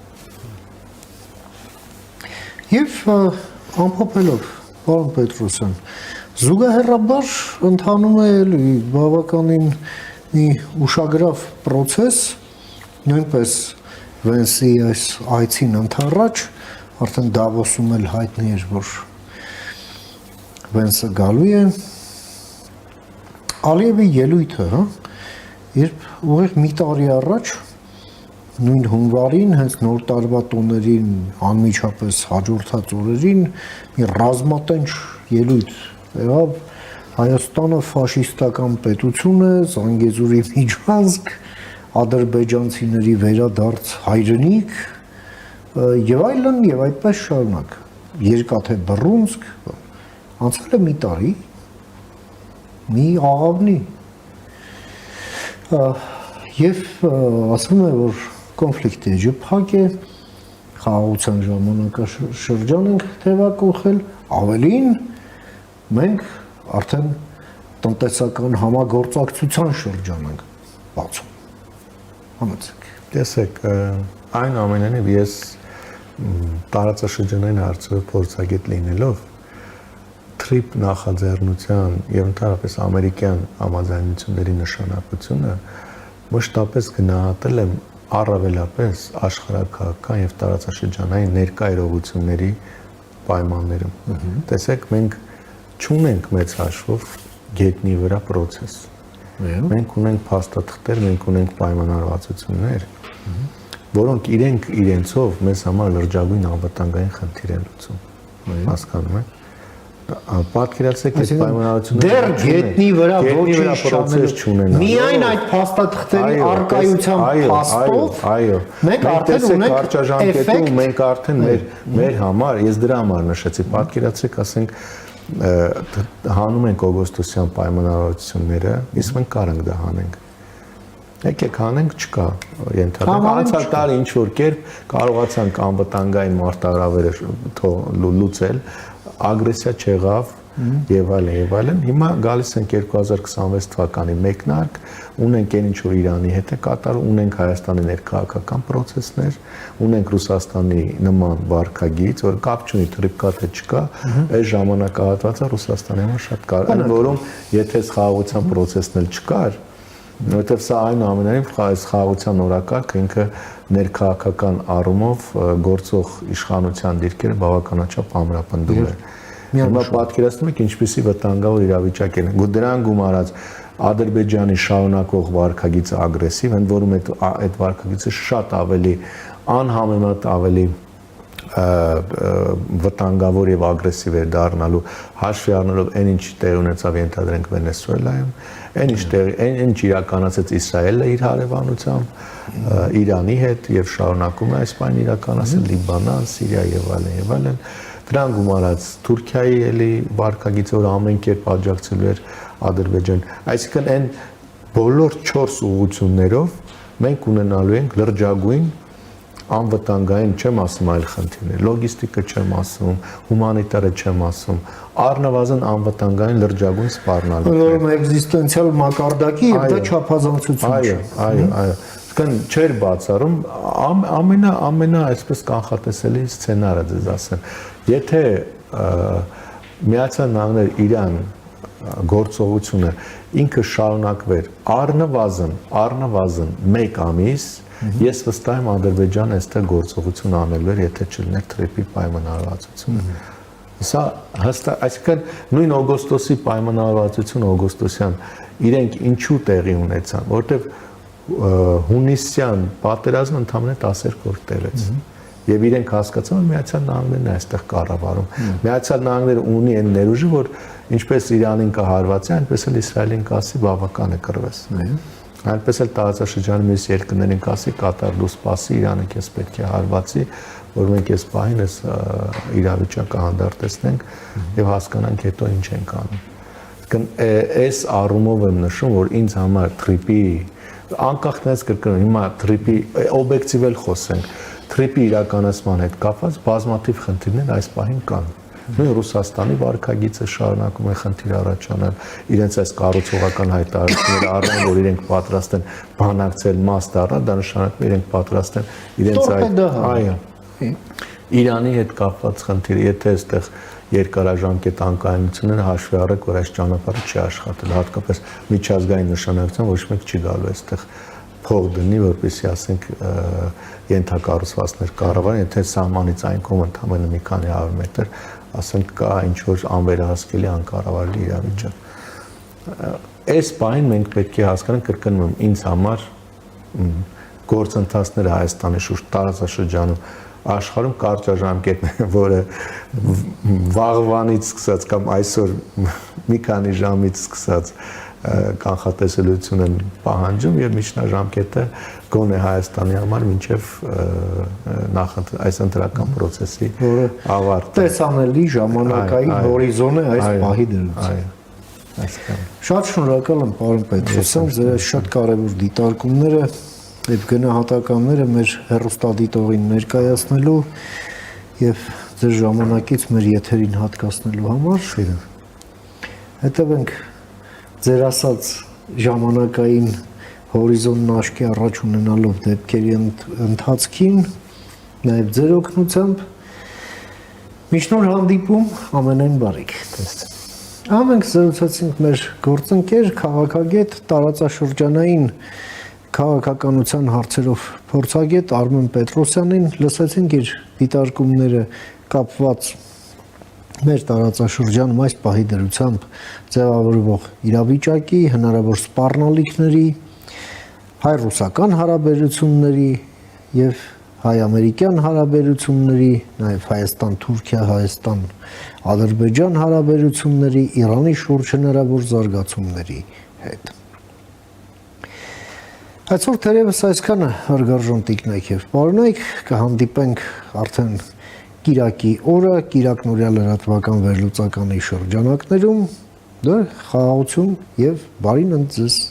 Եվ ամփոփելով, պարոն Պետրոսյան, զուգահեռաբար ընթանում է բավականին մի ուշագրավ process, նույնպես Վենսի այս այցին ընդառաջ, արդեն Դավոսում էլ հայտնի էր, որ Վենսը գալու է, Ալիևի ելույթը, երբ ուղիղ մի տարի առաջ, նույն հունվարին, հենց նոր տարվա տոներին, անմիջապես հաջորդած օրերին, մի ռազմատենչ ելույթ եղավ, Հայաստանը ֆաշիստական պետություն է, Զանգեզուրի միջանցք, ադրբեջանցիների վերադարձ հայրենիք եւ այլն եւ այդպես շարունակ։ Երկաթե Բռունցք, անցել է մի տարի, մի աղավնի։ Եվ ասում է, որ կոնֆլիկտի էջը փակ է, խաղաղության ժամանակաշրջան ենք թևակողել, ավելին մենք արդեն տնտեսական համագործակցության շրջան ենք բացում։ Համեցեք։ Տեսեք, այն ամենայնիվ ես տարածաշրջանային հարցով փորձագետ լինելով TRIP նախաձեռնության եւ ընդհանրապես ամերիկյան համաձայնությունների նշանակությունը մշտապես գնահատել եմ առավելապես աշխարհակահաղական եւ տարածաշրջանային ներկա իրողությունների պայմաններում։ Տեսեք, մենք չունենք մեծ հաշվով գետնի վրա process։ Մենք ունենք փաստաթղթեր, մենք ունենք պայմանավորվածություններ, որոնք իրենցով մեզ համար լրջագույն անվտանգային խնդիր են լուծում։ Հասկանում եք։ Պատկերացրեք այս պայմանավորությունները դեռ գետնի վրա ոչինչ process չունենա։ Միայն այդ փաստաթղթերի առկայության փաստով մենք արդեն ունենք կարճաժամկետում, մենք արդեն մեր համար, ես դրա համար նշեցի, պատկերացրեք, ասենք հանում ենք օգոստոսյան պայմանավորվածությունները, իսկ մենք կարանք դա հանենք։ Եկեք հանենք, չկա ենթադրում։ Անցյալ տարի ինչ որ կերպ կարողացանք անվտանգային մարտահրավերը լուծել, ագրեսիա չեղավ եւ այլն։ Հիմա գալիս ենք 2026 թվականի մեկնարկ, ունենք այն ինչ որ Իրանի հետ է կատարում, ունենք Հայաստանի ներքաղաքական process-ներ, ունենք Ռուսաստանի նման վարքագիծ, որ կապ չունի թրիպկա թե չկա, այս ժամանակահատվածը Ռուսաստանի համար շատ կարևոր է, որում եթե խաղաղության process-ն էլ չկար, որովհետև սա այնուամենայնիվ այս խաղաղության օրակարգը ինքը ներքաղաքական առումով գործող իշխանության դիրքերը բավականաչափ ամրապնդում է։ Հիմա պատկերացնում եք ինչպիսի վտանգավոր իրավիճակ են։ Դրան գումարած Ադրբեջանի շարունակող վարքագիծը ագրեսիվ, ընդ որում այդ վարքագիծը շատ ավելի անհամեմատ ավելի վտանգավոր եւ ագրեսիվ էր դառնալու հաշվի առնելով այն ինչ տեղ ունեցավ ենթադրենք Վենեսուելայում, այն ինչ իրականացեց Իսրայելը իր հարևանությամբ Իրանի հետ եւ շարունակում է այս բանը իրականացնել Լիբանան, Սիրիա եւ այլն։ Դրան գումարած Թուրքիայի էլի վարքագիծը, որ ամեն կերպ աջակցելու էր Ադրբեջան։ Այսինքն այն բոլոր 4 ուղղություններով մենք ունենալու ենք լրջագույն անվտանգային չեմ ասում այլ խնդիրներ, լոգիստիկը չեմ ասում, հումանիտարը չեմ ասում, առնվազն անվտանգային լրջագույն սպառնալիք։ Որում էգզիստենցիալ մակարդակի եւ դա չափազանցություն չէ։ Այո։ Կան չէր բացառում ամենա այսպես կանխատեսելի սցենարը ձեզ ասեմ։ Եթե Միացյալ Նահանգներ Իրան գործողությունը ինքը շարունակվեր առնվազն 1 ամիս, ես վստահ եմ Ադրբեջանը այստեղ գործողություն անելու էր, եթե չլիներ TRIP-ի պայմանավորվածությունը։ Սա հստակ, այսինքն նույն օգոստոսի պայմանավորվածությունը օգոստոսյան իրենք ինչու տեղի ունեցան, որովհետև հունիսյան պատերազմը ընդամենը 12 օր տևեց։ Եվ իրենք հասկացան, որ Միացյալ Նահանգներն է այստեղ կառավարում։ Միացյալ Նահանգները ունի այն ներուժը, որ ինչպես Իրանին կհարվածի, այնպես էլ Իսրայելին կասի բավական է կռվես։ Այնպես էլ տարածաշրջանի մյուս երկրներին կասի Կատար դու սպասի, Իրանը քեզ պետք է հարվածի, որ մենք այս պահին այս իրավիճակը հանդարտեցնենք եւ հասկանանք հետո ինչ ենք անում։ Այս առումով եմ նշում, որ ինձ համար թրիպի անկախ դրանից կրկնում, հիմա թրիպի օբյեկտիվ էլ խոսենք, թրիպի իրականացման հետ կապված բազմաթիվ խնդիրներ այս պահին կան։ Նույն Ռուսաստանի վարքագիծը շարունակում է խնդիր առաջանալ, իրենց այս կառուցողական հայտարարությունները առնեն, որ իրենք պատրաստ են բանակցել մաս դառնալ, դա նշանակում է իրենք պատրաստ են իրենց այո Իրանի հետ կապված խնդիրը, եթե այստեղ երկարաժամկետ անկայունությունները հաշվի առեք, որ այս ճանապարհը չի աշխատել, հատկապես միջազգային նշանակության ոչ մեկ չի գալու այստեղ փող դնի, որպեսզի ասենք ենթակառուցվածքներ կառավարեն, եթե սահմանից այն կողմ ընդամենը մի քանի 100 մետր, ասենք կա ինչ որ անվերահսկելի անկառավարելի իրավիճակ։ Այս բանին մենք պետք է հասկանանք, կրկնում եմ, ինձ համար գործընթացները Հայաստանի շուրջ տարածաշրջանում աշխարհում կարճաժամկետն է, որը վաղվանից սկսած կամ այսօր մի քանի ժամից սկսած կանխատեսելիություն են պահանջում եւ միջնաժամկետը գոնե Հայաստանի համար մինչեւ այս ընտրական process-ի ավարտը տեսանելի ժամանակային հորիզոն է այս պահի դրությամբ։ Շատ շնորհակալ եմ, պարոն Պետրոսյան, ձեր շատ կարևոր դիտարկումները եւ գնահատականները մեր հեռուստադիտողին ներկայացնելու եւ ձեր ժամանակից մեր եթերին հատկացնելու համար։ Հետևենք ձեր ասած ժամանակային հորիզոնն աչքի առաջ ունենալով դեպքերի ընթացքին, նաեւ ձեր օգնությամբ։ Միշտ նոր հանդիպում, ամենայն բարիք։ Մենք զրուցեցինք մեր գործընկեր, քաղաքագետ, տարածաշրջանային քաղաքականության հարցերով փորձագետ Արմեն Պետրոսյանին, լսեցինք իր դիտարկումները կապված մեր տարածաշրջանում այս պահի դրությամբ ձևավորվող իրավիճակի, հնարավոր սպառնալիքների, հայ-ռուսական հարաբերությունների եւ հայ-ամերիկյան հարաբերությունների, նաեւ Հայաստան-Թուրքիա, Հայաստան-Ադրբեջան հարաբերությունների, Իրանի շուրջ հնարավոր զարգացումների հետ։ Այսօր թերևս այսքանը հարգարժան տիկնայք եւ պարոնայք, կհանդիպենք արդեն Կիրակի օրը, Կիրակնորյա լրատվական վերլուծականի շրջանակներում, խաղաղություն եւ բարին ընդ ձեզ։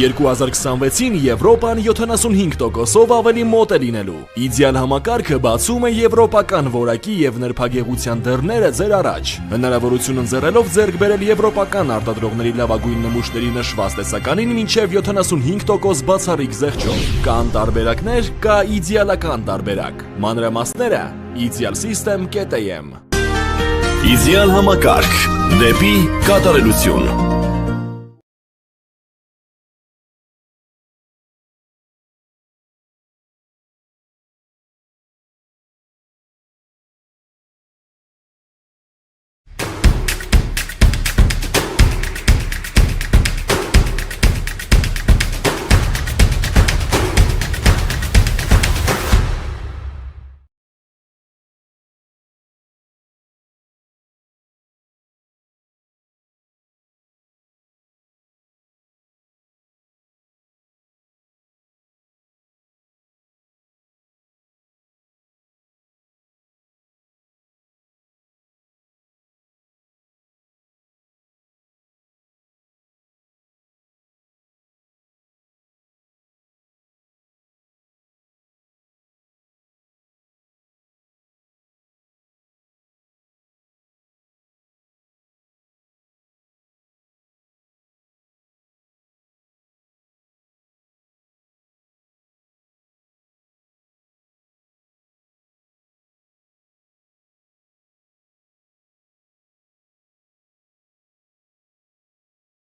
«2026-ին Եվրոպան 75%-ով ավելի մոտ է լինելու։ Իդեալ համակարգը բացում է եվրոպական որակի եւ նրբագեղության դռները ձեր առաջ։ Հնարավորություն ընձեռելով ձեռք բերել եվրոպական արտադրողների լավագույն նմուշների նշված տեսականին մինչեւ 75% բացառիկ զեղչով։ Կան տարբերակներ, կա իդեալական տարբերակ։ Մանրամասները idealsystem.am։ Իդեալ համակարգ դեպի կատարելություն։